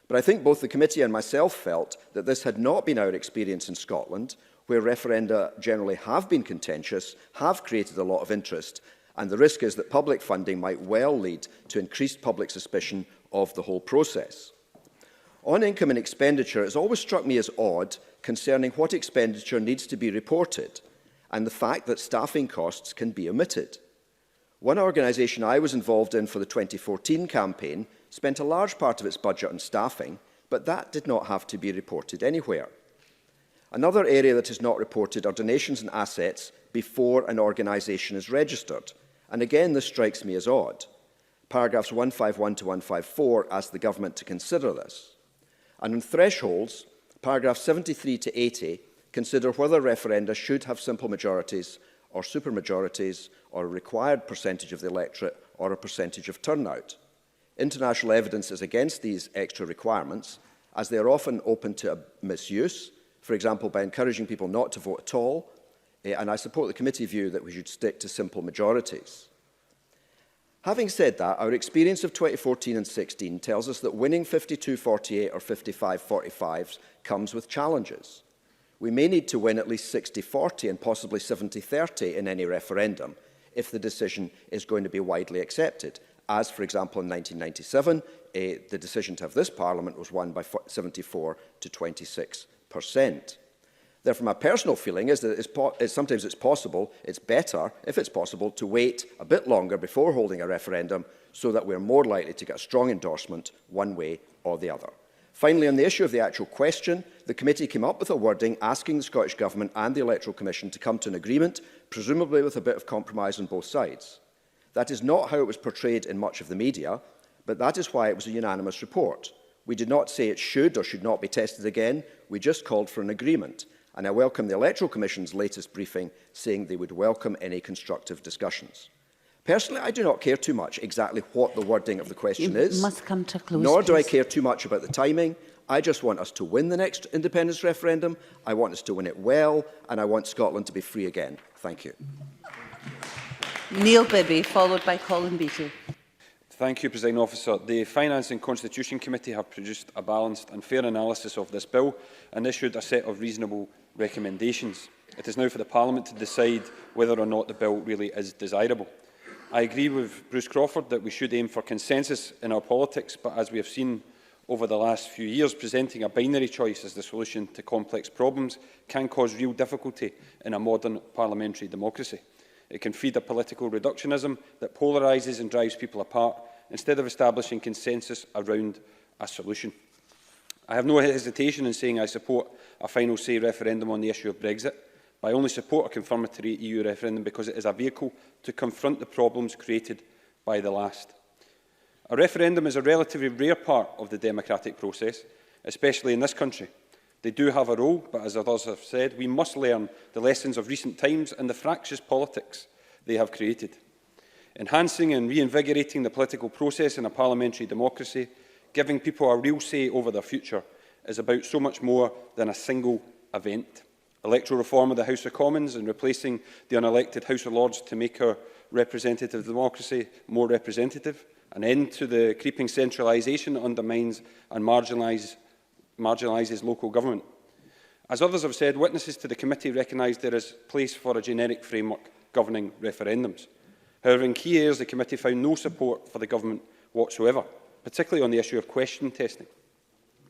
[SPEAKER 12] But I think both the committee and myself felt that this had not been our experience in Scotland, where referenda generally have been contentious, have created a lot of interest, and the risk is that public funding might well lead to increased public suspicion of the whole process. On income and expenditure, it has always struck me as odd concerning what expenditure needs to be reported, and the fact that staffing costs can be omitted. One organisation I was involved in for the 2014 campaign spent a large part of its budget on staffing, but that did not have to be reported anywhere. Another area that is not reported are donations and assets before an organisation is registered, and again this strikes me as odd. Paragraphs 151 to 154 ask the government to consider this. And on thresholds, paragraphs 73 to 80 consider whether referenda should have simple majorities or supermajorities, or a required percentage of the electorate, or a percentage of turnout. International evidence is against these extra requirements, as they are often open to misuse, for example, by encouraging people not to vote at all, and I support the committee view that we should stick to simple majorities. Having said that, our experience of 2014 and 16 tells us that winning 52-48 or 55-45 comes with challenges. We may need to win at least 60-40 and possibly 70-30 in any referendum if the decision is going to be widely accepted. As, for example, in 1997, the decision to have this Parliament was won by 74 to 26%. Therefore, my personal feeling is that sometimes it's possible, it's better, if it's possible, to wait a bit longer before holding a referendum so that we're more likely to get a strong endorsement one way or the other. Finally, on the issue of the actual question, the committee came up with a wording asking the Scottish Government and the Electoral Commission to come to an agreement, presumably with a bit of compromise on both sides. That is not how it was portrayed in much of the media, but that is why it was a unanimous report. We did not say it should or should not be tested again, we just called for an agreement. And I welcome the Electoral Commission's latest briefing saying they would welcome any constructive discussions. Personally, I do not care too much exactly what the wording of the question is,
[SPEAKER 18] must come to a close,
[SPEAKER 12] nor do I
[SPEAKER 18] please.
[SPEAKER 12] care too much about the timing. I just want us to win the next independence referendum, I want us to win it well, and I want Scotland to be free again. Thank you.
[SPEAKER 18] Neil Bibby, followed by Colin Beattie.
[SPEAKER 13] Thank you, Presiding Officer. The Finance and Constitution Committee have produced a balanced and fair analysis of this bill and issued a set of reasonable recommendations. It is now for the Parliament to decide whether or not the bill really is desirable. I agree with Bruce Crawford that we should aim for consensus in our politics, but as we have seen over the last few years, presenting a binary choice as the solution to complex problems can cause real difficulty in a modern parliamentary democracy. It can feed a political reductionism that polarises and drives people apart, instead of establishing consensus around a solution. I have no hesitation in saying I support a final say referendum on the issue of Brexit, but I only support a confirmatory EU referendum because it is a vehicle to confront the problems created by the last. A referendum is a relatively rare part of the democratic process, especially in this country. They do have a role, but as others have said, we must learn the lessons of recent times and the fractious politics they have created. Enhancing and reinvigorating the political process in a parliamentary democracy, giving people a real say over their future, is about so much more than a single event. Electoral reform of the House of Commons and replacing the unelected House of Lords to make our representative democracy more representative, an end to the creeping centralisation that undermines and marginalises local government. As others have said, witnesses to the committee recognise there is place for a generic framework governing referendums. However, in key areas the committee found no support for the government whatsoever, particularly on the issue of question testing.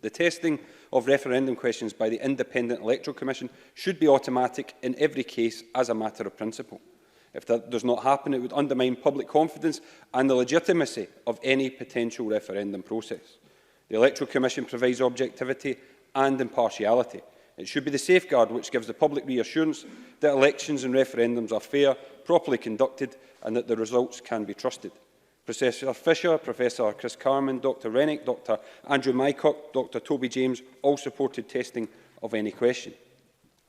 [SPEAKER 13] The testing of referendum questions by the Independent Electoral Commission should be automatic in every case as a matter of principle. If that does not happen, it would undermine public confidence and the legitimacy of any potential referendum process. The Electoral Commission provides objectivity and impartiality. It should be the safeguard which gives the public reassurance that elections and referendums are fair, properly conducted and that the results can be trusted. Professor Fisher, Professor Chris Carman, Dr Rennick, Dr Andrew Mycock, Dr Toby James all supported testing of any question.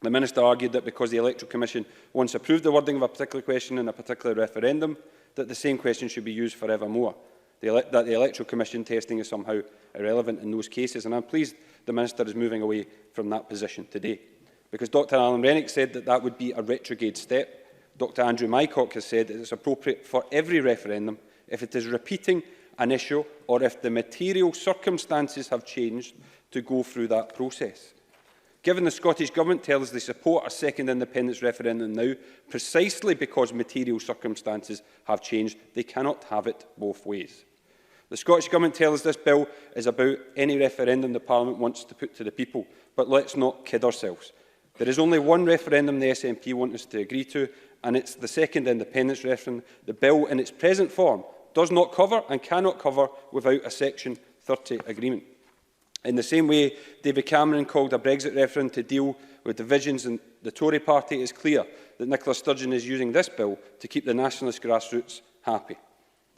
[SPEAKER 13] The Minister argued that because the Electoral Commission once approved the wording of a particular question in a particular referendum, that the same question should be used forevermore, that the Electoral Commission testing is somehow irrelevant in those cases. And I'm pleased the Minister is moving away from that position today. Because Dr Alan Rennick said that that would be a retrograde step, Dr Andrew Mycock has said that it is appropriate for every referendum if it is repeating an issue or if the material circumstances have changed to go through that process. Given the Scottish Government tell us they support a second independence referendum now, precisely because material circumstances have changed, they cannot have it both ways. The Scottish Government tell us this bill is about any referendum the Parliament wants to put to the people, but let's not kid ourselves. There is only one referendum the SNP want us to agree to, and it's the second independence referendum. The bill in its present form does not cover and cannot cover without a Section 30 agreement. In the same way David Cameron called a Brexit referendum to deal with divisions in the Tory party, it is clear that Nicola Sturgeon is using this bill to keep the nationalist grassroots happy.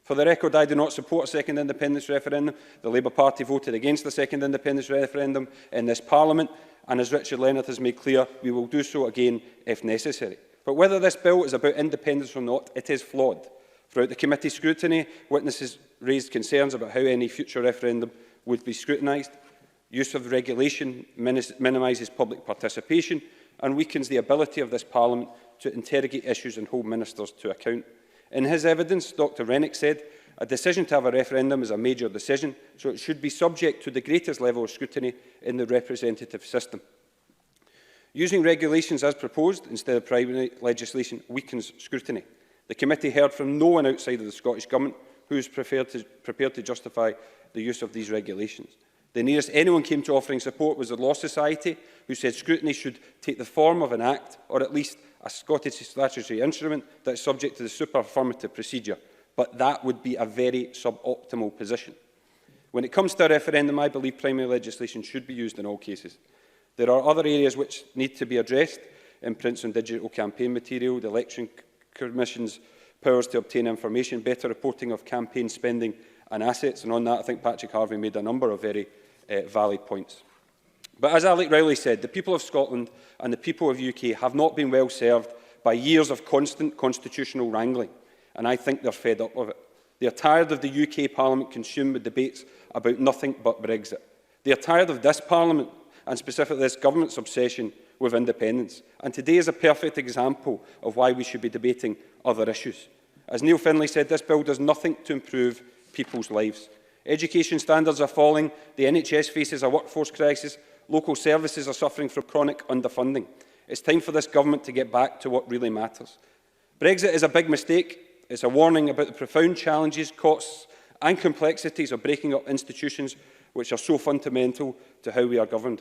[SPEAKER 13] For the record, I do not support a second independence referendum. The Labour Party voted against the second independence referendum in this Parliament, and as Richard Leonard has made clear, we will do so again if necessary. But whether this bill is about independence or not, it is flawed. Throughout the committee scrutiny, witnesses raised concerns about how any future referendum would be scrutinised. Use of regulation minimises public participation and weakens the ability of this Parliament to interrogate issues and hold ministers to account. In his evidence, Dr Rennick said, a decision to have a referendum is a major decision, so it should be subject to the greatest level of scrutiny in the representative system. Using regulations as proposed instead of primary legislation weakens scrutiny. The committee heard from no one outside of the Scottish Government who is prepared to justify the use of these regulations. The nearest anyone came to offering support was the Law Society, who said scrutiny should take the form of an act, or at least a Scottish statutory instrument that is subject to the super-affirmative procedure. But that would be a very suboptimal position. When it comes to a referendum, I believe primary legislation should be used in all cases. There are other areas which need to be addressed: imprints on digital campaign material, the Election Commission's powers to obtain information, better reporting of campaign spending and assets. And on that, I think Patrick Harvey made a number of very valid points. But as Alec Rowley said, the people of Scotland and the people of the UK have not been well served by years of constant constitutional wrangling, and I think they're fed up of it. They are tired of the UK Parliament consumed with debates about nothing but Brexit. They are tired of this Parliament, and specifically this government's obsession with independence. And today is a perfect example of why we should be debating other issues. As Neil Findlay said, this bill does nothing to improve people's lives. Education standards are falling, the NHS faces a workforce crisis, local services are suffering from chronic underfunding. It's time for this government to get back to what really matters. Brexit is a big mistake. It's a warning about the profound challenges, costs and complexities of breaking up institutions which are so fundamental to how we are governed.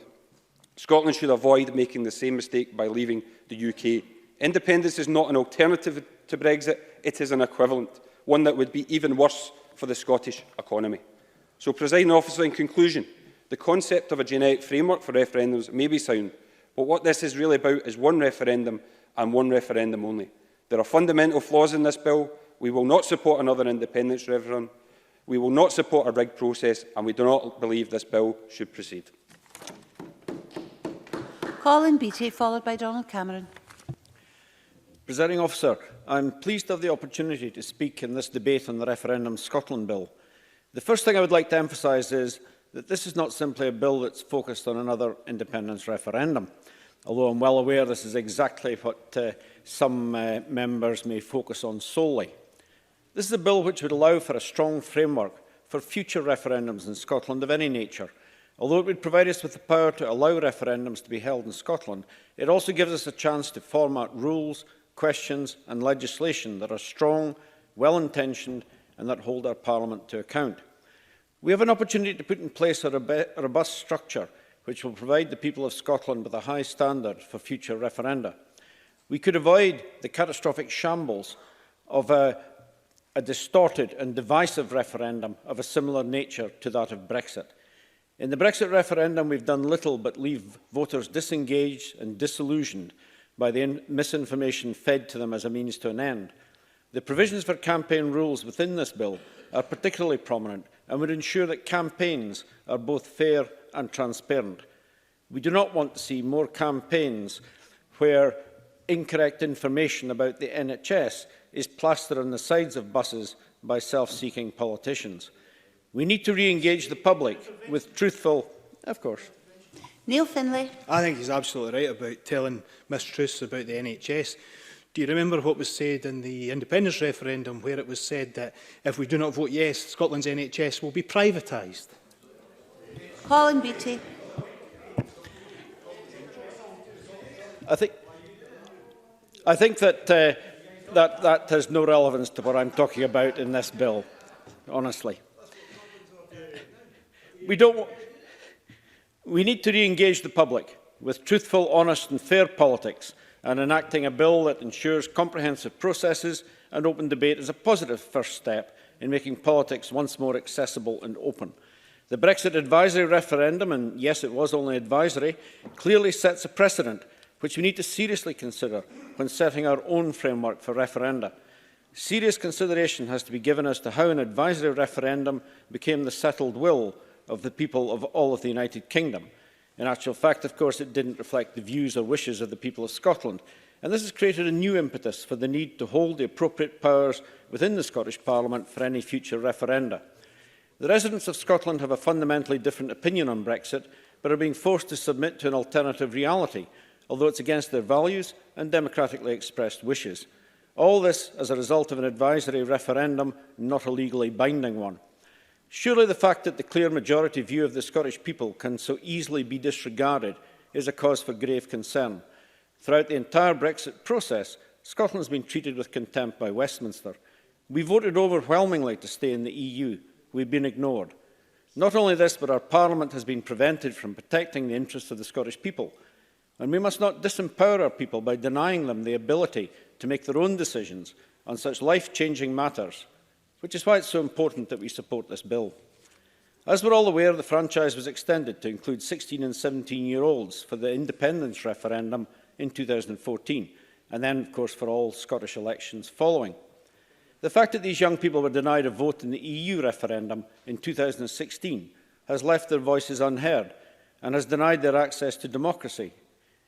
[SPEAKER 13] Scotland should avoid making the same mistake by leaving the UK. Independence is not an alternative to Brexit, it is an equivalent, one that would be even worse for the Scottish economy. So, Presiding Officer, in conclusion, the concept of a generic framework for referendums may be sound, but what this is really about is one referendum and one referendum only. There are fundamental flaws in this bill. We will not support another independence referendum. We will not support a rigged process, and we do not believe this bill should proceed.
[SPEAKER 18] Colin Beattie, followed by Donald Cameron.
[SPEAKER 14] Presiding Officer, I am pleased to have the opportunity to speak in this debate on the Referendum Scotland Bill. The first thing I would like to emphasise is that this is not simply a bill that's focused on another independence referendum, although I'm well aware this is exactly what some members may focus on solely. This is a bill which would allow for a strong framework for future referendums in Scotland of any nature. Although it would provide us with the power to allow referendums to be held in Scotland, it also gives us a chance to format rules, questions and legislation that are strong, well-intentioned and that hold our Parliament to account. We have an opportunity to put in place a robust structure which will provide the people of Scotland with a high standard for future referenda. We could avoid the catastrophic shambles of a distorted and divisive referendum of a similar nature to that of Brexit. In the Brexit referendum, we've done little but leave voters disengaged and disillusioned by the misinformation fed to them as a means to an end. The provisions for campaign rules within this bill are particularly prominent and would ensure that campaigns are both fair and transparent. We do not want to see more campaigns where incorrect information about the NHS is plastered on the sides of buses by self-seeking politicians. We need to re-engage the public with truthful... Of course.
[SPEAKER 18] Neil Finlay.
[SPEAKER 22] I think he's absolutely right about telling mistruths about the NHS. Do you remember what was said in the independence referendum, where it was said that if we do not vote yes, Scotland's NHS will be privatised?
[SPEAKER 18] Colin Beattie.
[SPEAKER 14] I think that that has no relevance to what I'm talking about in this bill, honestly. We need to re-engage the public with truthful, honest and fair politics, and enacting a bill that ensures comprehensive processes and open debate is a positive first step in making politics once more accessible and open. The Brexit advisory referendum, and yes, it was only advisory, clearly sets a precedent which we need to seriously consider when setting our own framework for referenda. Serious consideration has to be given as to how an advisory referendum became the settled will of the people of all of the United Kingdom. In actual fact, of course, it didn't reflect the views or wishes of the people of Scotland, and this has created a new impetus for the need to hold the appropriate powers within the Scottish Parliament for any future referenda. The residents of Scotland have a fundamentally different opinion on Brexit, but are being forced to submit to an alternative reality, although it's against their values and democratically expressed wishes. All this as a result of an advisory referendum, not a legally binding one. Surely the fact that the clear majority view of the Scottish people can so easily be disregarded is a cause for grave concern. Throughout the entire Brexit process, Scotland has been treated with contempt by Westminster. We voted overwhelmingly to stay in the EU. We've been ignored. Not only this, but our Parliament has been prevented from protecting the interests of the Scottish people. And we must not disempower our people by denying them the ability to make their own decisions on such life-changing matters, which is why it's so important that we support this bill. As we're all aware, the franchise was extended to include 16 and 17-year-olds for the independence referendum in 2014, and then, of course, for all Scottish elections following. The fact that these young people were denied a vote in the EU referendum in 2016 has left their voices unheard and has denied their access to democracy.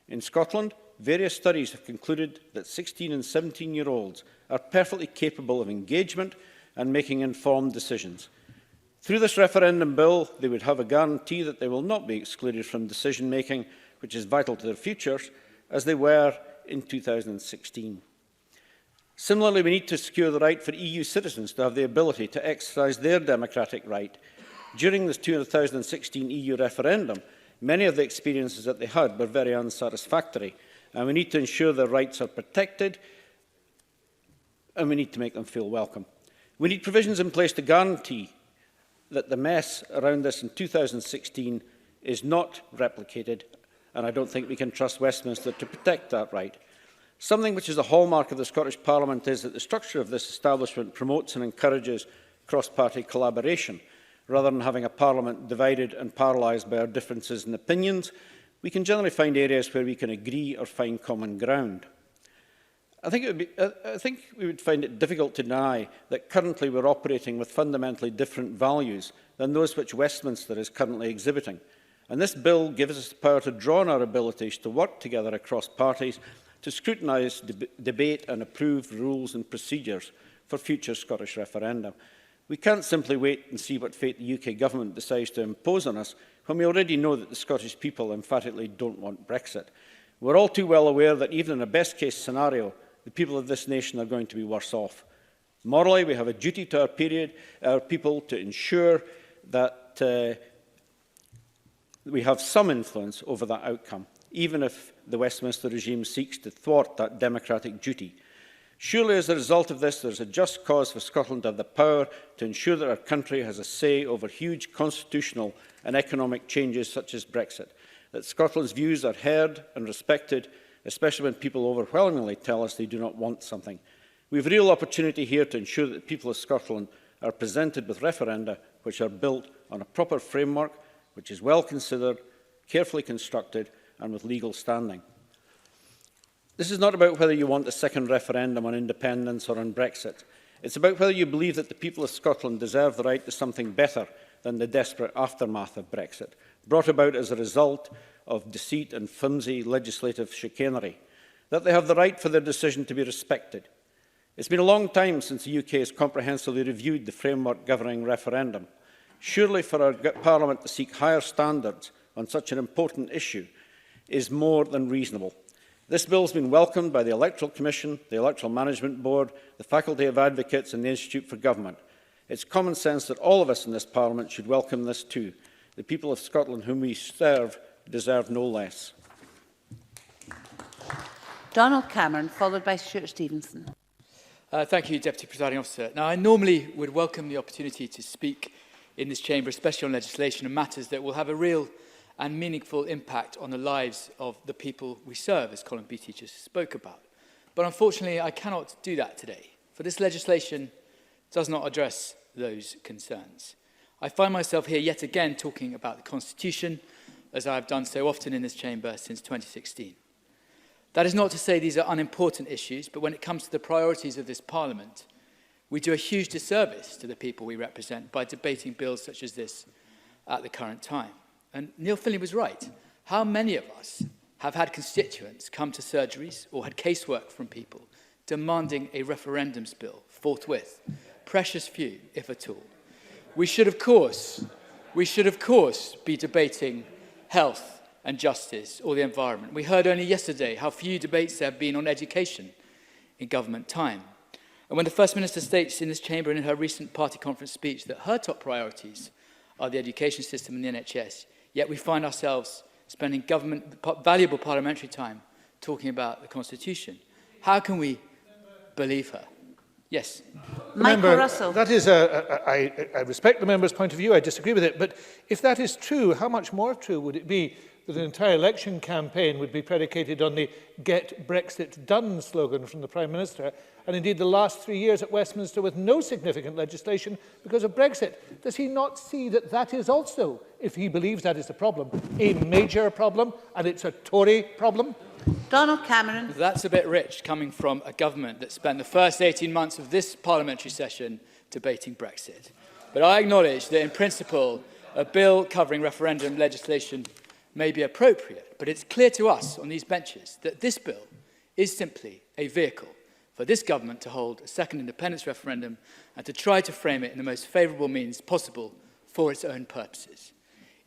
[SPEAKER 14] In Scotland, various studies have concluded that 16 and 17-year-olds are perfectly capable of engagement and making informed decisions. Through this referendum bill, they would have a guarantee that they will not be excluded from decision-making, which is vital to their futures, as they were in 2016. Similarly, we need to secure the right for EU citizens to have the ability to exercise their democratic right. During this 2016 EU referendum, many of the experiences that they had were very unsatisfactory, and we need to ensure their rights are protected, and we need to make them feel welcome. We need provisions in place to guarantee that the mess around this in 2016 is not replicated, and I don't think we can trust Westminster to protect that right. Something which is a hallmark of the Scottish Parliament is that the structure of this establishment promotes and encourages cross-party collaboration. Rather than having a Parliament divided and paralysed by our differences in opinions, we can generally find areas where we can agree or find common ground. I think we would find it difficult to deny that currently we're operating with fundamentally different values than those which Westminster is currently exhibiting. And this bill gives us the power to draw on our abilities to work together across parties to scrutinise, debate and approve rules and procedures for future Scottish referenda. We can't simply wait and see what fate the UK government decides to impose on us when we already know that the Scottish people emphatically don't want Brexit. We're all too well aware that even in a best-case scenario, the people of this nation are going to be worse off. Morally, we have a duty to our people to ensure that we have some influence over that outcome, even if the Westminster regime seeks to thwart that democratic duty. Surely, as a result of this, there is a just cause for Scotland to have the power to ensure that our country has a say over huge constitutional and economic changes such as Brexit, that Scotland's views are heard and respected, especially when people overwhelmingly tell us they do not want something. We have a real opportunity here to ensure that the people of Scotland are presented with referenda which are built on a proper framework, which is well considered, carefully constructed and with legal standing. This is not about whether you want a second referendum on independence or on Brexit. It's about whether you believe that the people of Scotland deserve the right to something better than the desperate aftermath of Brexit, brought about as a result of deceit and flimsy legislative chicanery, that they have the right for their decision to be respected. It's been a long time since the UK has comprehensively reviewed the framework governing referendum. Surely for our Parliament to seek higher standards on such an important issue is more than reasonable. This bill has been welcomed by the Electoral Commission, the Electoral Management Board, the Faculty of Advocates and the Institute for Government. It's common sense that all of us in this Parliament should welcome this too. The people of Scotland whom we serve deserve no less.
[SPEAKER 18] Donald Cameron, followed by Stuart Stevenson.
[SPEAKER 15] Thank you, Deputy Presiding Officer. Now, I normally would welcome the opportunity to speak in this chamber, especially on legislation and matters that will have a real and meaningful impact on the lives of the people we serve, as Colin Beattie just spoke about. But unfortunately, I cannot do that today, for this legislation does not address those concerns. I find myself here yet again talking about the Constitution, as I have done so often in this chamber since 2016. That is not to say these are unimportant issues, but when it comes to the priorities of this Parliament, we do a huge disservice to the people we represent by debating bills such as this at the current time. And Neil Finlay was right. How many of us have had constituents come to surgeries or had casework from people demanding a referendums bill forthwith? Precious few, if at all. We should, of course, be debating health and justice or the environment. We heard only yesterday how few debates there have been on education in government time. And when the First Minister states in this chamber and in her recent party conference speech that her top priorities are the education system and the NHS, yet we find ourselves spending valuable parliamentary time talking about the Constitution. How can we believe her? Yes.
[SPEAKER 19] Michael Russell. That is I respect the member's point of view. I disagree with it. But if that is true, how much more true would it be that an entire election campaign would be predicated on the "Get Brexit Done" slogan from the Prime Minister, and indeed the last 3 years at Westminster with no significant legislation because of Brexit? Does he not see that that is also, if he believes that is the problem, a major problem, and it's a Tory problem?
[SPEAKER 18] Donald Cameron.
[SPEAKER 15] That's a bit rich coming from a government that spent the first 18 months of this parliamentary session debating Brexit. But I acknowledge that in principle, a bill covering referendum legislation may be appropriate, but it's clear to us on these benches that this bill is simply a vehicle for this government to hold a second independence referendum and to try to frame it in the most favourable means possible for its own purposes.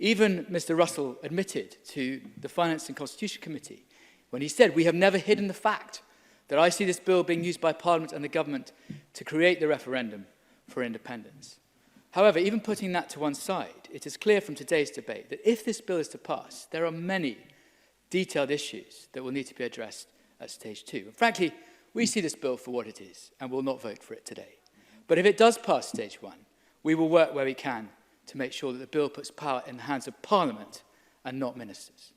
[SPEAKER 15] Even Mr Russell admitted to the Finance and Constitution Committee when he said, "We have never hidden the fact that I see this bill being used by Parliament and the government to create the referendum for independence." However, even putting that to one side, it is clear from today's debate that if this bill is to pass, there are many detailed issues that will need to be addressed at stage 2. And frankly, we see this bill for what it is and will not vote for it today. But if it does pass stage 1, we will work where we can to make sure that the bill puts power in the hands of Parliament and not ministers.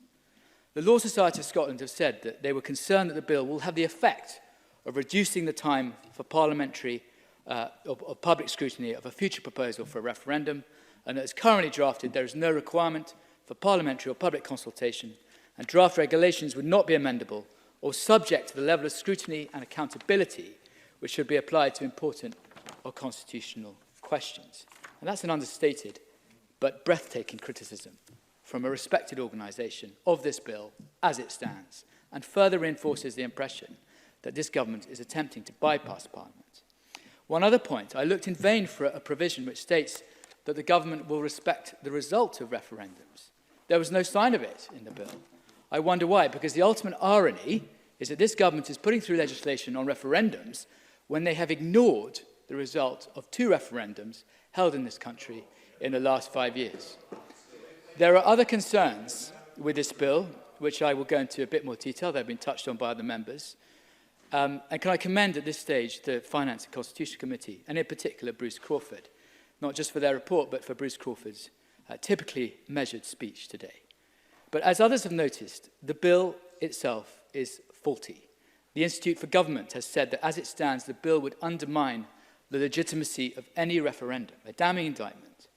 [SPEAKER 15] The Law Society of Scotland have said that they were concerned that the bill will have the effect of reducing the time for parliamentary or public scrutiny of a future proposal for a referendum, and that as currently drafted, there is no requirement for parliamentary or public consultation, and draft regulations would not be amendable or subject to the level of scrutiny and accountability which should be applied to important or constitutional questions. And that's an understated but breathtaking criticism from a respected organisation of this bill as it stands, and further reinforces the impression that this government is attempting to bypass Parliament. One other point, I looked in vain for a provision which states that the government will respect the result of referendums. There was no sign of it in the bill. I wonder why, because the ultimate irony is that this government is putting through legislation on referendums when they have ignored the result of 2 referendums held in this country in the last 5 years. There are other concerns with this bill, which I will go into a bit more detail. They've been touched on by other members. And can I commend at this stage the Finance and Constitution Committee, and in particular Bruce Crawford, not just for their report, but for Bruce Crawford's typically measured speech today. But as others have noticed, the bill itself is faulty. The Institute for Government has said that as it stands, the bill would undermine the legitimacy of any referendum, a damning indictment.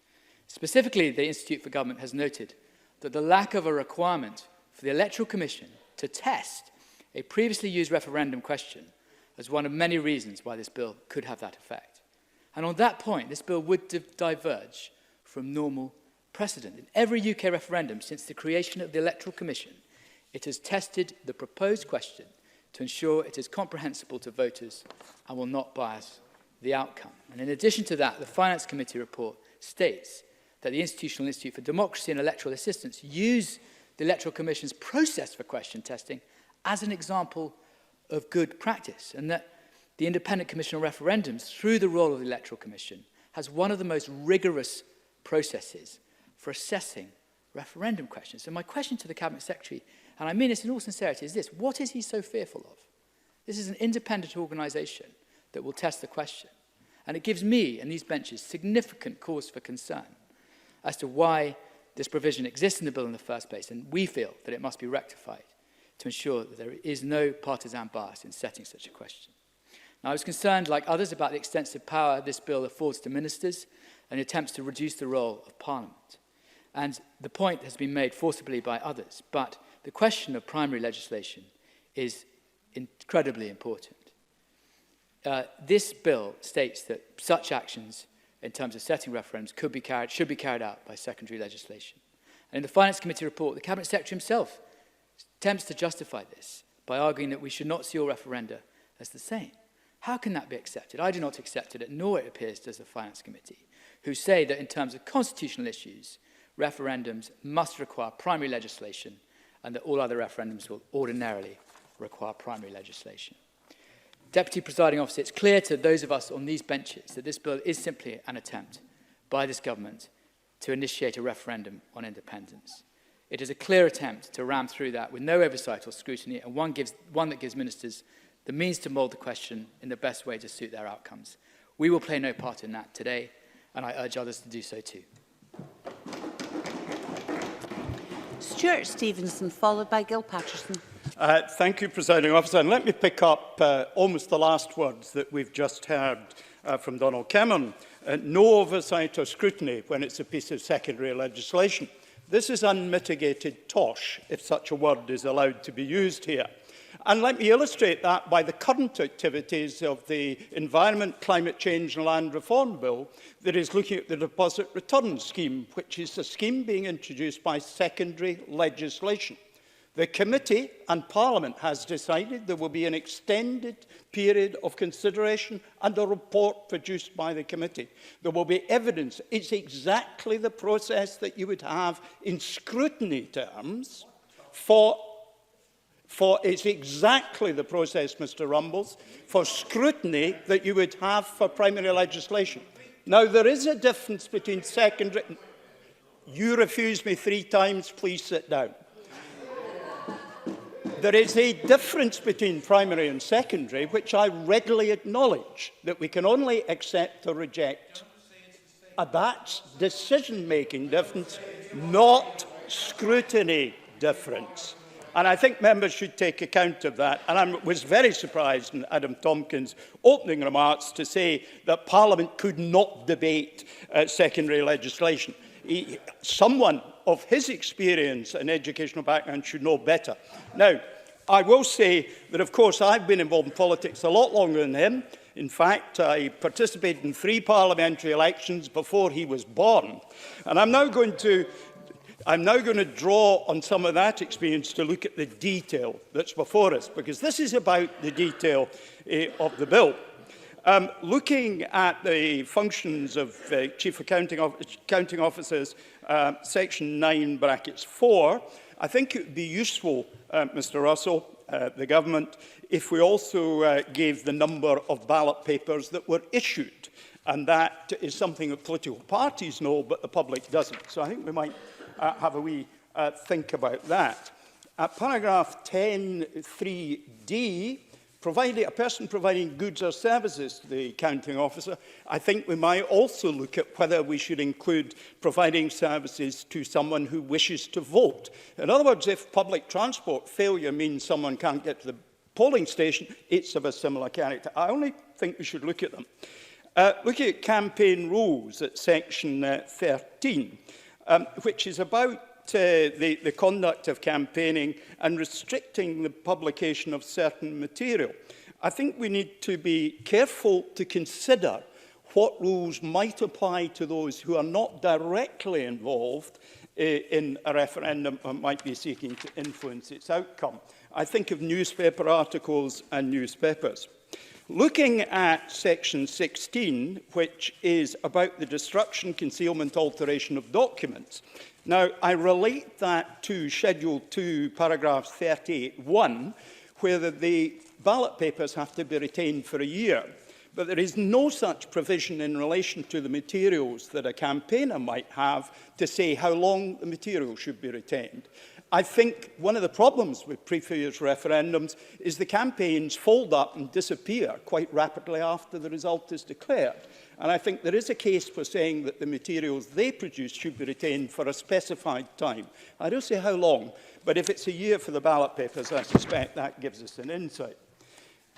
[SPEAKER 15] Specifically, the Institute for Government has noted that the lack of a requirement for the Electoral Commission to test a previously used referendum question as one of many reasons why this bill could have that effect. And on that point, this bill would diverge from normal precedent. In every UK referendum since the creation of the Electoral Commission, it has tested the proposed question to ensure it is comprehensible to voters and will not bias the outcome. And in addition to that, the Finance Committee report states that the Institutional Institute for Democracy and Electoral Assistance use the Electoral Commission's process for question testing as an example of good practice, and that the Independent Commission on Referendums, through the role of the Electoral Commission, has one of the most rigorous processes for assessing referendum questions. So my question to the Cabinet Secretary, and I mean this in all sincerity, is this: what is he so fearful of? This is an independent organisation that will test the question. And it gives me and these benches significant cause for concern as to why this provision exists in the bill in the first place, and we feel that it must be rectified to ensure that there is no partisan bias in setting such a question. Now, I was concerned, like others, about the extensive power this bill affords to ministers and attempts to reduce the role of Parliament. And the point has been made forcibly by others, but the question of primary legislation is incredibly important. This bill states that such actions in terms of setting referendums should be carried out by secondary legislation. And in the Finance Committee report, the Cabinet Secretary himself attempts to justify this by arguing that we should not see all referenda as the same. How can that be accepted? I do not accept it, nor it appears does the Finance Committee, who say that in terms of constitutional issues, referendums must require primary legislation and that all other referendums will ordinarily require primary legislation. Deputy Presiding Officer, it's clear to those of us on these benches that this bill is simply an attempt by this government to initiate a referendum on independence. It is a clear attempt to ram through that with no oversight or scrutiny, and one that gives ministers the means to mould the question in the best way to suit their outcomes. We will play no part in that today, and I urge others to do so too.
[SPEAKER 18] Stuart Stevenson, followed by Gil Patterson.
[SPEAKER 16] Thank you, Presiding Officer. And let me pick up almost the last words that we've just heard from Donald Cameron. No oversight or scrutiny when it's a piece of secondary legislation. This is unmitigated tosh, if such a word is allowed to be used here. And let me illustrate that by the current activities of the Environment, Climate Change and Land Reform Bill that is looking at the deposit return scheme, which is a scheme being introduced by secondary legislation. The committee and Parliament has decided there will be an extended period of consideration and a report produced by the committee. There will be evidence. It's exactly the process that you would have in scrutiny terms it's exactly the process, Mr. Rumbles, for scrutiny that you would have for primary legislation. Now, there is a difference between secondary... You refused me 3 times, please sit down. There is a difference between primary and secondary, which I readily acknowledge, that we can only accept or reject. That's decision-making difference, not scrutiny difference. And I think members should take account of that. And I was very surprised in Adam Tompkins' opening remarks to say that Parliament could not debate secondary legislation. Someone of his experience and educational background should know better. Now, I will say that, of course, I've been involved in politics a lot longer than him. In fact, I participated in 3 parliamentary elections before he was born. And I'm now going to draw on some of that experience to look at the detail that's before us, because this is about the detail of the bill. Looking at the functions of Chief Accounting Officers, Section 9, brackets 4, I think it would be useful, Mr. Russell, the Government, if we also gave the number of ballot papers that were issued. And that is something that political parties know, but the public doesn't. So I think we might have a wee think about that. Paragraph 10(3)(d), a person providing goods or services to the accounting officer, I think we might also look at whether we should include providing services to someone who wishes to vote. In other words, if public transport failure means someone can't get to the polling station, it's of a similar character. I only think we should look at them. Looking at campaign rules at section 13, which is about the conduct of campaigning and restricting the publication of certain material. I think we need to be careful to consider what rules might apply to those who are not directly involved in a referendum and might be seeking to influence its outcome. I think of newspaper articles and newspapers. Looking at section 16, which is about the destruction, concealment, alteration of documents. Now, I relate that to Schedule 2, paragraph 38(1), where the ballot papers have to be retained for a year. But there is no such provision in relation to the materials that a campaigner might have to say how long the material should be retained. I think one of the problems with previous referendums is the campaigns fold up and disappear quite rapidly after the result is declared. And I think there is a case for saying that the materials they produce should be retained for a specified time. I don't say how long, but if it's a year for the ballot papers, I suspect that gives us an insight.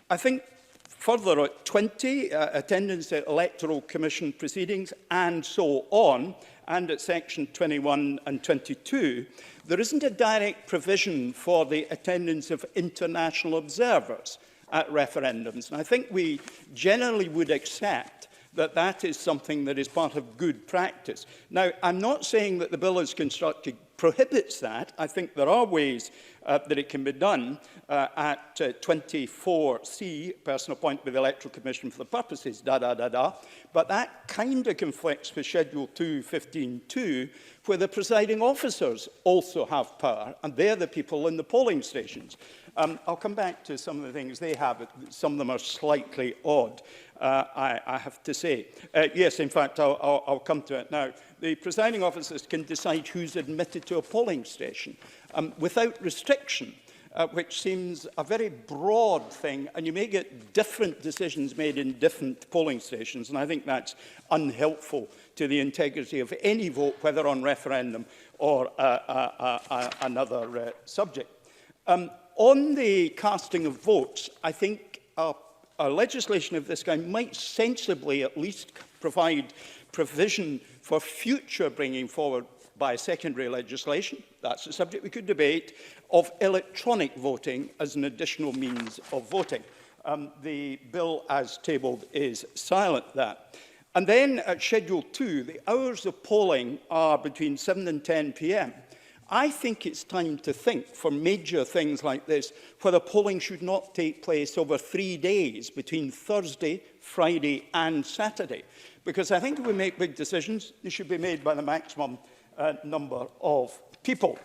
[SPEAKER 16] I think further at 20, attendance at Electoral Commission proceedings and so on, and at section 21 and 22, there isn't a direct provision for the attendance of international observers at referendums. And I think we generally would accept that that is something that is part of good practice. Now, I'm not saying that the bill as constructed prohibits that. I think there are ways that it can be done. At 24C, person appointed by the Electoral Commission for the purposes, but that kind of conflicts with Schedule 2, 15(2), where the presiding officers also have power, and they're the people in the polling stations. I'll come back to some of the things they have. Some of them are slightly odd, I have to say. Yes, in fact, I'll come to it now. The presiding officers can decide who's admitted to a polling station without restriction, which seems a very broad thing, and you may get different decisions made in different polling stations, and I think that's unhelpful to the integrity of any vote, whether on referendum or another subject. On the casting of votes, I think a legislation of this kind might sensibly at least provide provision for future bringing forward by secondary legislation, that's a subject we could debate, of electronic voting as an additional means of voting. The bill as tabled is silent that. And then at Schedule 2, the hours of polling are between 7 and 10 p.m. I think it's time to think, for major things like this, whether polling should not take place over 3 days between Thursday, Friday and Saturday. Because I think if we make big decisions, they should be made by the maximum number of people.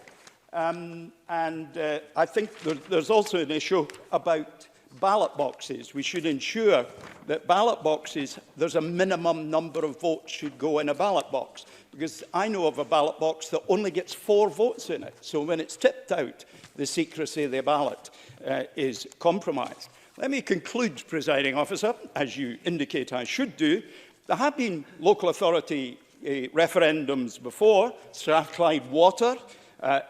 [SPEAKER 16] I think there's also an issue about ballot boxes. We should ensure that ballot boxes, there's a minimum number of votes should go in a ballot box. Because I know of a ballot box that only gets 4 votes in it. So when it's tipped out, the secrecy of the ballot is compromised. Let me conclude, Presiding Officer, as you indicate I should do. There have been local authority referendums before, Strathclyde Water,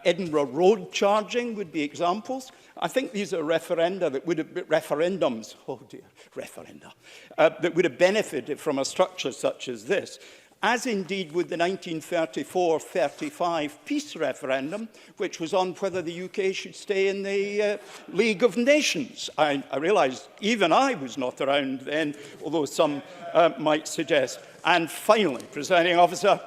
[SPEAKER 16] Edinburgh Road charging would be examples. I think these are referenda that would have referendums, oh dear, referenda, that would have benefited from a structure such as this. As indeed with the 1934-35 peace referendum, which was on whether the UK should stay in the League of Nations. I realise even I was not around then, although some might suggest. And finally, Presiding Officer,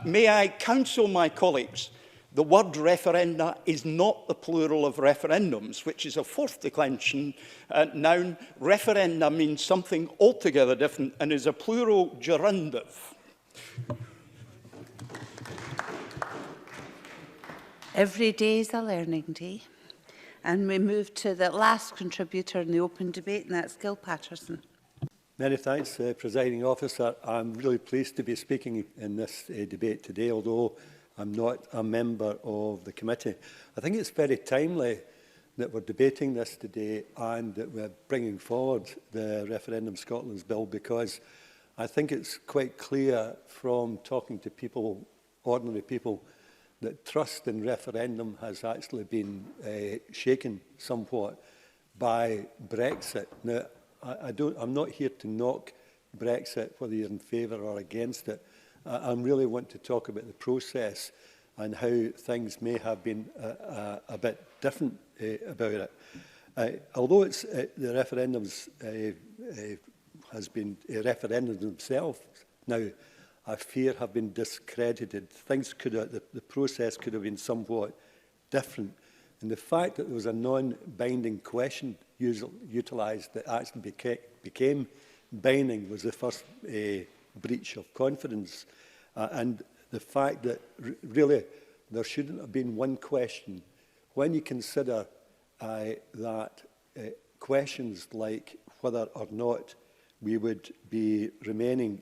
[SPEAKER 16] may I counsel my colleagues, the word referenda is not the plural of referendums, which is a 4th declension noun. Referenda means something altogether different and is a plural gerundive.
[SPEAKER 18] Every day is a learning day. And we move to the last contributor in the open debate, and that's Gil Patterson.
[SPEAKER 8] Many thanks, Presiding Officer. I'm really pleased to be speaking in this debate today, although I'm not a member of the committee. I think it's very timely that we're debating this today and that we're bringing forward the Referendum Scotland's bill, because I think it's quite clear from talking to people, ordinary people, that trust in referendum has actually been shaken somewhat. by Brexit. Now, I'm not here to knock Brexit, whether you're in favour or against it. I really want to talk about the process and how things may have been a bit different about it. Although it's the referendums has been referendums themselves now, I fear, have been discredited. Things could have, the process could have been somewhat different. And the fact that there was a non-binding question utilised that actually became binding was the first breach of confidence. And the fact that really there shouldn't have been one question. When you consider that questions like whether or not we would be remaining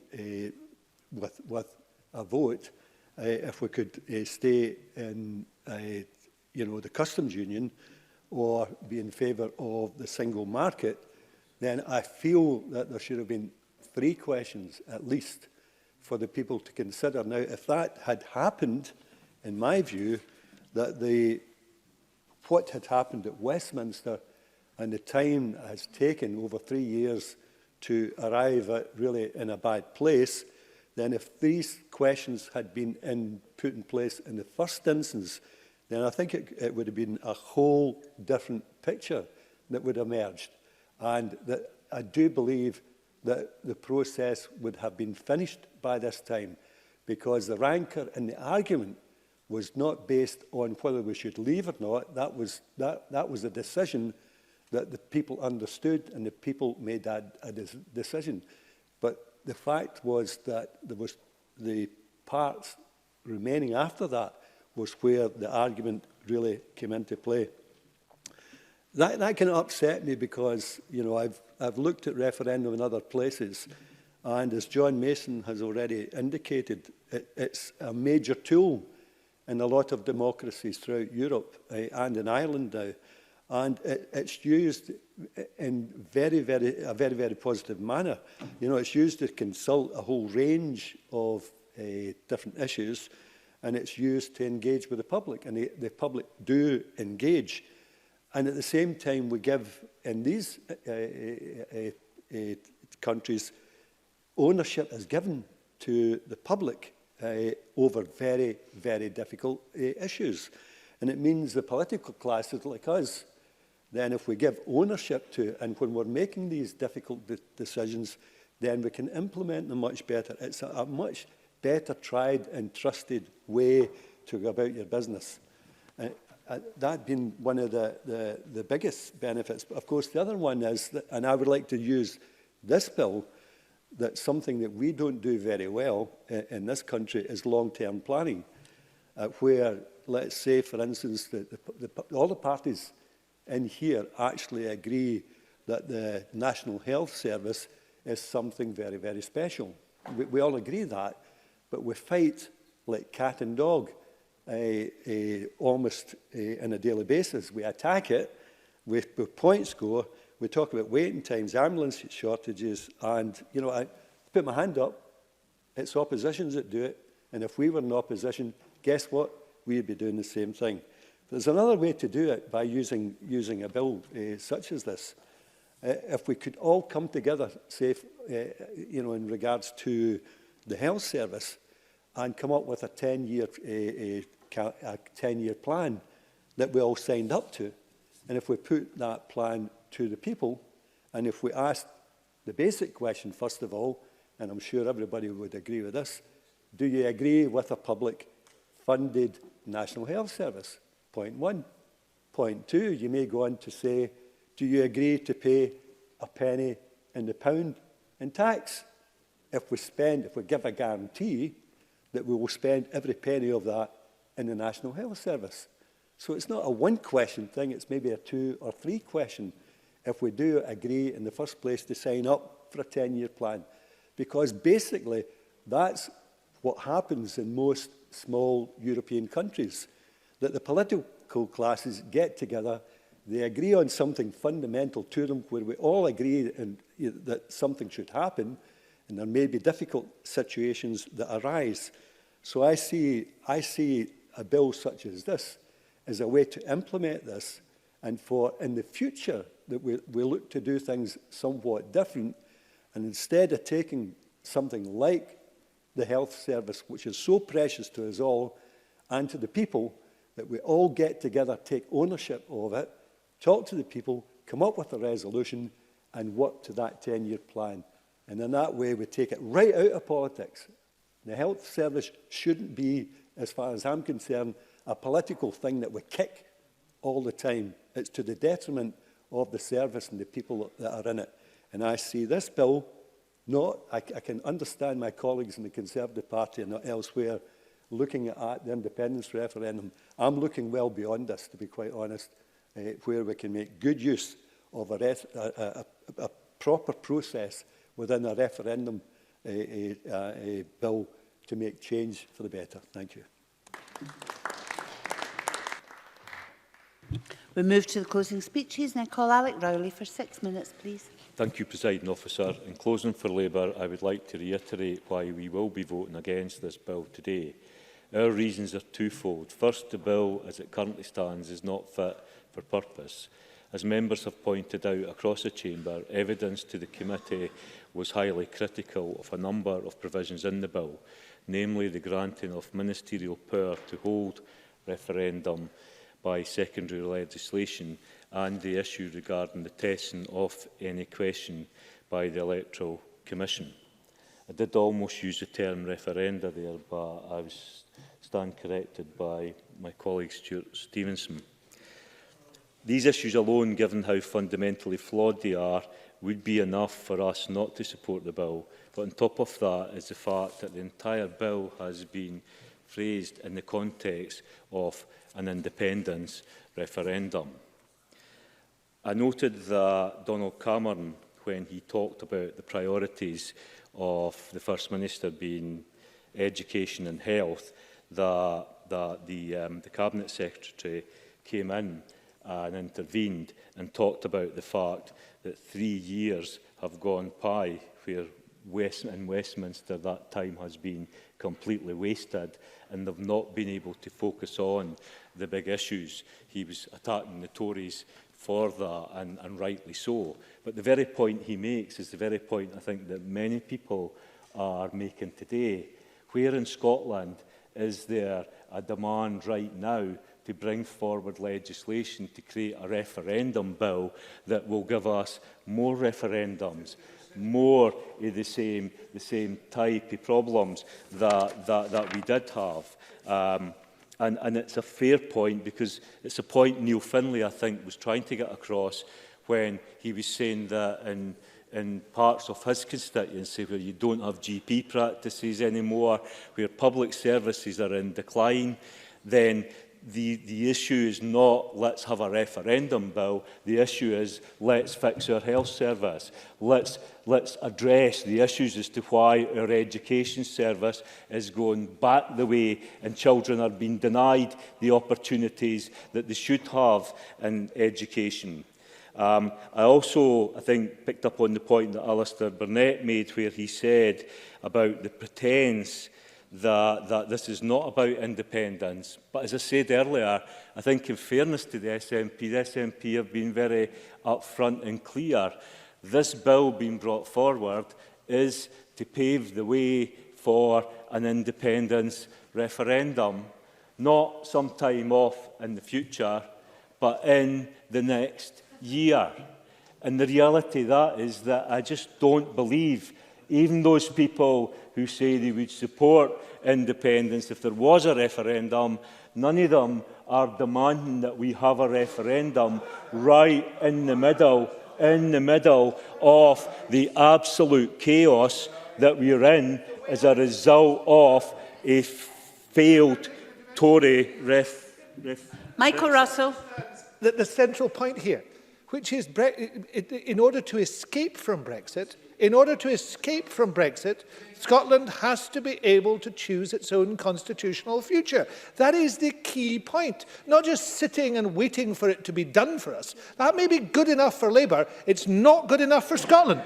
[SPEAKER 8] with a vote if we could stay in the customs union or be in favour of the single market, then I feel that there should have been 3 questions at least for the people to consider. Now, if that had happened, in my view, that what had happened at Westminster and the time it has taken over 3 years to arrive at really in a bad place, then if these questions had been put in place in the first instance, then I think it would have been a whole different picture that would have emerged. And that I do believe that the process would have been finished by this time, because the rancour and the argument was not based on whether we should leave or not. That was a decision that the people understood, and the people made a decision. But the fact was that there was the parts remaining after that was where the argument really came into play. That can upset me because, I've looked at referendum in other places, and as John Mason has already indicated, it's a major tool in a lot of democracies throughout Europe and in Ireland now. And it's used in a very, very positive manner. It's used to consult a whole range of different issues, and it's used to engage with the public, and the public do engage. And at the same time, we give, in these countries, ownership is given to the public over very, very difficult issues. And it means the political classes like us, then if we give ownership to, and when we're making these difficult decisions, then we can implement them much better. It's a much better tried and trusted way to go about your business. That being one of the biggest benefits. But of course, the other one is, that, and I would like to use this bill, that something that we don't do very well in this country is long-term planning, where, let's say, for instance, all the parties in here actually agree that the National Health Service is something very, very special. We all agree that, but we fight like cat and dog almost on a daily basis. We attack it, we point score, we talk about waiting times, ambulance shortages, and, I put my hand up, it's oppositions that do it, and if we were in opposition, guess what? We'd be doing the same thing. There's another way to do it by using a bill such as this. If we could all come together, say, in regards to the health service, and come up with a 10-year plan that we all signed up to, and if we put that plan to the people, and if we ask the basic question first of all, and I'm sure everybody would agree with this, do you agree with a public-funded National Health Service? Point 1. Point 2, you may go on to say, do you agree to pay a penny in the pound in tax? If we give a guarantee that we will spend every penny of that in the National Health Service. So it's not a one-question thing, it's maybe a 2 or 3 question if we do agree in the first place to sign up for a 10-year plan. Because basically, that's what happens in most small European countries, that the political classes get together, they agree on something fundamental to them, where we all agree that something should happen, and there may be difficult situations that arise. So I see a bill such as this as a way to implement this, and for in the future that we look to do things somewhat different, and instead of taking something like the health service, which is so precious to us all and to the people, that we all get together, take ownership of it, talk to the people, come up with a resolution and work to that 10-year plan. And in that way, we take it right out of politics. The health service shouldn't be, as far as I'm concerned, a political thing that we kick all the time. It's to the detriment of the service and the people that are in it. And I see this bill, I can understand my colleagues in the Conservative Party and not elsewhere looking at the independence referendum. I'm looking well beyond this, to be quite honest, where we can make good use of a proper process within a referendum bill to make change for the better. Thank you.
[SPEAKER 18] We move to the closing speeches and I call Alec Rowley for 6 minutes, please.
[SPEAKER 2] Thank you, Presiding Officer. In closing for Labour, I would like to reiterate why we will be voting against this bill today. Our reasons are twofold. First, the bill, as it currently stands, is not fit for purpose. As members have pointed out across the chamber, evidence to the committee was highly critical of a number of provisions in the bill, namely the granting of ministerial power to hold referendum by secondary legislation and the issue regarding the testing of any question by the Electoral Commission. I did almost use the term referenda there, but I was stand corrected by my colleague Stuart Stevenson. These issues alone, given how fundamentally flawed they are, would be enough for us not to support the bill. But on top of that is the fact that the entire bill has been phrased in the context of an independence referendum. I noted that Donald Cameron, when he talked about the priorities of the First Minister being education and health, that the Cabinet Secretary came in and intervened and talked about the fact that 3 years have gone by where in Westminster that time has been completely wasted and they've not been able to focus on the big issues. He was attacking the Tories for that, and rightly so. But the very point he makes is the very point I think that many people are making today. Where in Scotland is there a demand right now to bring forward legislation to create a referendum bill that will give us more referendums, more of the same type of problems that we did have? And it's a fair point, because it's a point Neil Findlay, I think, was trying to get across when he was saying that in parts of his constituency where you don't have GP practices anymore, where public services are in decline, then the issue is not let's have a referendum bill. The issue is let's fix our health service. Let's address the issues as to why our education service is going back the way and children are being denied the opportunities that they should have in education. I also, I think, picked up on the point that Alistair Burnett made, where he said about the pretense that this is not about independence. But as I said earlier, I think in fairness to the SNP have been very upfront and clear. This bill being brought forward is to pave the way for an independence referendum, not some time off in the future, but in the next year. And the reality of that is that I just don't believe, even those people who say they would support independence if there was a referendum, none of them are demanding that we have a referendum right in the middle of the absolute chaos that we are in as a result of a failed Tory
[SPEAKER 18] Michael Russell.
[SPEAKER 19] The central point here, which is in order to escape from Brexit, Scotland has to be able to choose its own constitutional future. That is the key point. Not just sitting and waiting for it to be done for us. That may be good enough for Labour. It's not good enough for Scotland.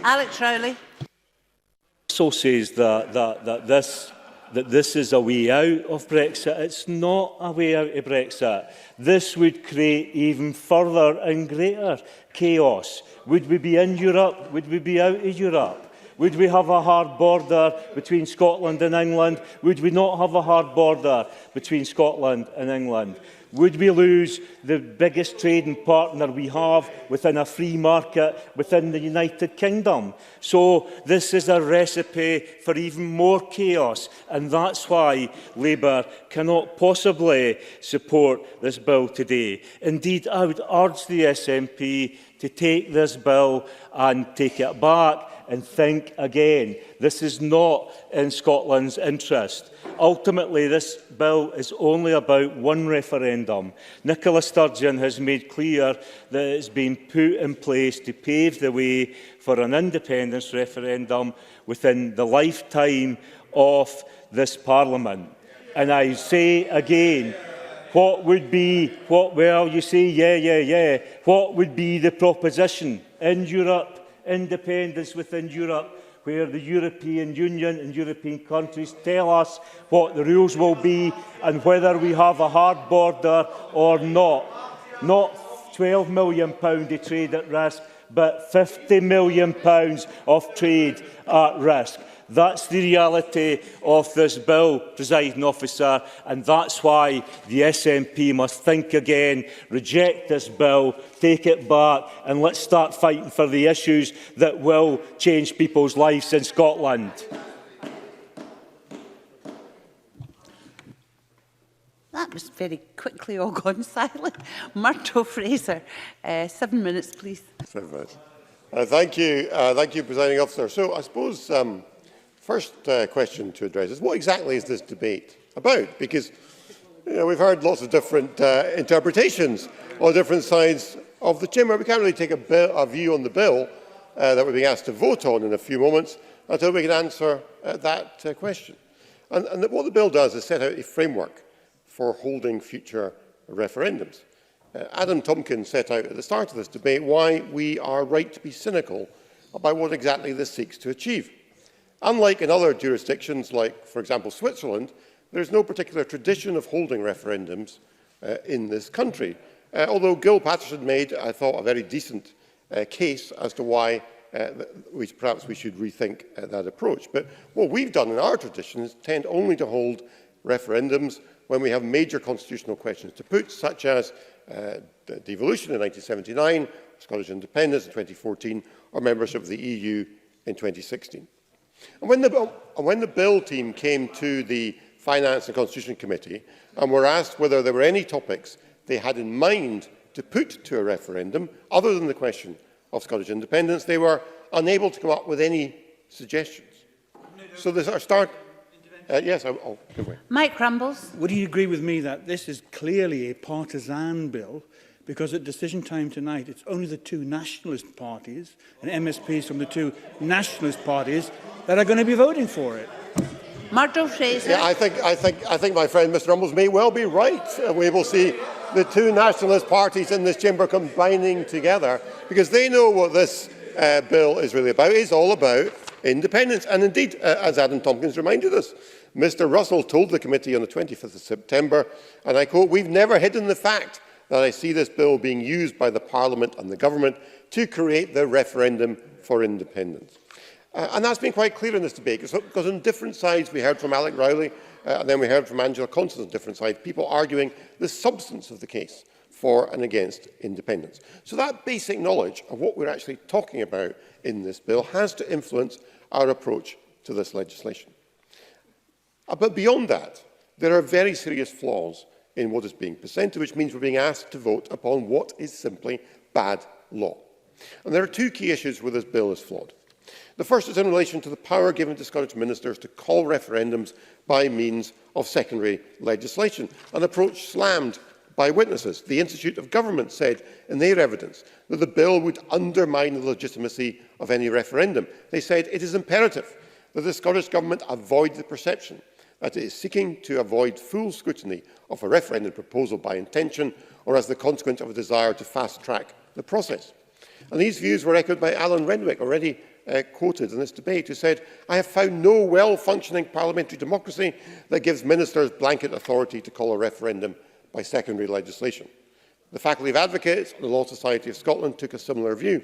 [SPEAKER 18] Alex Rowley.
[SPEAKER 2] Also says that that this is a way out of Brexit. It's not a way out of Brexit. This would create even further and greater chaos. Would we be in Europe? Would we be out of Europe? Would we have a hard border between Scotland and England? Would we not have a hard border between Scotland and England? Would we lose the biggest trading partner we have within a free market within the United Kingdom? So this is a recipe for even more chaos, and that's why Labour cannot possibly support this bill today. Indeed, I would urge the SNP to take this bill and take it back and think again. This is not in Scotland's interest. Ultimately, this bill is only about one referendum. Nicola Sturgeon has made clear that it is being put in place to pave the way for an independence referendum within the lifetime of this Parliament. And I say again, what would be, well, you say, yeah. What would be the proposition in Europe, independence within Europe, where the European Union and European countries tell us what the rules will be and whether we have a hard border or not. Not £12 million of trade at risk, but £50 million of trade at risk. That's the reality of this bill, Presiding Officer, and that's why the SNP must think again, reject this bill, take it back, and let's start fighting for the issues that will change people's lives in Scotland.
[SPEAKER 18] That was very quickly all gone silent. Murdo Fraser, 7 minutes, please.
[SPEAKER 1] 7 minutes. Thank you, Presiding Officer. So I suppose first question to address is, what exactly is this debate about? Because we've heard lots of different interpretations on different sides of the chamber. We can't really take a view on the bill that we're being asked to vote on in a few moments until we can answer that question. And what the bill does is set out a framework for holding future referendums. Adam Tompkins set out at the start of this debate why we are right to be cynical about what exactly this seeks to achieve. Unlike in other jurisdictions, like, for example, Switzerland, there is no particular tradition of holding referendums in this country, although Gil Patterson made, I thought, a very decent case as to why perhaps we should rethink that approach. But what we've done in our tradition is tend only to hold referendums when we have major constitutional questions to put, such as devolution in 1979, Scottish independence in 2014, or membership of the EU in 2016. And when the bill team came to the Finance and Constitution Committee and were asked whether there were any topics they had in mind to put to a referendum, other than the question of Scottish independence, they were unable to come up with any suggestions. So this our start. Yes, I'll give way.
[SPEAKER 18] Mike Rumbles.
[SPEAKER 22] Would you agree with me that this is clearly a partisan bill? Because at decision time tonight, it's only the two nationalist parties and MSPs from the two nationalist parties that are going to be voting for it.
[SPEAKER 18] Murdo Fraser.
[SPEAKER 1] Yeah, I think my friend Mr. Rumbles may well be right. We will see the two nationalist parties in this chamber combining together, because they know what this bill is really about. It's all about independence. And indeed, as Adam Tompkins reminded us, Mr. Russell told the committee on the 25th of September, and I quote, "We've never hidden the fact that I see this bill being used by the Parliament and the Government to create the referendum for independence." And that's been quite clear in this debate, because on different sides we heard from Alec Rowley, and then we heard from Angela Constance on different sides, people arguing the substance of the case for and against independence. So that basic knowledge of what we're actually talking about in this bill has to influence our approach to this legislation. But beyond that, there are very serious flaws in what is being presented, which means we're being asked to vote upon what is simply bad law. And there are two key issues where this bill is flawed. The first is in relation to the power given to Scottish ministers to call referendums by means of secondary legislation, an approach slammed by witnesses. The Institute of Government said in their evidence that the bill would undermine the legitimacy of any referendum. They said it is imperative that the Scottish Government avoid the perception that it is seeking to avoid full scrutiny of a referendum proposal by intention or as the consequence of a desire to fast-track the process. And these views were echoed by Alan Renwick already quoted in this debate, who said, "I have found no well-functioning parliamentary democracy that gives ministers blanket authority to call a referendum by secondary legislation." The Faculty of Advocates and the Law Society of Scotland took a similar view.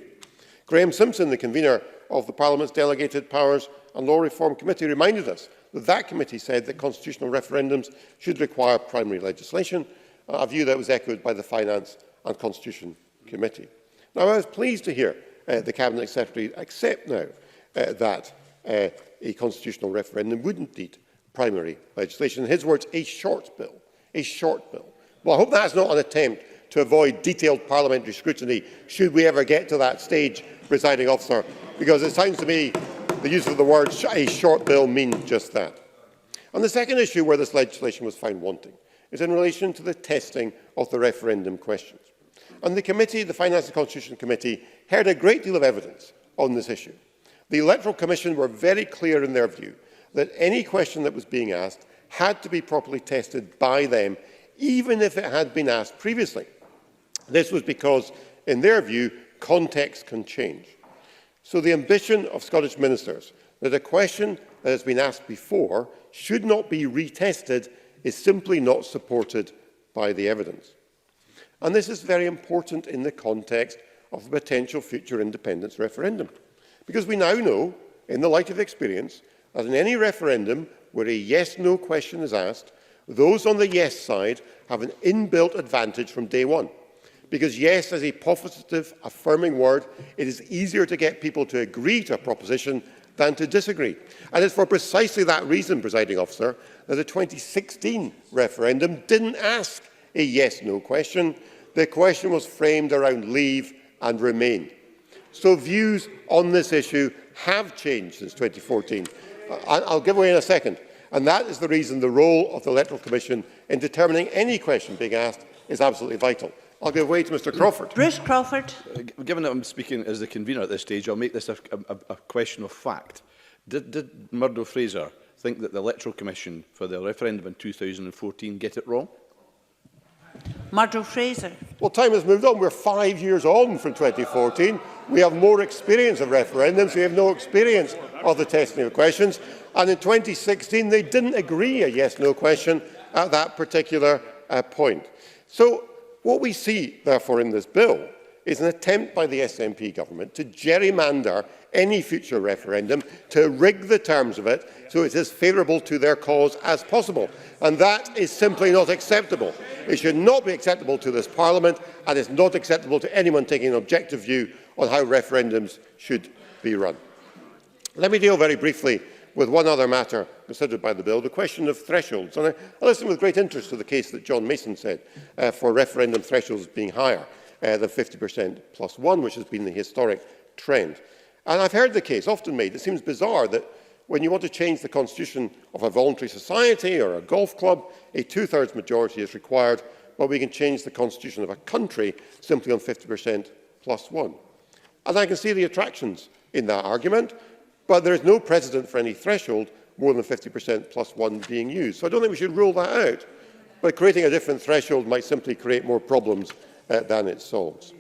[SPEAKER 1] Graham Simpson, the convener of the Parliament's Delegated Powers and Law Reform Committee, reminded us that that committee said that constitutional referendums should require primary legislation, a view that was echoed by the Finance and Constitution Committee. Now, I was pleased to hear the Cabinet Secretary accept now that a constitutional referendum wouldn't need primary legislation. In his words, a short bill. A short bill. Well, I hope that's not an attempt to avoid detailed parliamentary scrutiny should we ever get to that stage, Presiding Officer, because it sounds to me the use of the word a short bill means just that. And the second issue where this legislation was found wanting is in relation to the testing of the referendum questions. And the committee, the Finance and Constitution Committee, heard a great deal of evidence on this issue. The Electoral Commission were very clear in their view that any question that was being asked had to be properly tested by them, even if it had been asked previously. This was because, in their view, context can change. So the ambition of Scottish ministers that a question that has been asked before should not be retested is simply not supported by the evidence. And this is very important in the context of the potential future independence referendum, because we now know, in the light of experience, that in any referendum where a yes-no question is asked, those on the yes side have an inbuilt advantage from day one. Because yes is a positive, affirming word, it is easier to get people to agree to a proposition than to disagree. And it's for precisely that reason, Presiding Officer, that the 2016 referendum didn't ask a yes-no question. The question was framed around leave and remain. So views on this issue have changed since 2014. I'll give away in a second. And that is the reason the role of the Electoral Commission in determining any question being asked is absolutely vital. I'll give way to Mr Crawford.
[SPEAKER 18] Bruce Crawford.
[SPEAKER 17] Given that I'm speaking as the convener at this stage, I'll make this a question of fact. Did Murdo Fraser think that the Electoral Commission for the referendum in 2014 get it wrong?
[SPEAKER 18] Murdo Fraser.
[SPEAKER 1] Well, time has moved on. We're 5 years on from 2014. We have more experience of referendums. We have no experience of the testing of questions. And in 2016, they didn't agree a yes-no question at that particular point. So what we see, therefore, in this bill is an attempt by the SNP government to gerrymander any future referendum, to rig the terms of it so it's as favourable to their cause as possible. And that is simply not acceptable. It should not be acceptable to this Parliament, and it's not acceptable to anyone taking an objective view on how referendums should be run. Let me deal very briefly with one other matter considered by the bill, the question of thresholds. And I listened with great interest to the case that John Mason said for referendum thresholds being higher than 50% plus one, which has been the historic trend. And I've heard the case often made. It seems bizarre that when you want to change the constitution of a voluntary society or a golf club, a two-thirds majority is required, but we can change the constitution of a country simply on 50% plus one. And I can see the attractions in that argument, but there is no precedent for any threshold more than 50% plus one being used. So I don't think we should rule that out, but creating a different threshold might simply create more problems than it solves.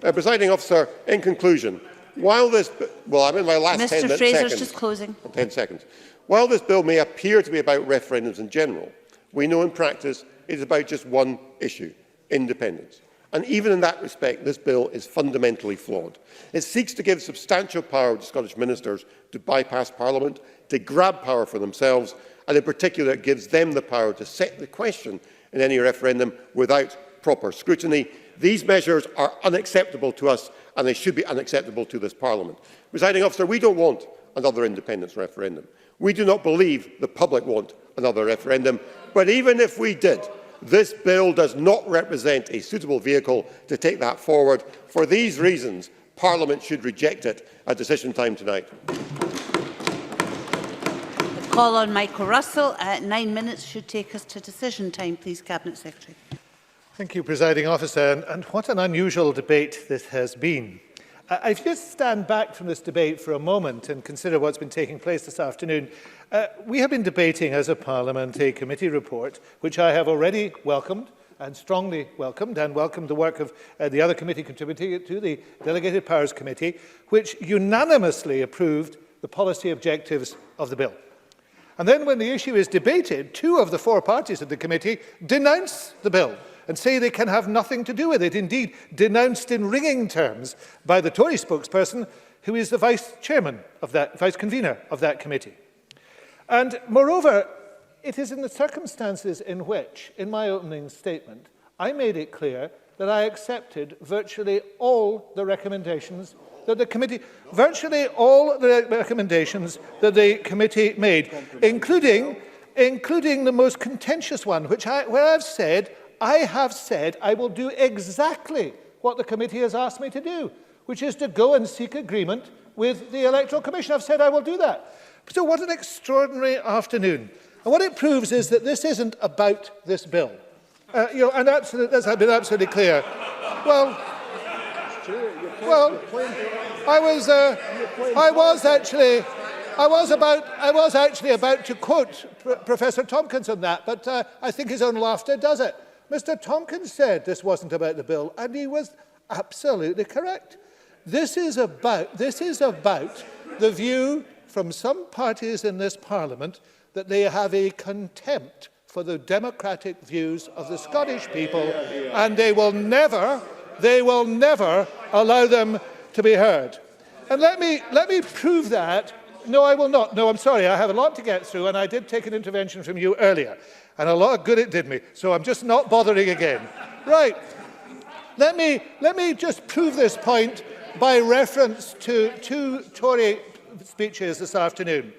[SPEAKER 1] Presiding Officer, in conclusion, while this... Well, I'm in my last 10 seconds.
[SPEAKER 18] Mr Fraser's just closing.
[SPEAKER 1] 10 seconds. While this bill may appear to be about referendums in general, we know in practice it is about just one issue, independence. And even in that respect, this bill is fundamentally flawed. It seeks to give substantial power to Scottish ministers to bypass Parliament, to grab power for themselves, and in particular it gives them the power to set the question in any referendum without proper scrutiny. These measures are unacceptable to us, and they should be unacceptable to this Parliament. Presiding Officer, we don't want another independence referendum. We do not believe the public want another referendum. But even if we did, this bill does not represent a suitable vehicle to take that forward. For these reasons, Parliament should reject it at decision time tonight.
[SPEAKER 18] The call on Michael Russell at 9 minutes should take us to decision time. Please, Cabinet Secretary.
[SPEAKER 19] Thank you, Presiding Officer. And what an unusual debate this has been. If you just stand back from this debate for a moment and consider what's been taking place this afternoon, we have been debating as a Parliament a committee report, which I have already welcomed and strongly welcomed, and welcomed the work of the other committee contributing to the Delegated Powers Committee, which unanimously approved the policy objectives of the bill. And then when the issue is debated, 2 of the 4 parties of the committee denounce the bill and say they can have nothing to do with it, indeed denounced in ringing terms by the Tory spokesperson, who is the vice convener of that committee. And moreover, it is in the circumstances in which, in my opening statement, I made it clear that I accepted virtually all the recommendations that the committee, made, including the most contentious one, where I have said I will do exactly what the committee has asked me to do, which is to go and seek agreement with the Electoral Commission. I've said I will do that. So what an extraordinary afternoon. And what it proves is that this isn't about this bill. And that's been absolutely clear. Well, I was actually about to quote Professor Tompkins on that, but I think his own laughter does it. Mr. Tompkins said this wasn't about the bill, and he was absolutely correct. This is about the view from some parties in this Parliament that they have a contempt for the democratic views of the Scottish people, and they will never allow them to be heard. And let me prove that. No, I will not. No, I'm sorry. I have a lot to get through, and I did take an intervention from you earlier, and a lot of good it did me. So I'm just not bothering again. Right. Let me just prove this point by reference to 2 Tory speeches this afternoon.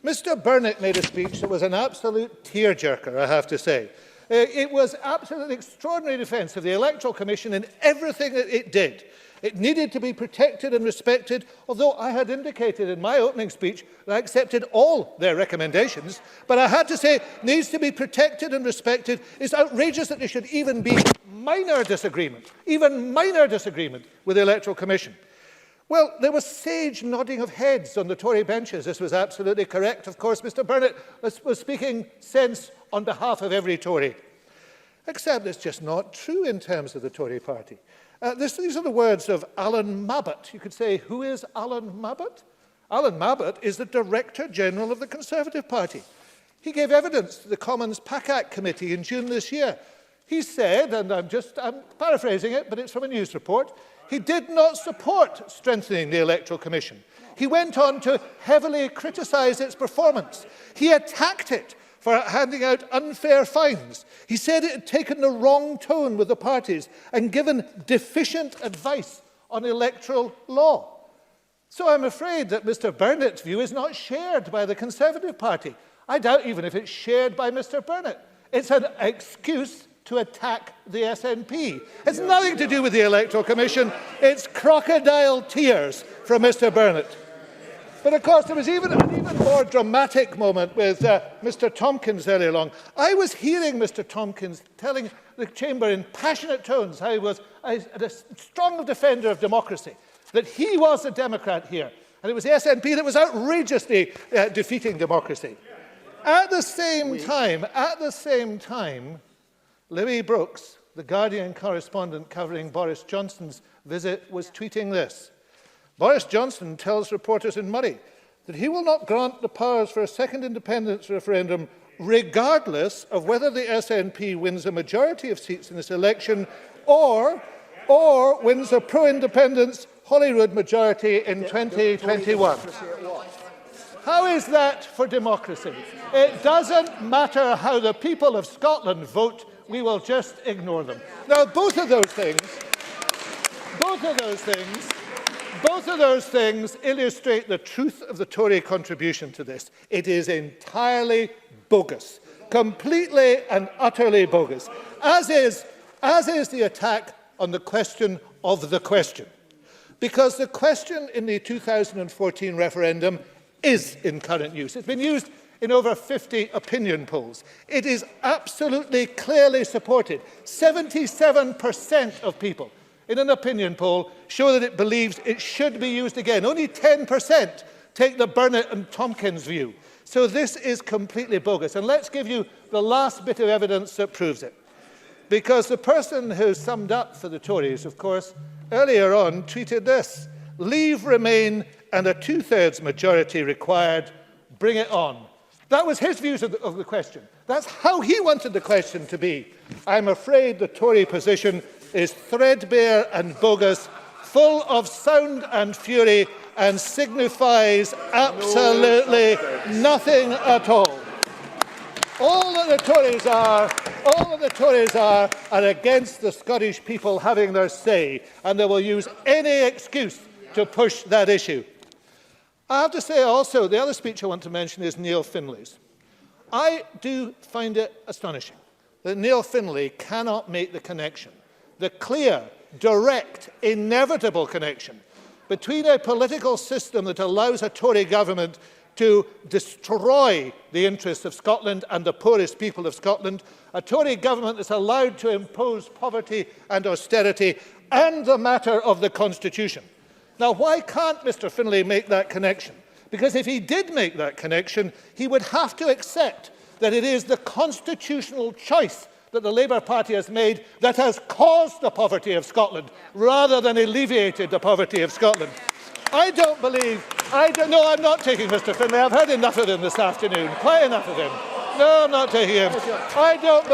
[SPEAKER 19] Mr. Burnett made a speech that was an absolute tearjerker, I have to say. It was absolutely extraordinary defence of the Electoral Commission in everything that it did. It needed to be protected and respected, although I had indicated in my opening speech that I accepted all their recommendations. But I had to say it needs to be protected and respected. It's outrageous that there should even be minor disagreement with the Electoral Commission. Well, there was sage nodding of heads on the Tory benches. This was absolutely correct. Of course, Mr. Burnett was speaking sense on behalf of every Tory. Except it's just not true in terms of the Tory party. These are the words of Alan Mabbutt. You could say, who is Alan Mabbutt? Alan Mabbutt is the Director General of the Conservative Party. He gave evidence to the Commons PACAC Committee in June this year. He said, and I'm paraphrasing it, but it's from a news report, he did not support strengthening the Electoral Commission. He went on to heavily criticise its performance. He attacked it for handing out unfair fines. He said it had taken the wrong tone with the parties and given deficient advice on electoral law. So I'm afraid that Mr. Burnett's view is not shared by the Conservative Party. I doubt even if it's shared by Mr. Burnett. It's an excuse to attack the SNP. It's nothing to do with the Electoral Commission. It's crocodile tears from Mr. Burnett. But of course, there was an even more dramatic moment with Mr. Tompkins earlier on. I was hearing Mr. Tompkins telling the Chamber in passionate tones how he was a strong defender of democracy, that he was a Democrat here, and it was the SNP that was outrageously defeating democracy. At the same time, Louis Brooks, the Guardian correspondent covering Boris Johnson's visit, was tweeting this. Boris Johnson tells reporters in Murray that he will not grant the powers for a second independence referendum regardless of whether the SNP wins a majority of seats in this election or wins a pro-independence Holyrood majority in 2021. How is that for democracy? It doesn't matter how the people of Scotland vote, we will just ignore them. Now, both of those things illustrate the truth of the Tory contribution to this. It is entirely bogus, completely and utterly bogus, as is the attack on the question of the question. Because the question in the 2014 referendum is in current use. It's been used in over 50 opinion polls. It is absolutely clearly supported. 77% of people in an opinion poll show that it believes it should be used again. Only 10% take the Burnett and Tompkins view. So this is completely bogus. And let's give you the last bit of evidence that proves it. because the person who summed up for the Tories, of course, earlier on tweeted this: "Leave Remain and a two-thirds majority required. Bring it on." That was his views of the question. That's how he wanted the question to be. I'm afraid the Tory position is threadbare and bogus, full of sound and fury, and signifies absolutely nothing at all. All that the Tories are against the Scottish people having their say, and they will use any excuse to push that issue. I have to say also, the other speech I want to mention is Neil Findlay's. I do find it astonishing that Neil Findlay cannot make the connection, the clear, direct, inevitable connection between a political system that allows a Tory government to destroy the interests of Scotland and the poorest people of Scotland, a Tory government that's allowed to impose poverty and austerity, and the matter of the Constitution. Now, why can't Mr Findlay make that connection? Because if he did make that connection, he would have to accept that it is the constitutional choice that the Labour Party has made that has caused the poverty of Scotland, rather than alleviated the poverty of Scotland. I'm not taking Mr Findlay. I've heard enough of him this afternoon. Quite enough of him. No, I'm not taking him. I don't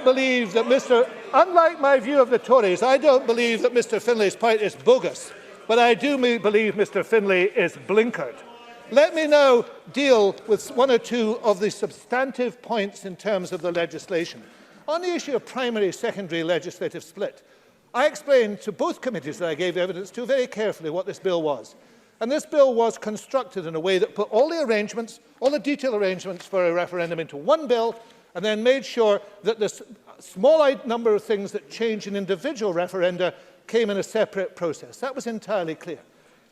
[SPEAKER 19] believe that unlike my view of the Tories, I don't believe that Mr Findlay's point is bogus, but I do believe Mr Findlay is blinkered. Let me now deal with one or two of the substantive points in terms of the legislation. On the issue of primary-secondary legislative split, I explained to both committees that I gave evidence to very carefully what this bill was. And this bill was constructed in a way that put all the detailed arrangements for a referendum into one bill, and then made sure that the small number of things that change in individual referenda came in a separate process. That was entirely clear.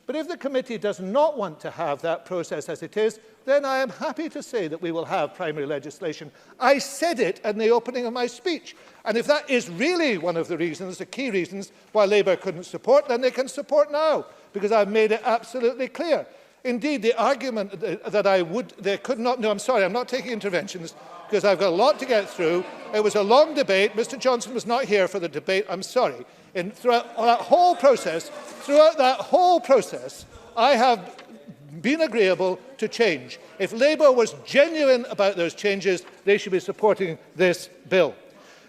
[SPEAKER 19] But if the committee does not want to have that process as it is, then I am happy to say that we will have primary legislation. I said it in the opening of my speech. And if that is really one of the reasons, the key reasons, why Labour couldn't support, then they can support now, because I've made it absolutely clear. Indeed, the argument that they could not... No, I'm sorry, I'm not taking interventions, because I've got a lot to get through. It was a long debate. Mr Johnson was not here for the debate. I'm sorry. Throughout that whole process, I have been agreeable to change. If Labour was genuine about those changes, they should be supporting this bill.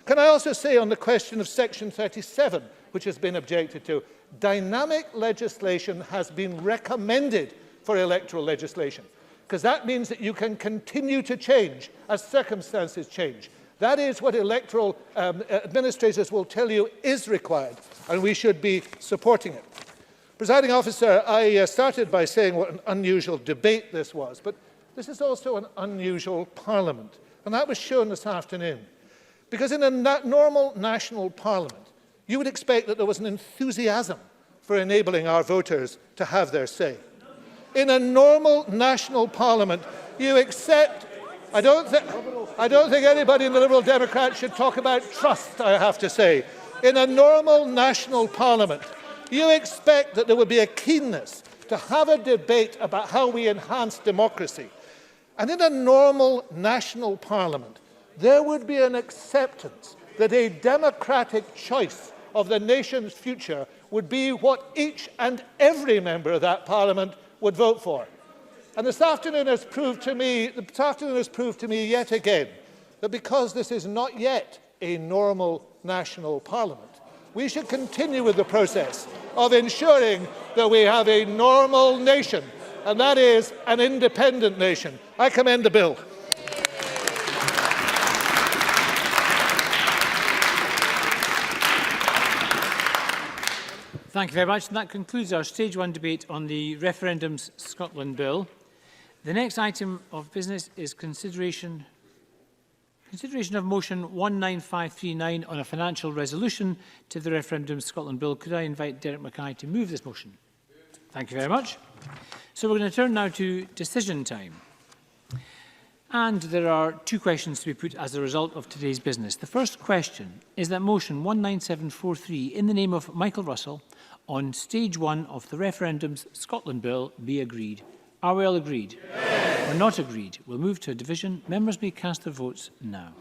[SPEAKER 19] Can I also say on the question of Section 37, which has been objected to, dynamic legislation has been recommended for electoral legislation, because that means that you can continue to change as circumstances change. That is what electoral administrators will tell you is required, and we should be supporting it. Presiding officer, I started by saying what an unusual debate this was, but this is also an unusual parliament, and that was shown this afternoon. Because in a normal national parliament, you would expect that there was an enthusiasm for enabling our voters to have their say. In a normal national parliament, you accept... I don't think anybody in the Liberal Democrats should talk about trust, I have to say. In a normal national parliament, you expect that there would be a keenness to have a debate about how we enhance democracy. And in a normal national parliament, there would be an acceptance that a democratic choice of the nation's future would be what each and every member of that parliament would vote for. And this afternoon has proved to me yet again that because this is not yet a normal national parliament, we should continue with the process of ensuring that we have a normal nation, and that is an independent nation. I commend the bill.
[SPEAKER 6] Thank you very much. And that concludes our Stage 1 debate on the Referendums Scotland Bill. The next item of business is consideration of motion 19539 on a financial resolution to the Referendums Scotland Bill. Could I invite Derek Mackay to move this motion? Thank you very much. So we're going to turn now to decision time. And there are two questions to be put as a result of today's business. The first question is that motion 19743 in the name of Michael Russell on Stage 1 of the Referendums Scotland Bill be agreed. Are we all agreed? Yes. Were not agreed. We'll move to a division. Members may cast their votes now.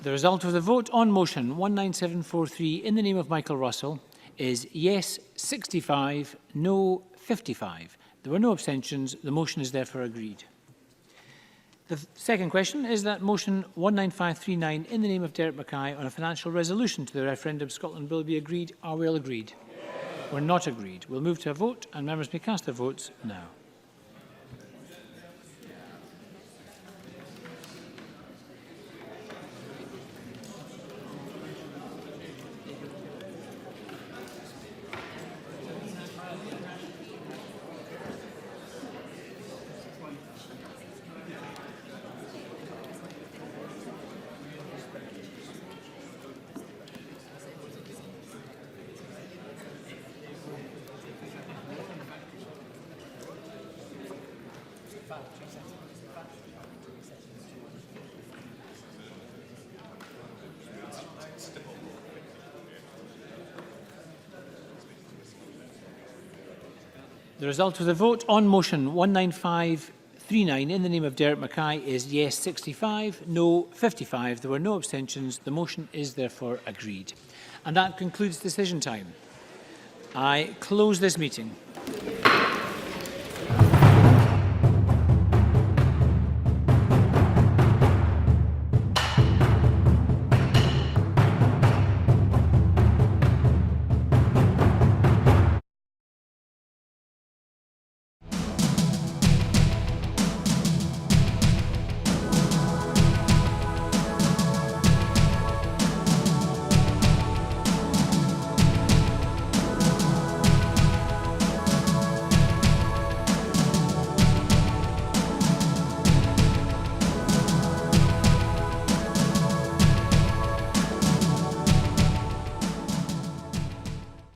[SPEAKER 6] The result of the vote on motion 19743 in the name of Michael Russell is yes 65, no 55. There were no abstentions. The motion is therefore agreed. The second question is that motion 19539 in the name of Derek Mackay on a financial resolution to the Referendum Scotland Bill be agreed. Are we all agreed? We're not agreed. We'll move to a vote and members may cast their votes now. The result of the vote on motion 19539 in the name of Derek Mackay is yes 65, no 55. There were no abstentions. The motion is therefore agreed. And that concludes decision time. I close this meeting.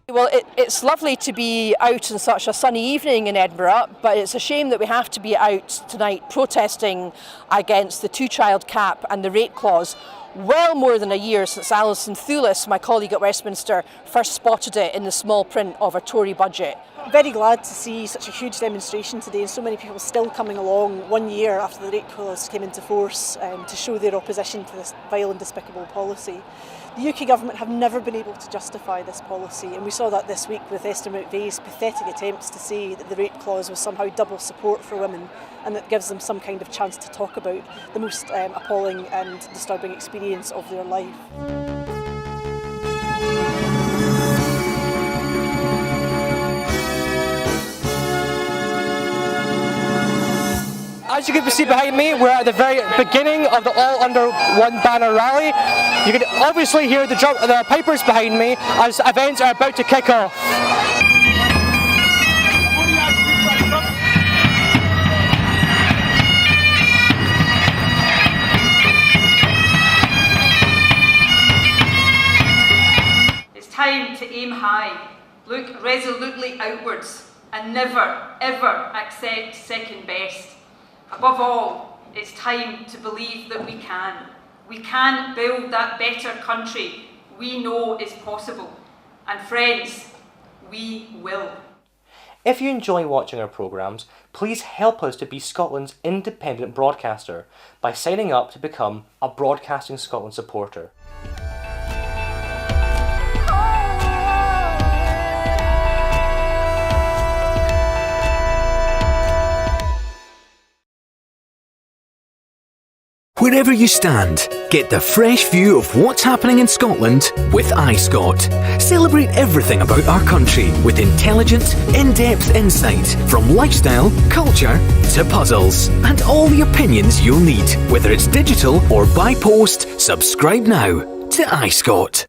[SPEAKER 7] Well, it's lovely to be out on such a sunny evening in Edinburgh, but it's a shame that we have to be out tonight protesting against the two-child cap and the rate clause. Well more than a year since Alison Thulis, my colleague at Westminster, first spotted it in the small print of a Tory budget.
[SPEAKER 20] Very glad to see such a huge demonstration today and so many people still coming along 1 year after the rate clause came into force to show their opposition to this vile and despicable policy. The UK government have never been able to justify this policy, and we saw that this week with Esther McVeigh's pathetic attempts to say that the rate clause was somehow double support for women and that gives them some kind of chance to talk about the most appalling and disturbing experience of their life.
[SPEAKER 23] As you can see behind me, we're at the very beginning of the All Under One Banner rally. You can obviously hear the pipers behind me as events are about to kick off.
[SPEAKER 24] It's time to aim high, look resolutely outwards, and never, ever accept second best. Above all, it's time to believe that we can. We can build that better country we know is possible. And friends, we will.
[SPEAKER 25] If you enjoy watching our programmes, please help us to be Scotland's independent broadcaster by signing up to become a Broadcasting Scotland supporter.
[SPEAKER 5] Wherever you stand, get the fresh view of what's happening in Scotland with iScot. Celebrate everything about our country with intelligent, in-depth insight from lifestyle, culture to puzzles, and all the opinions you'll need. Whether it's digital or by post, subscribe now to iScot.